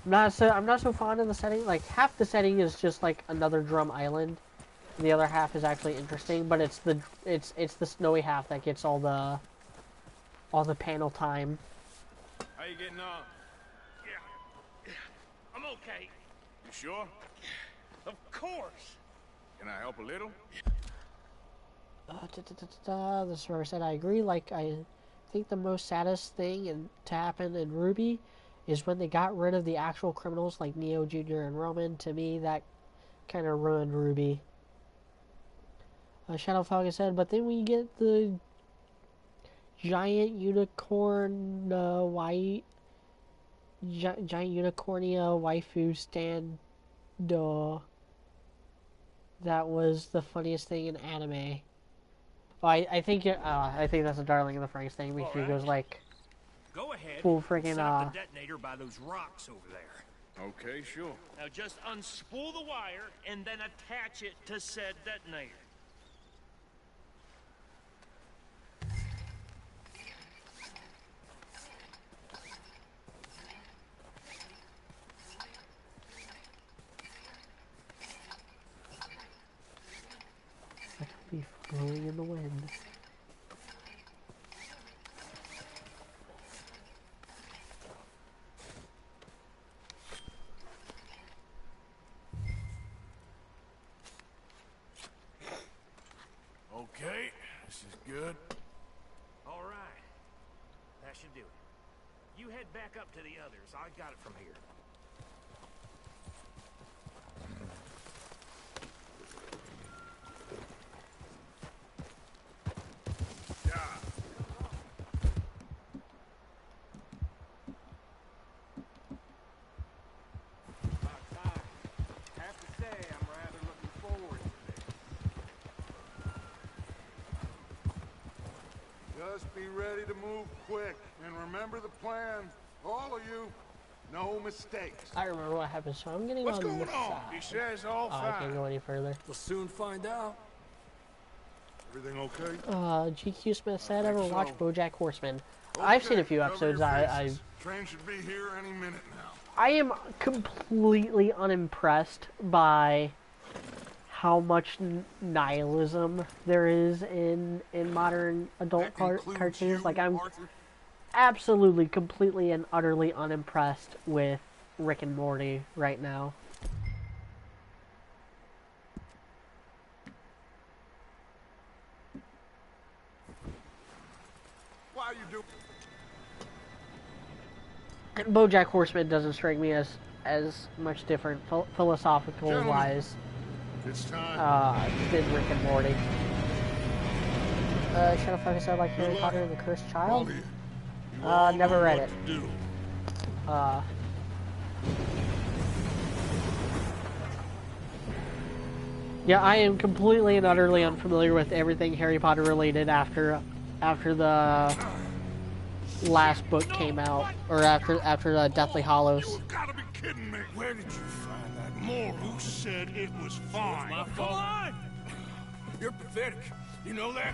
[SPEAKER 1] not so fond of the setting. Like half the setting is just like another Drum Island. The other half is actually interesting, but it's the snowy half that gets all the panel time.
[SPEAKER 6] How you getting on? Yeah. I'm okay. You sure? Of course. Can I help a little?
[SPEAKER 1] The server said, I agree. Like, I think the most saddest thing to happen in Ruby is when they got rid of the actual criminals like Neo Jr. and Roman. To me, that kind of ruined Ruby. Shadow Falcon said, but then we get the giant unicorn giant unicornia waifu stand. That was the funniest thing in anime. Oh, I think that's a Darling in the Franxx thing because he goes like
[SPEAKER 12] Go ahead.
[SPEAKER 1] full freaking
[SPEAKER 12] set up the detonator by those rocks over there.
[SPEAKER 6] Okay, sure.
[SPEAKER 12] Now just unspool the wire and then attach it to said detonator.
[SPEAKER 1] be blowing in the wind.
[SPEAKER 10] Okay, this is good.
[SPEAKER 12] All right. That should do it. You head back up to the others. I got it from here.
[SPEAKER 2] Just be ready to move quick, and remember the plan. All of you, no mistakes.
[SPEAKER 1] I remember what happened, so I'm getting
[SPEAKER 2] What's
[SPEAKER 1] on
[SPEAKER 2] going
[SPEAKER 1] this
[SPEAKER 2] on?
[SPEAKER 1] side.
[SPEAKER 2] He says all
[SPEAKER 1] I
[SPEAKER 2] fine.
[SPEAKER 1] can't go any further.
[SPEAKER 7] We'll soon find out.
[SPEAKER 2] Everything okay?
[SPEAKER 1] GQ Smith said, ever
[SPEAKER 2] so.
[SPEAKER 1] watch BoJack Horseman?
[SPEAKER 2] Okay,
[SPEAKER 1] I've seen a few
[SPEAKER 2] cover
[SPEAKER 1] episodes.
[SPEAKER 2] your
[SPEAKER 1] I
[SPEAKER 2] faces. Train should be here any minute now.
[SPEAKER 1] I am completely unimpressed by how much nihilism there is in modern adult cartoons. Like, I'm absolutely, completely, and utterly unimpressed with Rick and Morty right now.
[SPEAKER 2] Why you do?
[SPEAKER 1] And BoJack Horseman doesn't strike me as much different philosophical wise
[SPEAKER 2] It's time.
[SPEAKER 1] than Rick and Morty. Shadowfire said like Harry Potter and the Cursed Child. Never read it. Yeah, I am completely and utterly unfamiliar with everything Harry Potter related after the last book came out, or after Deathly Hallows.
[SPEAKER 2] You gotta be kidding me. Where did you find that moral? Who said it was fine?
[SPEAKER 11] My fault. Come on! You're pathetic. You know that?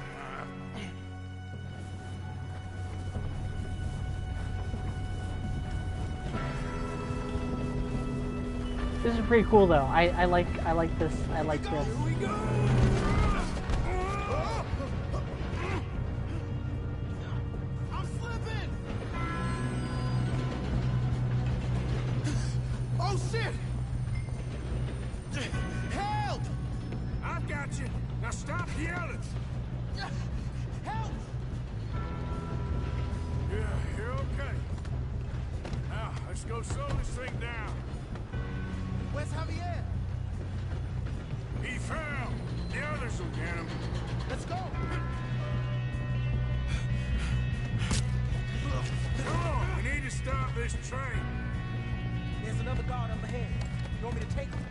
[SPEAKER 1] This is pretty cool though. I like this. I like this.
[SPEAKER 7] Here we go!
[SPEAKER 3] I'm slipping! Oh shit! Help!
[SPEAKER 6] I've got you. Now stop yelling.
[SPEAKER 3] Help!
[SPEAKER 6] Yeah, you're okay. Now, let's go slow this thing down.
[SPEAKER 3] Where's Javier?
[SPEAKER 6] He fell. The others will get him.
[SPEAKER 3] Let's go!
[SPEAKER 6] Come on, we need to stop this train.
[SPEAKER 12] There's another guard up ahead. You want me to take him?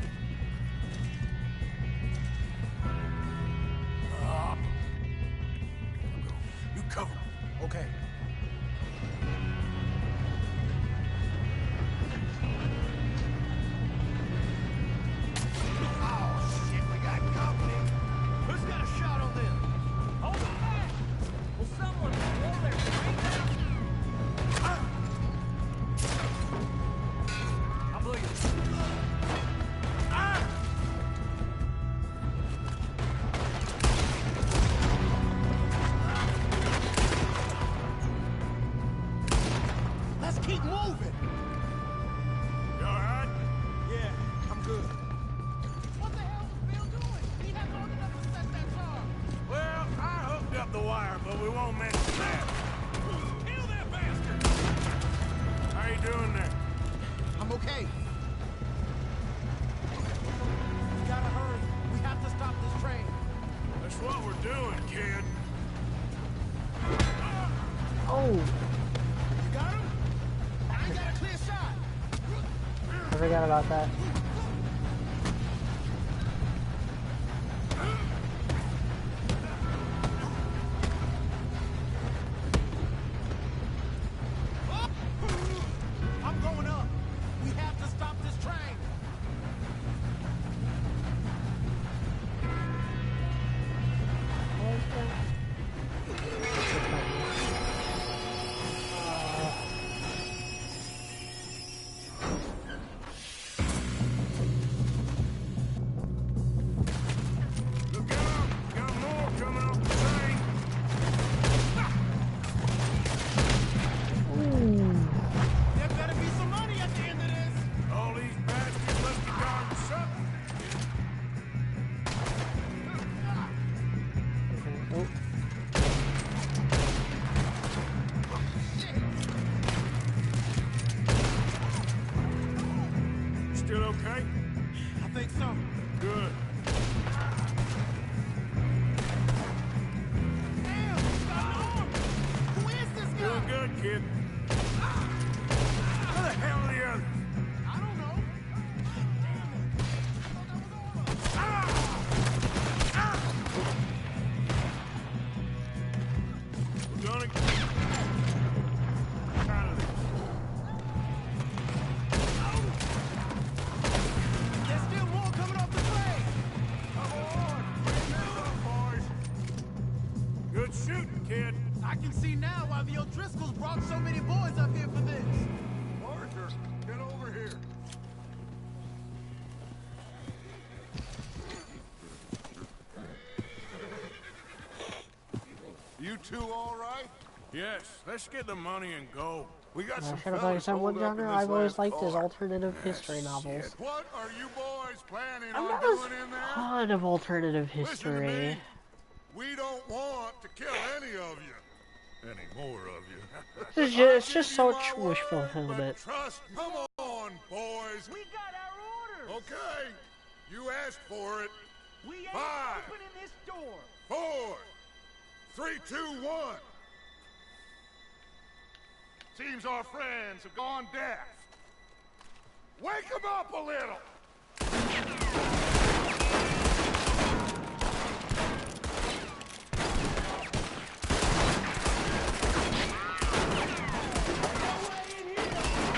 [SPEAKER 6] You cover him.
[SPEAKER 12] Okay.
[SPEAKER 3] Oh shit, we got company. Who's got a shot on them?
[SPEAKER 12] Hold them back! Will someone slow their train down? I blew you.
[SPEAKER 3] Let's keep moving.
[SPEAKER 6] You all right?
[SPEAKER 3] Yeah, I'm good. What the hell is Bill doing? He had long enough to set that car.
[SPEAKER 6] Well, I hooked up the wire, but we won't mess with that. Kill that bastard! How you doing there?
[SPEAKER 3] I'm okay. We gotta hurry. We have to stop this train.
[SPEAKER 6] That's what we're doing, kid.
[SPEAKER 1] Oh,
[SPEAKER 3] You got him? I ain't got a clear shot.
[SPEAKER 1] I forgot about that.
[SPEAKER 3] I'm going up. We have to stop this train.
[SPEAKER 6] Look out! Got more coming off the train.
[SPEAKER 3] There better be some money at the end of this.
[SPEAKER 6] All these bastards must have gone something. Still okay?
[SPEAKER 3] I think so.
[SPEAKER 6] Good.
[SPEAKER 3] Damn, he's got an arm. Who is this guy?
[SPEAKER 6] Doing good, kid. Where the hell are the others?
[SPEAKER 3] I don't know. Damn it. I thought that was all of us.
[SPEAKER 6] We're gonna get out of this.
[SPEAKER 3] There's still more coming off the train.
[SPEAKER 6] Come on! Bring this up, boys! Good shooting, kid.
[SPEAKER 3] I can see now why the O'Driscolls brought so many boys up here for this.
[SPEAKER 6] Arthur, get over here.
[SPEAKER 2] You two all right?
[SPEAKER 6] Yes, let's get the money and go.
[SPEAKER 2] We got some
[SPEAKER 1] Should have
[SPEAKER 2] fellas
[SPEAKER 1] focused on one
[SPEAKER 2] holed up in
[SPEAKER 1] genre.
[SPEAKER 2] this
[SPEAKER 1] I've always
[SPEAKER 2] last
[SPEAKER 1] liked his
[SPEAKER 2] car.
[SPEAKER 1] alternative history novels.
[SPEAKER 2] What are you boys planning
[SPEAKER 1] I'm
[SPEAKER 2] on
[SPEAKER 1] not
[SPEAKER 2] doing in
[SPEAKER 1] a
[SPEAKER 2] there?
[SPEAKER 1] ton of alternative
[SPEAKER 2] Listen to
[SPEAKER 1] history.
[SPEAKER 2] me. We don't want to kill any of you. Any more of you.
[SPEAKER 1] It's just so
[SPEAKER 2] I'll
[SPEAKER 1] much
[SPEAKER 2] give you my
[SPEAKER 1] wish
[SPEAKER 2] word,
[SPEAKER 1] fulfillment.
[SPEAKER 2] but trust, come on, boys.
[SPEAKER 12] We got our orders!
[SPEAKER 2] Okay, you asked for it.
[SPEAKER 12] We ain't
[SPEAKER 2] 5,
[SPEAKER 12] opening this door!
[SPEAKER 2] 4, 3, 2, 1. Seems our friends have gone deaf. Wake them up a little.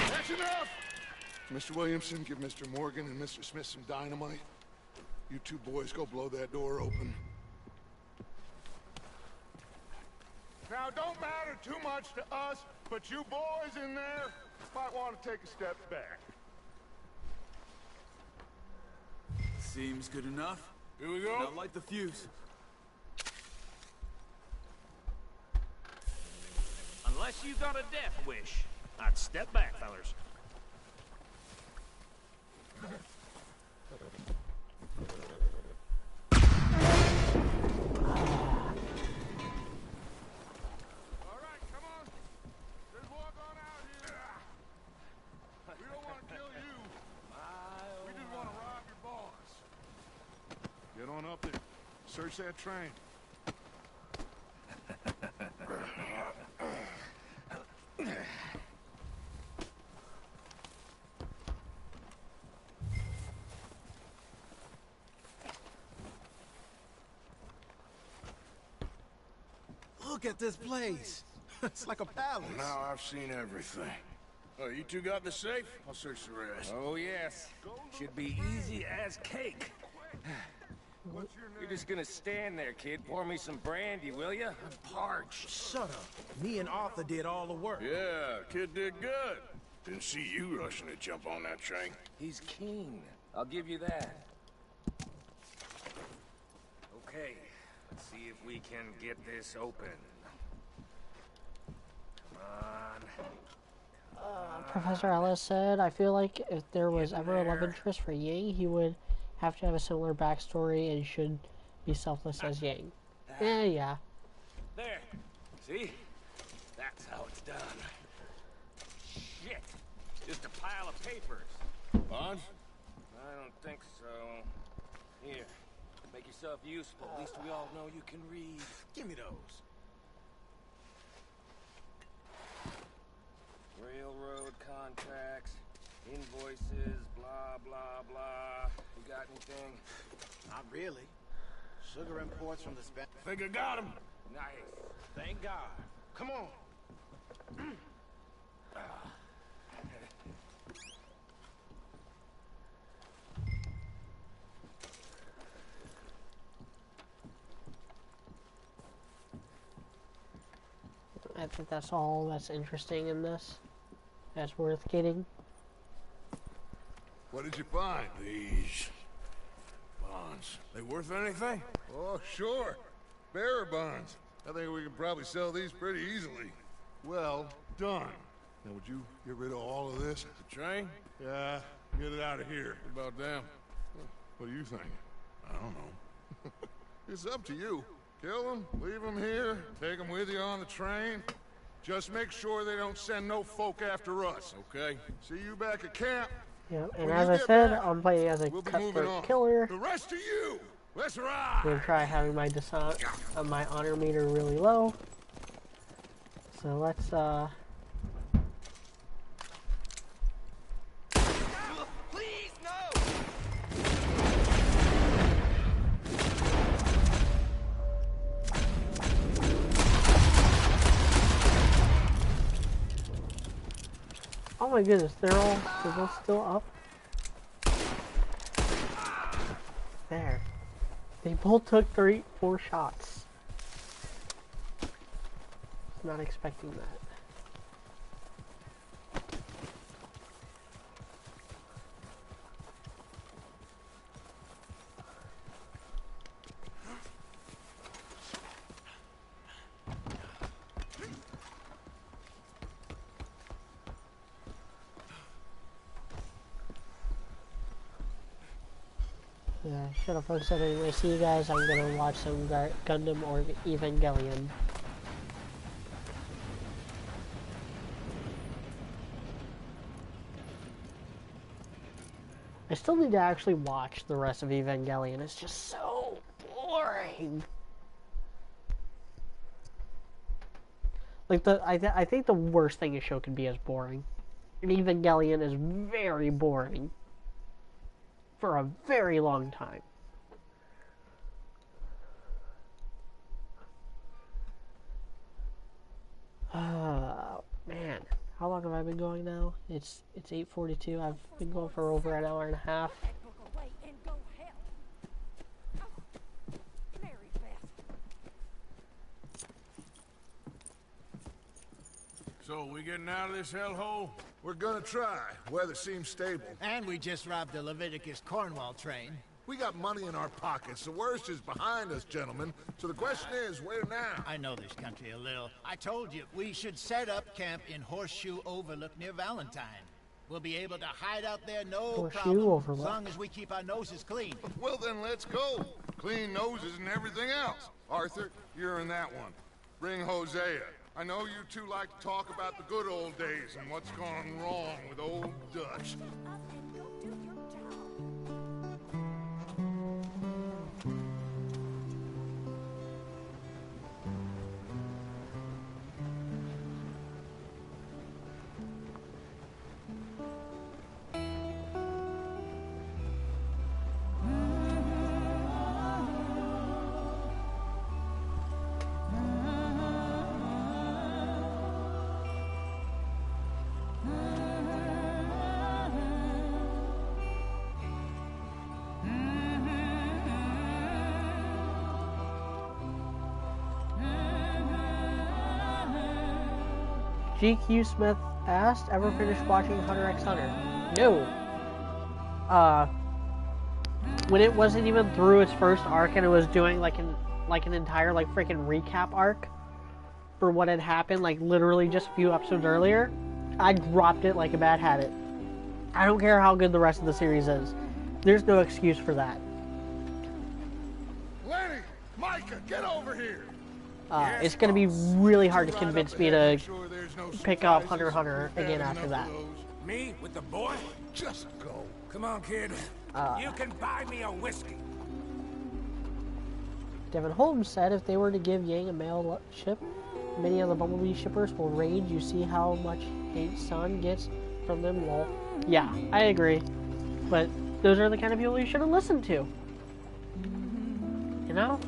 [SPEAKER 2] That's enough. Mr. Williamson, give Mr. Morgan and Mr. Smith some dynamite. You two boys go blow that door open. Now, it don't matter too much to us, but you boys in there might want to take a step back.
[SPEAKER 11] Seems good enough.
[SPEAKER 10] Here we go.
[SPEAKER 11] Now light the fuse.
[SPEAKER 12] Unless you got a death wish, I'd step back, fellers.
[SPEAKER 2] Get on up there. Search that train.
[SPEAKER 11] Look at this place. It's like a palace.
[SPEAKER 10] Now I've seen everything. Oh, you two got the safe? I'll search the rest.
[SPEAKER 6] Oh, yes. Should be easy as cake. You're just gonna stand there, kid. Pour me some brandy, will ya? I'm parched.
[SPEAKER 12] Shut up. Me and Arthur did all the work.
[SPEAKER 10] Yeah, kid did good. Didn't see you rushing to jump on that train.
[SPEAKER 6] He's keen. I'll give you that. Okay, let's see if we can get this open. Come on.
[SPEAKER 1] Professor Ellis said, I feel like if there was ever a love interest for Yang, he would have to have a similar backstory and should be selfless as Yang. Yeah.
[SPEAKER 6] There. See? That's how it's done. Shit. Just a pile of papers.
[SPEAKER 10] Bonds?
[SPEAKER 6] I don't think so. Here. Make yourself useful. At least we all know you can read.
[SPEAKER 12] Give me those.
[SPEAKER 6] Railroad contracts, invoices, blah, blah, blah. You got anything?
[SPEAKER 3] Not really. Sugar imports from the Spanish.
[SPEAKER 10] Think I got him.
[SPEAKER 6] Nice.
[SPEAKER 12] Thank God. Come on.
[SPEAKER 1] I think that's all that's interesting in this. That's worth getting.
[SPEAKER 2] What did you find?
[SPEAKER 10] These bonds. They worth anything?
[SPEAKER 2] Oh, sure. Bearer bonds. I think we can probably sell these pretty easily. Well done. Now, would you get rid of all of this?
[SPEAKER 10] The train?
[SPEAKER 2] Yeah, get it out of here.
[SPEAKER 10] What about them?
[SPEAKER 2] What do you think?
[SPEAKER 10] I don't know.
[SPEAKER 2] It's up to you. Kill them, leave them here, take them with you on the train. Just make sure they don't send no folk after us.
[SPEAKER 10] Okay.
[SPEAKER 2] See you back at camp.
[SPEAKER 1] Yeah, and
[SPEAKER 2] When
[SPEAKER 1] as
[SPEAKER 2] you
[SPEAKER 1] I
[SPEAKER 2] get
[SPEAKER 1] said,
[SPEAKER 2] back,
[SPEAKER 1] I'm playing as a
[SPEAKER 2] we'll be moving
[SPEAKER 1] cutthroat
[SPEAKER 2] on.
[SPEAKER 1] killer.
[SPEAKER 2] The rest of you, let's
[SPEAKER 1] I'm
[SPEAKER 2] ride.
[SPEAKER 1] gonna try having my my honor meter really low. So let's
[SPEAKER 6] Please, no!
[SPEAKER 1] oh my goodness, they're both still up. There. They both took 4 shots. Not expecting that. Yeah, shut up folks. Anyway, see you guys. I'm gonna watch some Gundam or Evangelion. I still need to actually watch the rest of Evangelion. It's just so boring. Like I think the worst thing a show can be is boring. And Evangelion is very boring. For a very long time. Man, how long have I been going now? It's 8:42. I've been going for over an hour and a half.
[SPEAKER 10] So, we getting out of this hellhole?
[SPEAKER 2] We're gonna try. Weather seems stable.
[SPEAKER 3] And we just robbed the Leviticus Cornwall train.
[SPEAKER 2] We got money in our pockets. The worst is behind us, gentlemen. So the question is, where now?
[SPEAKER 3] I know this country a little. I told you, we should set up camp in Horseshoe Overlook near Valentine. We'll be able to hide out there no problem, as long as we keep our noses clean.
[SPEAKER 2] Well, then let's go. Clean noses and everything else. Arthur, you're in that one. Bring Hosea. I know you two like to talk about the good old days and what's gone wrong with old Dutch.
[SPEAKER 1] GQ Smith asked, ever finished watching Hunter x Hunter? No. When it wasn't even through its first arc and it was doing like an entire like freaking recap arc for what had happened like literally just a few episodes earlier, I dropped it like a bad habit. I don't care how good the rest of the series is. There's no excuse for that.
[SPEAKER 2] Lenny! Micah, get over here!
[SPEAKER 1] It's going to be really hard to convince me to pick up Hunter x Hunter again after that.
[SPEAKER 6] Me with the boy?
[SPEAKER 2] Just go.
[SPEAKER 6] Come on, kid. You can buy me a whiskey.
[SPEAKER 1] Devin Holmes said if they were to give Yang a male ship, many of the Bumblebee shippers will rage. You see how much hate Sun gets from them, lol. Yeah, I agree. But those are the kind of people you shouldn't listen to. You know?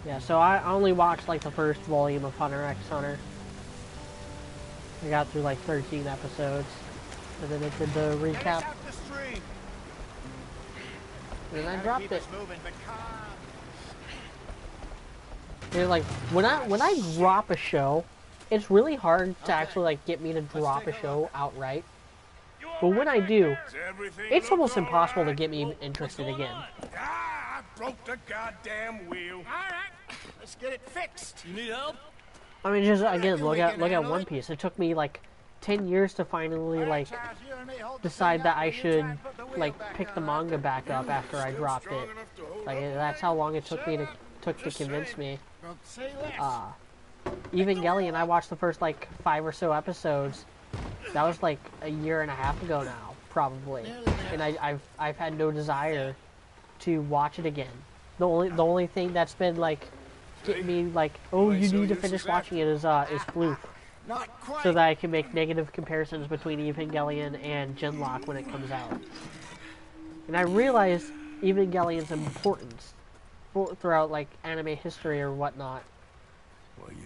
[SPEAKER 1] Yeah, so I only watched like the first volume of Hunter x Hunter. I got through like 13 episodes, and then it did the recap, and then I dropped it. And like when I drop a show, it's really hard to actually like get me to drop a show outright. But when I do, it's almost impossible to get me interested again.
[SPEAKER 6] I broke the goddamn wheel.
[SPEAKER 3] All right, let's get it fixed.
[SPEAKER 11] You need help?
[SPEAKER 1] I mean, just again, look at One Piece. It took me like 10 years to finally like decide that I should like pick the manga back up after I dropped it. Like that's how long it took to convince me. Evangelion, I watched the first like 5 or so episodes. That was like a year and a half ago now, probably, and I've had no desire to watch it again. The only thing that's been like getting me like, oh, you need to finish watching it is Floof, so that I can make negative comparisons between Evangelion and Genlock when it comes out. And I realize Evangelion's importance throughout like anime history or whatnot.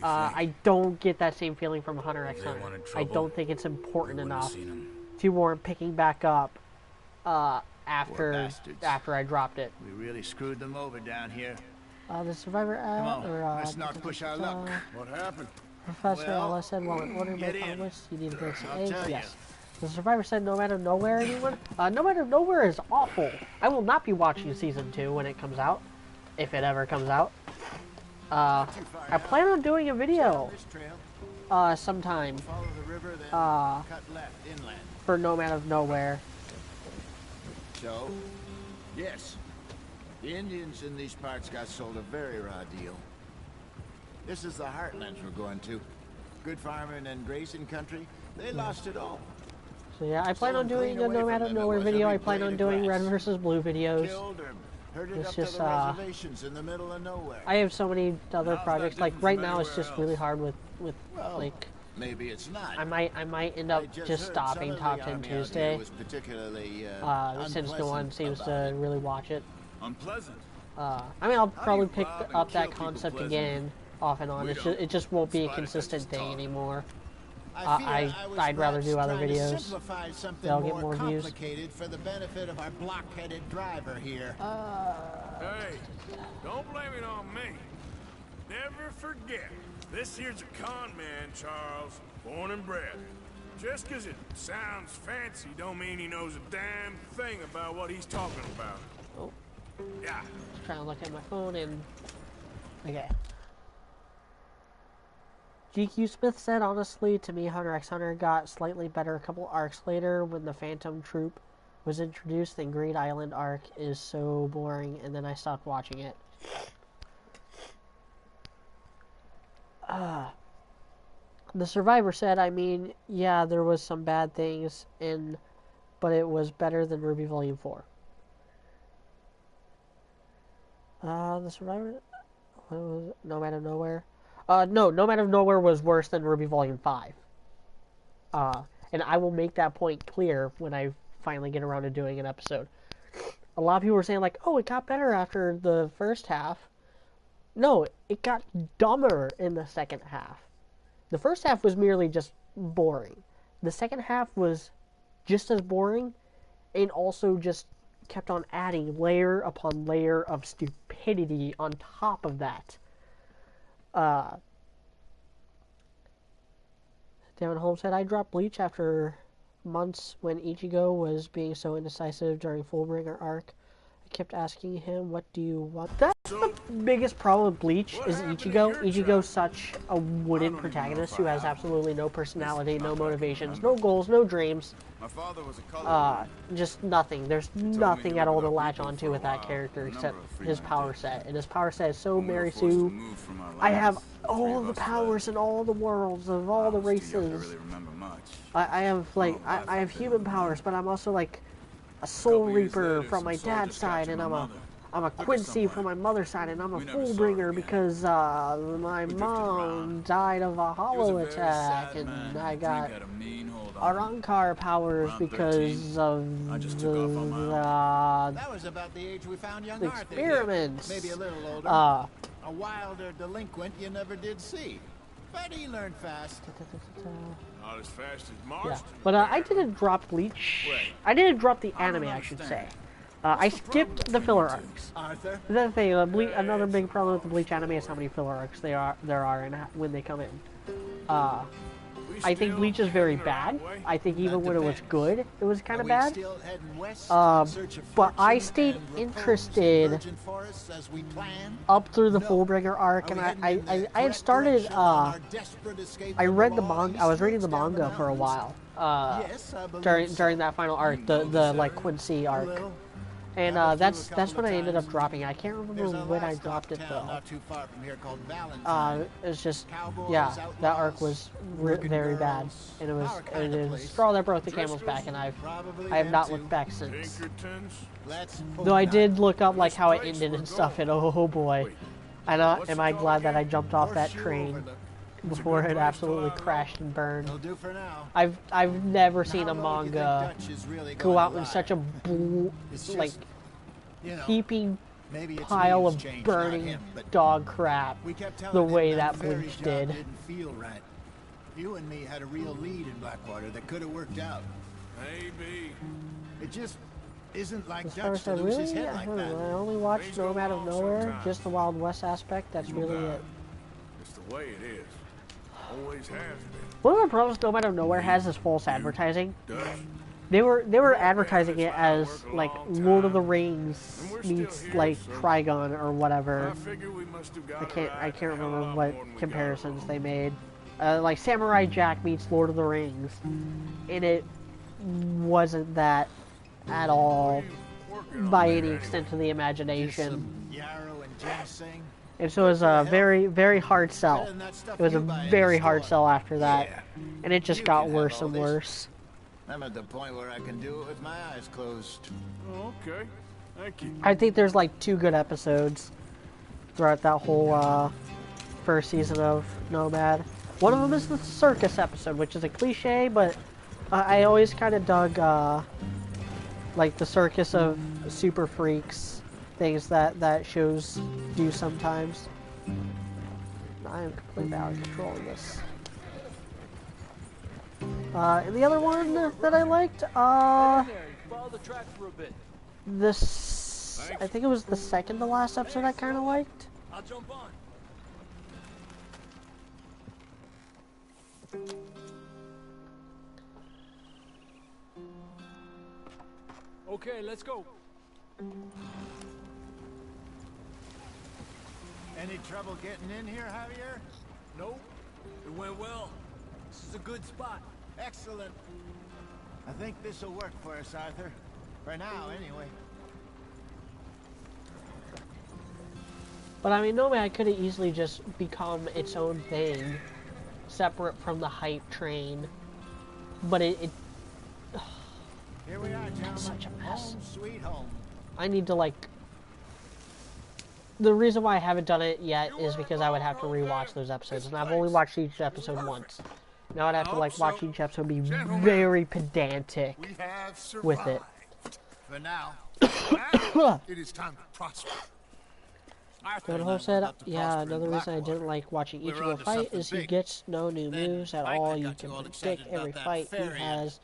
[SPEAKER 1] I don't get that same feeling from Hunter x Hunter. I don't think it's important enough to warrant picking back up after I dropped it.
[SPEAKER 3] We really screwed them over down here.
[SPEAKER 1] The Survivor
[SPEAKER 3] let's not push our luck.
[SPEAKER 2] What happened?
[SPEAKER 1] Professor Ellis said, while in order to make Congress, you need to break some eggs. Yes. The Survivor said, no matter nowhere, anyone? No matter nowhere is awful. I will not be watching season 2 when it comes out, if it ever comes out. I plan on doing a video sometime for No Man of Nowhere.
[SPEAKER 3] So, yes, the Indians in these parts got sold a very raw deal. This is the heartlands we're going to. Good farming and grazing country, they lost it all.
[SPEAKER 1] So yeah, I plan on doing a No Man of Nowhere video. I plan on doing Red vs. Blue videos. It's just, I have so many other projects. Like right now, it's just really hard with like.
[SPEAKER 3] Maybe it's not.
[SPEAKER 1] I might end up just stopping Top 10 Tuesday. Since no one seems to really watch it.
[SPEAKER 11] Unpleasant.
[SPEAKER 1] I mean, I'll probably pick up that concept again, off and on. It just won't be a consistent thing anymore. I'd rather do other videos.
[SPEAKER 3] Simplify something
[SPEAKER 1] They'll get more views.
[SPEAKER 3] complicated for the benefit of our block-headed driver here.
[SPEAKER 6] Hey, don't blame it on me. Never forget, this here's a con man, Charles, born and bred. Just 'cause it sounds fancy don't mean he knows a damn thing about what he's talking about.
[SPEAKER 1] Oh.
[SPEAKER 6] Yeah.
[SPEAKER 1] Just trying to look at my phone and... Okay. GQ Smith said, honestly, to me, Hunter x Hunter got slightly better a couple arcs later when the Phantom Troop was introduced, and Great Island arc is so boring, and then I stopped watching it. The Survivor said, I mean, yeah, there was some bad things, but it was better than Ruby Volume 4. The Survivor... What was it? Nomad of Nowhere? No, Nomad of Nowhere was worse than Ruby Volume 5. And I will make that point clear when I finally get around to doing an episode. A lot of people were saying, like, oh, it got better after the first half. No, it got dumber in the second half. The first half was merely just boring. The second half was just as boring, and also just kept on adding layer upon layer of stupidity on top of that. Devin Holmes said, I dropped Bleach after months when Ichigo was being so indecisive during Fullbringer arc. I kept asking him, what do you want? That's the biggest problem with Bleach is Ichigo. Ichigo's such a wooden protagonist who has absolutely no personality, no motivations, no goals, no dreams.
[SPEAKER 11] My father was a
[SPEAKER 1] just nothing. There's nothing at all to latch onto with that character except his power set. And his power set is so Mary Sue. I have all the powers in all the worlds of all the races. I have like I have human powers, but I'm also like a Soul Reaper from my dad's side, and I'm a Quincy from my mother's side, and I'm a Fullbringer because my mom died of a hollow attack, and I got Arankar powers because of
[SPEAKER 3] that was about the age we found young
[SPEAKER 1] the
[SPEAKER 3] Arthur
[SPEAKER 1] experiments.
[SPEAKER 3] Maybe a little older. A wilder delinquent you never did see. But he learned fast.
[SPEAKER 6] Not as fast as
[SPEAKER 1] Yeah,
[SPEAKER 6] Marston.
[SPEAKER 1] but I didn't drop Bleach. I didn't drop the anime, I should say. I skipped the filler arcs.
[SPEAKER 3] Arthur?
[SPEAKER 1] The thing, another big problem with the Bleach anime is how many filler arcs there are and when they come in. I think Bleach is very bad. I think even when it was good, it was kind of bad. But I stayed interested up through the Fullbringer arc, and I had started. I read the manga. I was reading the manga for a while during that final arc, the like Quincy arc. And that's when I ended up dropping it. I can't remember when I dropped it though. It's just, yeah, that arc was very bad, and it was straw that broke the camel's back, and I have not looked back since. Though I did look up like how it ended and stuff, and oh boy, am I glad that I jumped off that train before it absolutely crashed and burned. I've never seen a manga go out in such a heaping pile of burning dog crap the way that Bleach did.
[SPEAKER 3] You and me had a real lead in Blackwater that could have worked out.
[SPEAKER 6] Maybe.
[SPEAKER 3] It just isn't like
[SPEAKER 1] As far
[SPEAKER 3] Dutch
[SPEAKER 1] as
[SPEAKER 3] to lose
[SPEAKER 1] really,
[SPEAKER 3] his head like that.
[SPEAKER 1] I only watched Nomad of Nowhere, just the Wild West aspect. That's really it.
[SPEAKER 6] It's the way it is. Always has been.
[SPEAKER 1] One of the problems Nomad of Nowhere has is false advertising. They were advertising it as like Lord of the Rings meets like Trigon or whatever. I can't remember what comparisons they made. Like Samurai Jack meets Lord of the Rings, and it wasn't that at all by any extent of the imagination. And so it was a very, very hard sell. It was a very hard sell after that, and it just got worse and worse.
[SPEAKER 3] I'm at the point where I can do it with my eyes closed.
[SPEAKER 6] Okay, thank you.
[SPEAKER 1] I think there's like 2 good episodes throughout that whole first season of Nomad. One of them is the circus episode, which is a cliche, but I always kind of dug like the circus of super freaks, things that shows do sometimes. I am completely out of control of this. And the other one that I liked,
[SPEAKER 7] Follow the track for a bit.
[SPEAKER 1] this, I think it was the second to last episode I kind of liked.
[SPEAKER 7] I'll jump on. Okay, let's go.
[SPEAKER 3] Any trouble getting in here, Javier?
[SPEAKER 7] Nope. It went well. This is a good spot.
[SPEAKER 3] Excellent. I think this'll work for us, Arthur. For now, anyway.
[SPEAKER 1] But I mean, Nomad could have easily just become its own thing, separate from the hype train. But it
[SPEAKER 3] Here we are, gentlemen.
[SPEAKER 1] such a mess.
[SPEAKER 3] Home sweet home.
[SPEAKER 1] I need to, like... The reason why I haven't done it yet is because I would have to rewatch those episodes, and I've only watched each episode once. Now I'd have to, like, watch each episode and be very pedantic with it.
[SPEAKER 3] For now.
[SPEAKER 2] It is time to prosper.
[SPEAKER 1] But Ho said, yeah, another reason I didn't like watching Ichigo fight is he gets no new moves at all. You can predict every fight he has.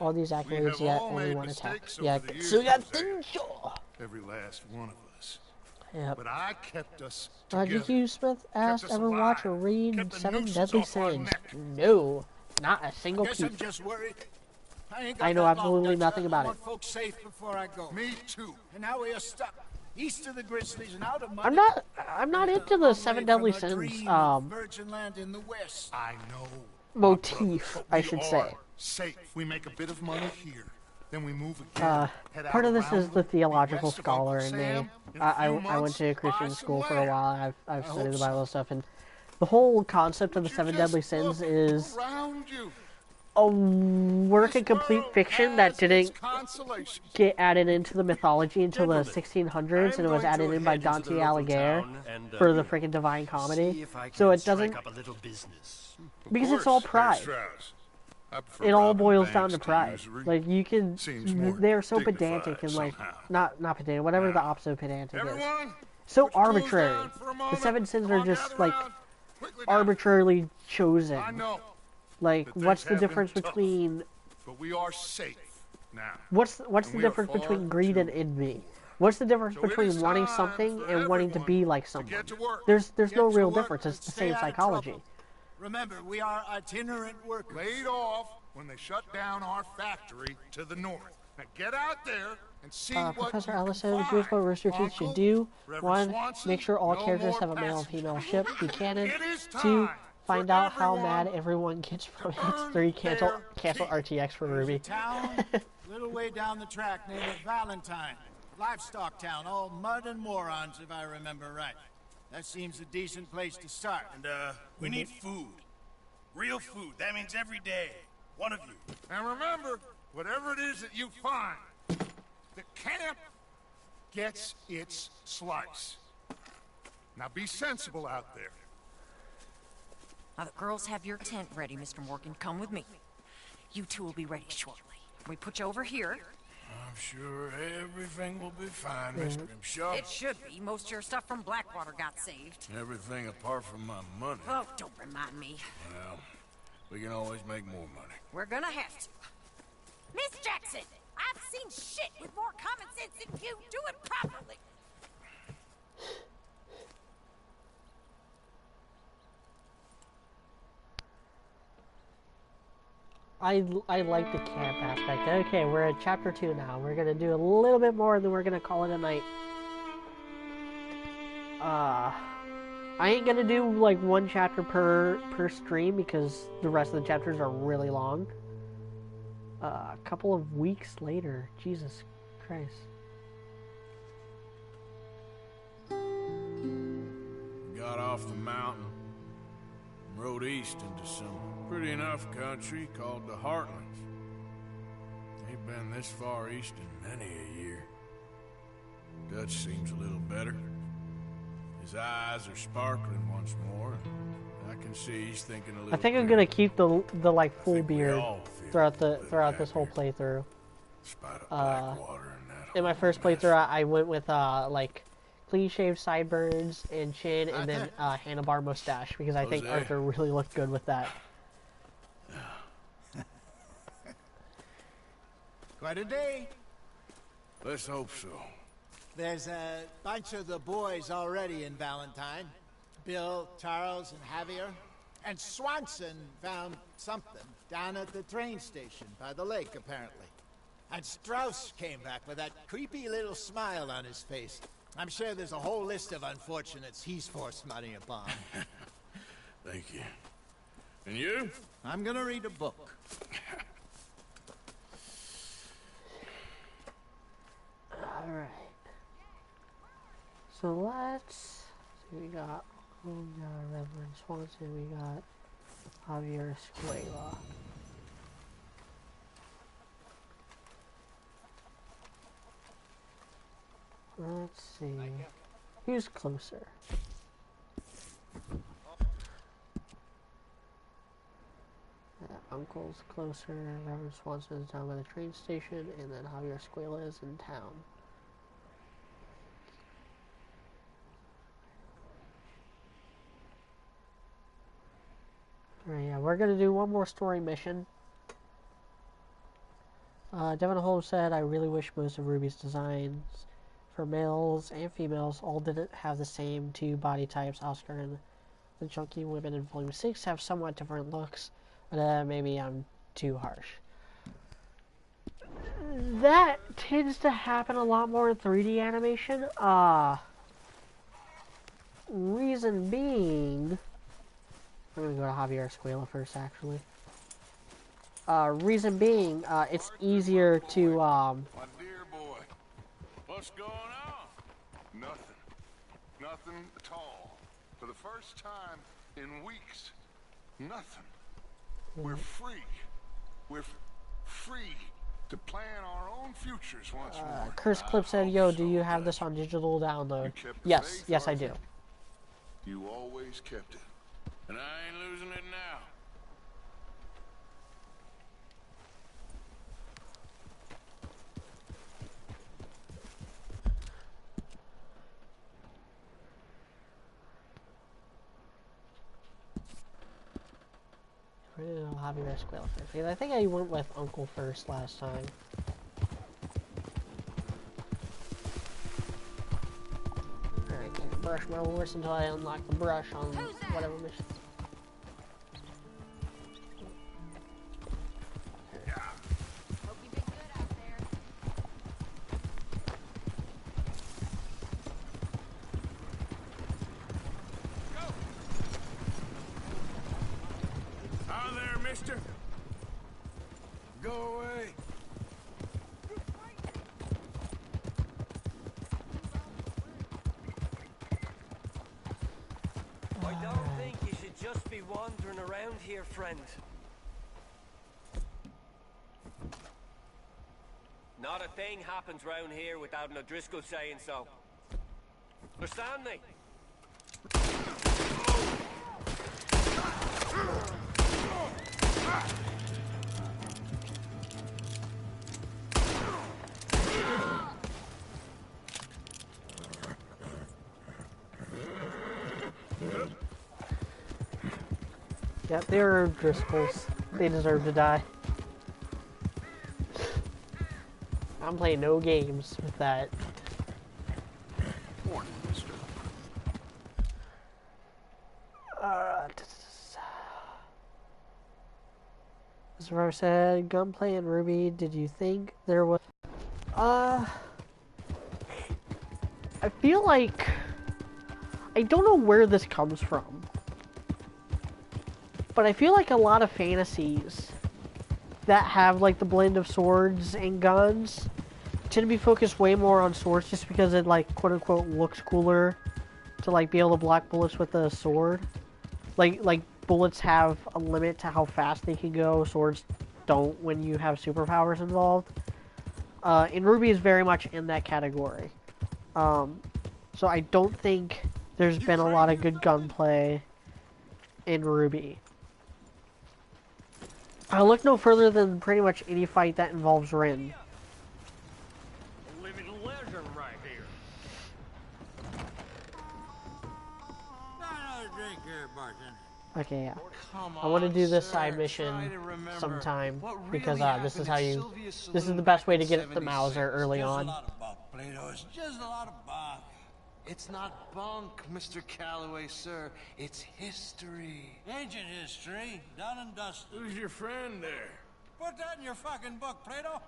[SPEAKER 1] All these accolades, yet only one attack. Yeah, Tsuga.
[SPEAKER 2] Every last one of us.
[SPEAKER 1] Yep.
[SPEAKER 2] But I kept us
[SPEAKER 1] Roger
[SPEAKER 2] together.
[SPEAKER 1] Hugh Smith asked, ever watch or read Seven Deadly Sins? No, not a single
[SPEAKER 3] Guess I'm
[SPEAKER 1] peep.
[SPEAKER 3] just worried.
[SPEAKER 1] I know absolutely nothing about
[SPEAKER 3] I
[SPEAKER 1] it.
[SPEAKER 3] want folks safe before I go.
[SPEAKER 2] Me too.
[SPEAKER 3] And now we are stuck east of the Grizzlies and out of money.
[SPEAKER 1] I'm not into the Seven Deadly Sins
[SPEAKER 3] Virgin land in the west.
[SPEAKER 2] I know.
[SPEAKER 1] motif, I should say.
[SPEAKER 2] Safe. We make a bit of money here. Then we move again.
[SPEAKER 1] Part of this is the theological scholar in me. I went to Christian school for a while. I've studied the Bible and stuff, and the whole concept of the Seven Deadly Sins is a work of complete fiction that didn't get added into the mythology until the 1600s, and it was added in by Dante Alighieri for the freaking Divine Comedy. So it doesn't, because it's all pride. It all boils down to pride. Like, you can, they're so pedantic and, like, not pedantic, whatever the opposite of pedantic is. So arbitrary. The Seven Sins are just, like, arbitrarily chosen. Like, what's the difference between...
[SPEAKER 2] But we are safe now.
[SPEAKER 1] What's the difference between greed and envy? What's the difference between wanting something and wanting to be like someone? There's no real difference. It's the same psychology.
[SPEAKER 3] Remember, we are itinerant workers.
[SPEAKER 2] Laid off when they shut down our factory to the north. Now get out there and see what
[SPEAKER 1] Professor Ellis said, here's what Rooster Teeth should do. 1, make sure all characters have a male and female ship, be canon. 2, find out how mad everyone gets from it. 3, cancel RTX for Ruby.
[SPEAKER 3] Town, little way down the track named Valentine. Livestock town, all mud and morons, if I remember right. That seems a decent place to start.
[SPEAKER 13] And, we need food. Real food. That means every day. One of you.
[SPEAKER 2] And remember, whatever it is that you find, the camp gets its slice. Now be sensible out there.
[SPEAKER 4] Now the girls have your tent ready, Mr. Morgan. Come with me. You two will be ready shortly. We put you over here.
[SPEAKER 10] I'm sure everything will be fine, Mr. Grimshaw.
[SPEAKER 4] It should be. Most of your stuff from Blackwater got saved.
[SPEAKER 10] Everything apart from my money.
[SPEAKER 4] Oh, don't remind me.
[SPEAKER 10] Well, we can always make more money.
[SPEAKER 4] We're gonna have to. Miss Jackson, I've seen shit with more common sense than you. Do it properly.
[SPEAKER 1] I like the camp aspect. Okay, we're at chapter 2 now. We're gonna do a little bit more and then we're gonna call it a night. I ain't gonna do like one chapter per stream because the rest of the chapters are really long. A couple of weeks later. Jesus Christ.
[SPEAKER 10] Got off the mountain, rode east into some pretty enough country called the Heartlands. Ain't been this far east in many a year. Dutch seems a little better. His eyes are sparkling once more, and I can see he's thinking a little.
[SPEAKER 1] I think I'm gonna keep the like full beard throughout this whole playthrough. In my first playthrough, I went with like clean shaved sideburns and chin, and then handlebar mustache because I think Arthur really looked good with that.
[SPEAKER 3] Quite a day.
[SPEAKER 10] Let's hope so.
[SPEAKER 3] There's a bunch of the boys already in Valentine. Bill, Charles, and Javier. And Swanson found something down at the train station by the lake, apparently. And Strauss came back with that creepy little smile on his face. I'm sure there's a whole list of unfortunates he's forced money upon.
[SPEAKER 10] Thank you. And you?
[SPEAKER 3] I'm gonna read a book.
[SPEAKER 1] Alright. So let's see, we got Reverend Swanson, we got Javier Escuela. Let's see. Who's closer? Uncle's closer, Reverend Swanson is down by the train station, and then Javier Escuela is in town. Alright, yeah, we're gonna do one more story mission. Devin Holmes said, I really wish most of Ruby's designs for males and females all didn't have the same two body types. Oscar and the chunky women in Volume 6 have somewhat different looks, but maybe I'm too harsh. That tends to happen a lot more in 3D animation. Reason being... I'm gonna go to Javier Escuela first, actually. Reason being, it's easier to,
[SPEAKER 2] My dear boy, what's going on? Nothing. Nothing at all. For the first time in weeks. Nothing. We're free. We're free to plan our own futures once more.
[SPEAKER 1] Curse Clip said, yo, do you have this on digital download? Yes, yes I do.
[SPEAKER 2] You always kept it.
[SPEAKER 10] And I ain't losing it now.
[SPEAKER 1] I'll Javier Escuela first. I think I went with Uncle first last time. Alright, can't brush my horse until I unlock the brush on whatever mission.
[SPEAKER 11] Go away.
[SPEAKER 14] I don't think you should just be wandering around here, friend. Not a thing happens round here without an O'Driscoll saying so. Understand me?
[SPEAKER 1] Yep, they're Driscolls. They deserve to die. I'm playing no games with that.
[SPEAKER 2] Morning, mister.
[SPEAKER 1] As Rose said, gunplay and Ruby, did you think there was... I feel like... I don't know where this comes from. But I feel like a lot of fantasies that have like the blend of swords and guns tend to be focused way more on swords just because it like quote unquote looks cooler to like be able to block bullets with a sword. Like bullets have a limit to how fast they can go, swords don't when you have superpowers involved. And Ruby is very much in that category. So I don't think there's been a lot of good gunplay in Ruby. I look no further than pretty much any fight that involves Rin.
[SPEAKER 12] Living legend right here.
[SPEAKER 15] Another drink here, bartender.
[SPEAKER 1] Okay, yeah.
[SPEAKER 15] Come
[SPEAKER 1] I want to
[SPEAKER 15] on,
[SPEAKER 1] do this
[SPEAKER 15] sir.
[SPEAKER 1] side
[SPEAKER 15] Try
[SPEAKER 1] mission
[SPEAKER 15] to remember
[SPEAKER 1] sometime
[SPEAKER 15] what really
[SPEAKER 1] because this is
[SPEAKER 15] happened
[SPEAKER 1] how
[SPEAKER 15] at
[SPEAKER 1] you.
[SPEAKER 15] Sylvia's
[SPEAKER 1] This is
[SPEAKER 15] Saloon
[SPEAKER 1] the best way to
[SPEAKER 15] back in
[SPEAKER 1] get the Mauser
[SPEAKER 15] 76.
[SPEAKER 1] early
[SPEAKER 13] Just
[SPEAKER 1] on.
[SPEAKER 13] a lot of bunk, Plato. It's just a lot of bunk.
[SPEAKER 15] It's not bunk, Mr. Calloway, sir. It's history.
[SPEAKER 13] Ancient history, done and dusted.
[SPEAKER 10] Who's your friend there?
[SPEAKER 13] Put that in your fucking book, Plato.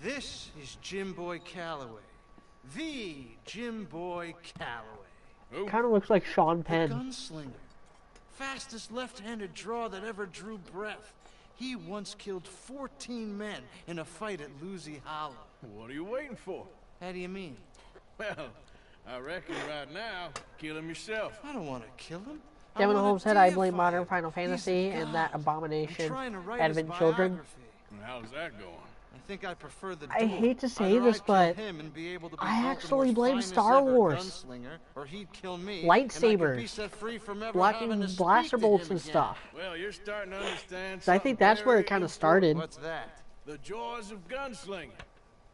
[SPEAKER 15] This is Jim Boy Calloway. The Jim Boy Calloway.
[SPEAKER 1] Kind of looks like Sean
[SPEAKER 15] The
[SPEAKER 1] Penn.
[SPEAKER 15] gunslinger. Fastest left-handed draw that ever drew breath. He once killed 14 men in a fight at Lucy Hollow.
[SPEAKER 10] What are you waiting for?
[SPEAKER 15] How do you mean?
[SPEAKER 10] Well, I reckon right now, kill him yourself.
[SPEAKER 15] I don't want to kill him.
[SPEAKER 1] Devin
[SPEAKER 15] wanna
[SPEAKER 1] Holmes said, "I
[SPEAKER 15] deify
[SPEAKER 1] blame
[SPEAKER 15] him.
[SPEAKER 1] modern Final
[SPEAKER 15] He's
[SPEAKER 1] Fantasy
[SPEAKER 15] a
[SPEAKER 1] and that
[SPEAKER 15] god.
[SPEAKER 1] abomination,
[SPEAKER 15] I'm trying to write his
[SPEAKER 1] Advent Children."
[SPEAKER 15] biography.
[SPEAKER 10] How's that going?
[SPEAKER 15] I think I prefer the
[SPEAKER 1] I
[SPEAKER 15] duel.
[SPEAKER 1] hate to say
[SPEAKER 15] Either
[SPEAKER 1] this,
[SPEAKER 15] I'd kill
[SPEAKER 1] but
[SPEAKER 15] him and be able to be
[SPEAKER 1] I
[SPEAKER 15] Baltimore's
[SPEAKER 1] actually blame
[SPEAKER 15] finest
[SPEAKER 1] Star
[SPEAKER 15] ever
[SPEAKER 1] Wars.
[SPEAKER 15] gunslinger, or he'd kill me,
[SPEAKER 1] Lightsabers,
[SPEAKER 15] and I could be set free from ever
[SPEAKER 1] blocking
[SPEAKER 15] having to speak
[SPEAKER 1] blaster
[SPEAKER 15] to
[SPEAKER 1] bolts
[SPEAKER 15] him
[SPEAKER 1] and
[SPEAKER 15] again.
[SPEAKER 1] stuff.
[SPEAKER 10] Well, you're starting to understand
[SPEAKER 1] So I think that's where it
[SPEAKER 10] very
[SPEAKER 1] kind of
[SPEAKER 10] important.
[SPEAKER 1] started.
[SPEAKER 15] What's that?
[SPEAKER 10] The joys of gunslinging.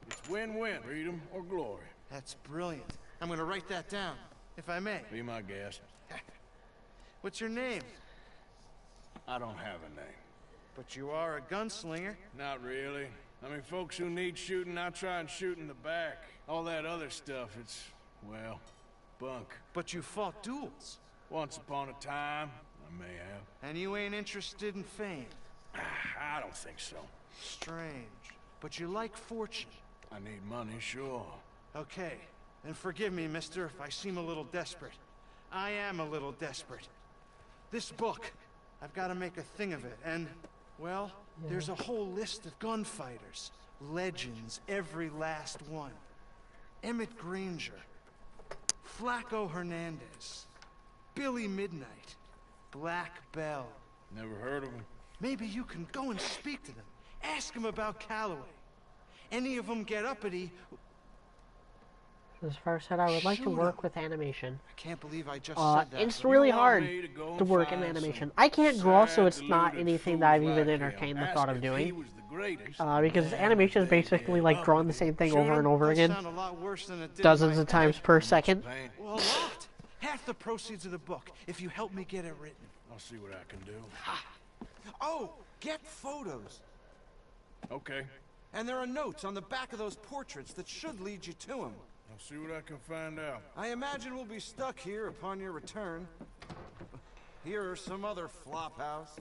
[SPEAKER 10] It's win-win, freedom or glory.
[SPEAKER 15] That's brilliant. I'm going to write that down, if I may.
[SPEAKER 10] Be my guest.
[SPEAKER 15] What's your name?
[SPEAKER 10] I don't have a name.
[SPEAKER 15] But you are a gunslinger.
[SPEAKER 10] Not really. I mean, folks who need shooting, I try and shoot in the back. All that other stuff, it's, well, bunk.
[SPEAKER 15] But you fought duels.
[SPEAKER 10] Once upon a time, I may have.
[SPEAKER 15] And you ain't interested in fame.
[SPEAKER 10] I don't think so.
[SPEAKER 15] Strange. But you like fortune.
[SPEAKER 10] I need money, sure.
[SPEAKER 15] Okay. Then forgive me, mister, if I seem a little desperate. I am a little desperate. This book, I've got to make a thing of it, and, well, there's a whole list of gunfighters. Legends, every last one. Emmett Granger. Flaco Hernandez. Billy Midnight. Black Bell.
[SPEAKER 10] Never heard of him.
[SPEAKER 15] Maybe you can go and speak to them. Ask them about Calloway. Any of them get uppity.
[SPEAKER 1] As far said, I would like to work with animation.
[SPEAKER 15] I can't believe I just said that.
[SPEAKER 1] It's really hard to work in animation. I can't draw, so it's not anything that I've even entertained the thought of doing. Because animation is basically like drawing the same thing over and over again, dozens of times per second.
[SPEAKER 15] Well, a lot. Half the proceeds of the book, if you help me get it written.
[SPEAKER 10] I'll see what I can do.
[SPEAKER 15] Oh, get photos.
[SPEAKER 10] Okay.
[SPEAKER 15] And there are notes on the back of those portraits that should lead you to him.
[SPEAKER 10] I'll see what I can find out.
[SPEAKER 15] I imagine we'll be stuck here upon your return. Here or some other flop house.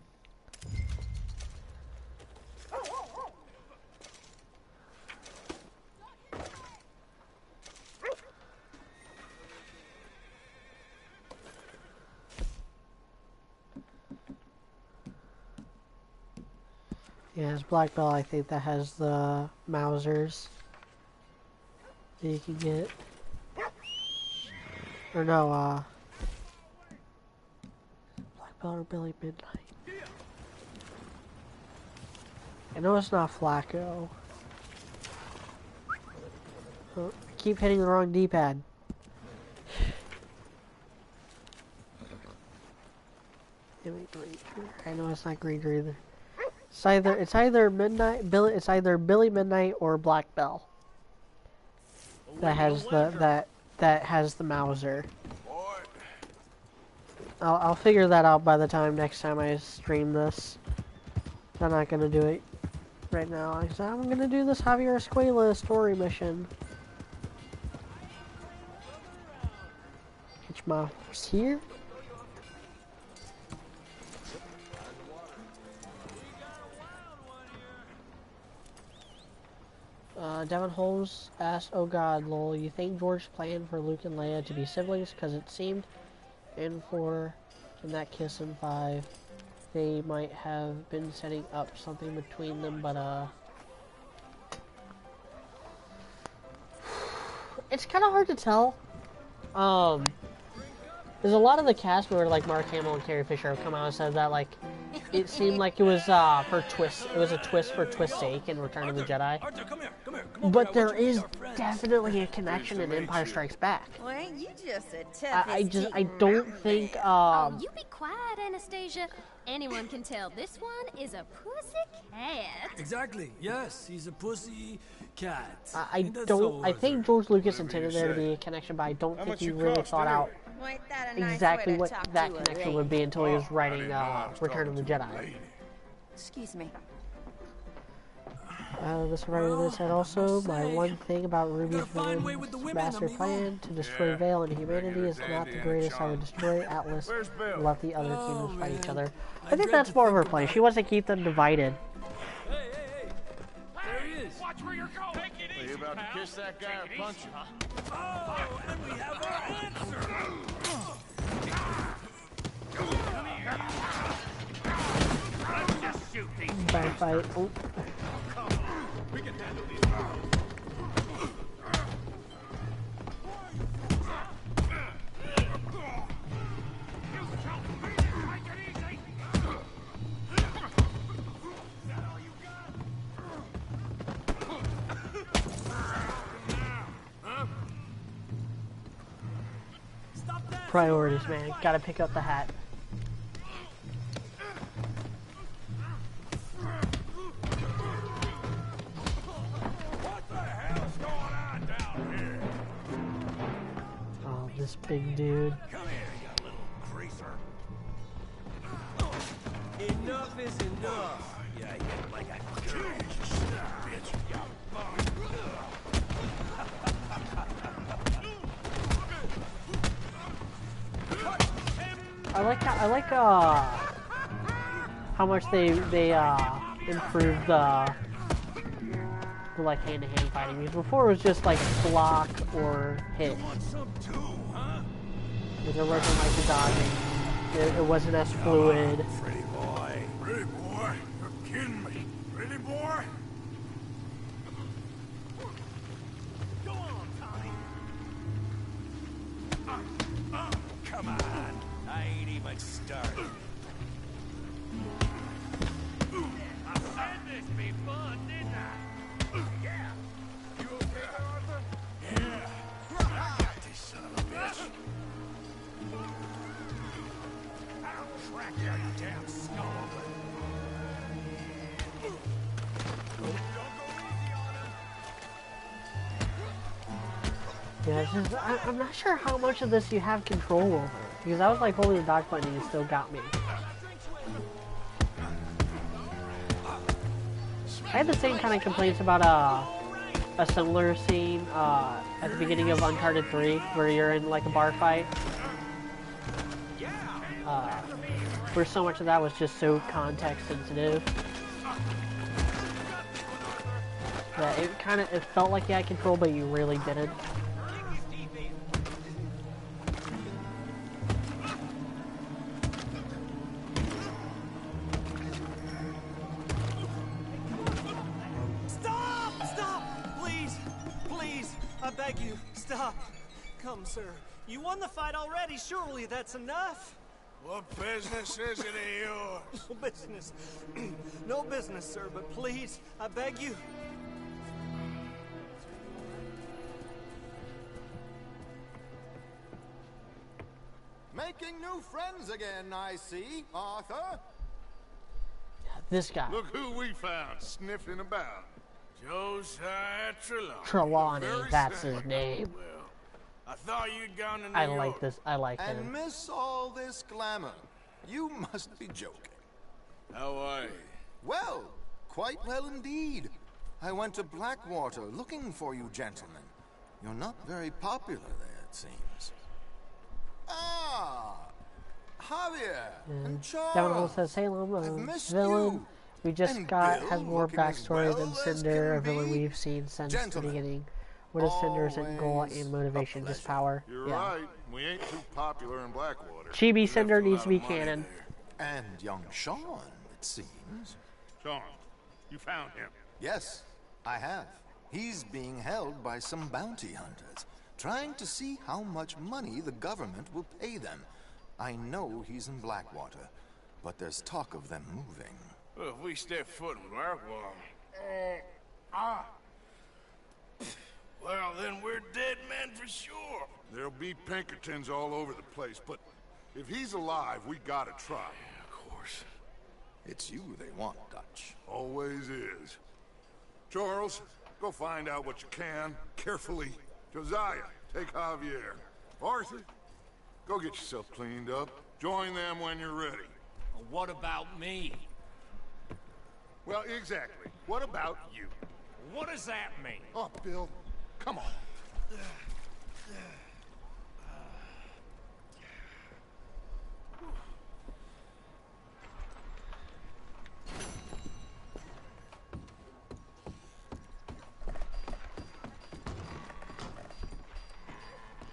[SPEAKER 1] Yeah, it's Black Belt, I think, that has the Mausers that you can get. Or no, Black Belt or Billy Midnight. I know it's not Flaco. Oh, I keep hitting the wrong D-pad. I know it's not Granger either. It's either Billy Midnight or Black Bell that has that has the Mauser. I'll figure that out by the time next time I stream this. I'm not gonna do it right now. I'm gonna do this Javier Escuela story mission. Catch my horse here. Devin Holmes asked, "Oh God, lol, you think George planned for Luke and Leia to be siblings? Because it seemed in that kiss in 5, they might have been setting up something between them, but it's kind of hard to tell. There's a lot of the cast where like Mark Hamill and Carrie Fisher have come out and said that like it seemed like it was for twist. It was a twist for twist's sake in Return of the Jedi.
[SPEAKER 7] Arthur, come here.
[SPEAKER 1] But there is definitely a connection in Empire Strikes Back.
[SPEAKER 16] Well, ain't you just a tough
[SPEAKER 1] I don't think
[SPEAKER 17] Oh, you be quiet, Anastasia. Anyone can tell this one is a pussy cat.
[SPEAKER 7] Exactly. Yes, he's a pussy cat.
[SPEAKER 1] I think George Lucas intended there to be a connection, but I don't think he really thought out exactly what that connection would be until he was writing Return of the Jedi.
[SPEAKER 4] Excuse me.
[SPEAKER 1] This writer said also, my one thing about Ruby's villain's master plan to destroy Vale and humanity is not the greatest. I would destroy Atlas and let the other kingdoms fight each other. I think that's more of her plan. She wants to keep them divided.
[SPEAKER 7] Hey! There he is!
[SPEAKER 13] Watch where you're going! Take it easy,
[SPEAKER 11] Are you about to kiss that guy or punch him?
[SPEAKER 7] Oh, and we have our answer!
[SPEAKER 12] Let's just shoot these
[SPEAKER 1] Bad fight. Oh.
[SPEAKER 12] We can handle these.
[SPEAKER 1] Priorities, man. Gotta pick up the hat. Oh, this big dude.
[SPEAKER 12] Come here, you little greaser.
[SPEAKER 7] Enough is enough.
[SPEAKER 12] Yeah, you like a girl. Bitch, you bum.
[SPEAKER 1] I like how much they improved the like hand-to-hand fighting, because before it was just like block or hit. There wasn't like the dodging. It wasn't as fluid.
[SPEAKER 12] Pretty boy, you're kidding me. Pretty boy. Go on, Tommy. Come on. I ain't even started. I said this be fun, didn't I? Yeah. You okay, Arthur? Yeah. I got this son of a bitch. I'll crack your damn skull open. Don't go easy on him.
[SPEAKER 1] Yeah, it's just, I'm not sure how much of this you have control over, because I was like holding the dodge button and it still got me. I had the same kind of complaints about a similar scene at the beginning of Uncharted 3, where you're in like a bar fight. Where so much of that was just so context sensitive that it felt like you had control, but you really didn't.
[SPEAKER 18] I beg you, stop. Come, sir. You won the fight already. Surely that's enough.
[SPEAKER 13] What business is it of yours?
[SPEAKER 18] No business. No business, sir, but please, I beg you.
[SPEAKER 19] Making new friends again, I see, Arthur.
[SPEAKER 1] This guy.
[SPEAKER 2] Look who we found sniffing about.
[SPEAKER 10] Josiah Trelawney.
[SPEAKER 1] Trelawney, that's his name.
[SPEAKER 10] Well, I thought you'd gone to New
[SPEAKER 1] I
[SPEAKER 10] York.
[SPEAKER 1] like this. I like him.
[SPEAKER 19] And miss all this glamour. You must be joking.
[SPEAKER 10] How are you?
[SPEAKER 19] Well, quite well indeed. I went to Blackwater looking for you gentlemen. You're not very popular there, it seems. Ah, Javier and Charles.
[SPEAKER 1] Downhill says Salem, villain. We just got has more backstory than Cinder, a villain we've seen since the beginning. What is Cinder's end goal and motivation? Just power.
[SPEAKER 2] You're right. We ain't too popular in Blackwater.
[SPEAKER 1] Chibi Cinder needs to be canon.
[SPEAKER 19] And young Sean, it seems.
[SPEAKER 2] Sean, you found him.
[SPEAKER 19] Yes, I have. He's being held by some bounty hunters, trying to see how much money the government will pay them. I know he's in Blackwater, but there's talk of them moving.
[SPEAKER 10] Well, if we step foot in Blackwater... Well, then we're dead men for sure.
[SPEAKER 2] There'll be Pinkertons all over the place, but if he's alive, we gotta try.
[SPEAKER 10] Yeah, of course.
[SPEAKER 19] It's you they want, Dutch.
[SPEAKER 2] Always is. Charles, go find out what you can, carefully. Josiah, take Javier. Arthur, Go get yourself cleaned up. Join them when you're ready.
[SPEAKER 12] Well, what about me?
[SPEAKER 2] Well, exactly. What about you?
[SPEAKER 12] What does that mean?
[SPEAKER 2] Oh, Bill, come on.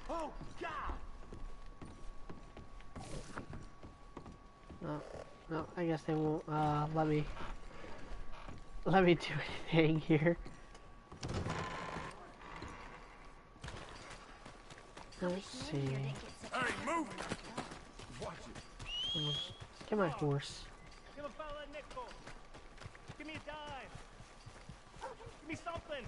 [SPEAKER 12] Oh, God!
[SPEAKER 1] No, I guess they won't let me do anything here. Let's see.
[SPEAKER 12] Hey, move! Watch it.
[SPEAKER 1] Get my horse.
[SPEAKER 18] Give a fella a nickel. Give me a dime. Give me something.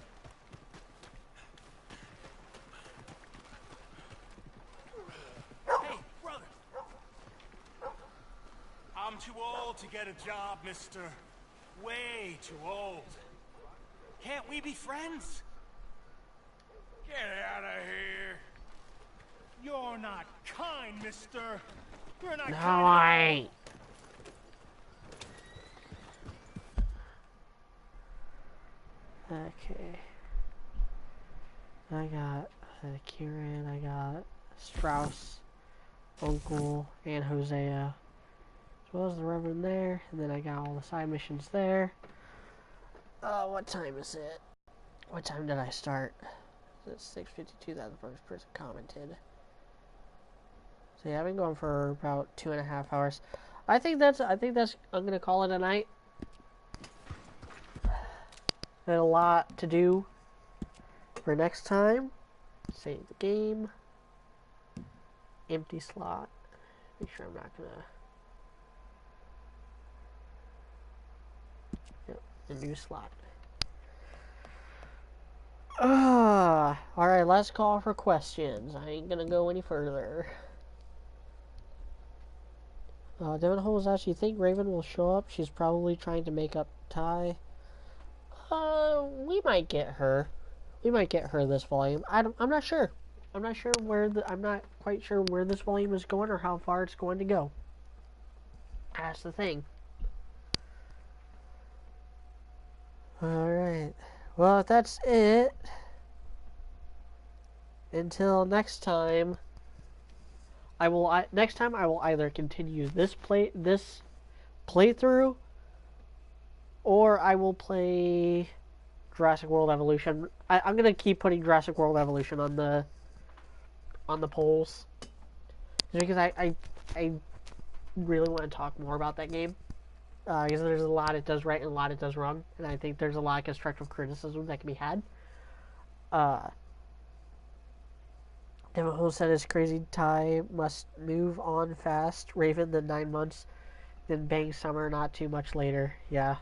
[SPEAKER 12] Hey, brother! I'm too old to get a job, mister. Way too old. Can't we be friends? Get out of here. You're not kind, mister. You're not
[SPEAKER 1] No,
[SPEAKER 12] kind.
[SPEAKER 1] I ain't. Okay. I got Kieran, I got Strauss, Uncle, and Hosea. As well as the Reverend there. And then I got all the side missions there. What time is it? What time did I start? It's 6:52 that the first person commented. So yeah, I've been going for about 2.5 hours. I think that's I'm gonna call it a night. Had a lot to do for next time. Save the game. Empty slot. Make sure I'm not gonna. Yep, a new slot. Alright, last call for questions. I ain't gonna go any further. Devin Holmes asked, you think Raven will show up? She's probably trying to make up Ty. We might get her. We might get her this volume. I'm not sure. I'm not quite sure where this volume is going or how far it's going to go. That's the thing. Alright. Well, if that's it, until next time, I will either continue this playthrough, or I will play Jurassic World Evolution. I'm gonna keep putting Jurassic World Evolution on the polls, because I really want to talk more about that game. Because there's a lot it does right and a lot it does wrong, and I think there's a lot of constructive criticism that can be had. Devin said it's crazy. Ty must move on fast. Raven, then 9 months, then bang Summer not too much later. Yeah.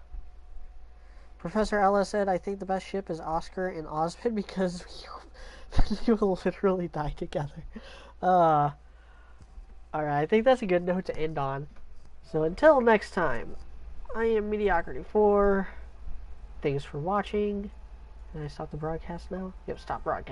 [SPEAKER 1] Professor Ella said, I think the best ship is Oscar and Osmond because we will literally die together. Alright, I think that's a good note to end on. So until next time, I am Mediocrity4. Thanks for watching. Can I stop the broadcast now? Yep, stop broadcast.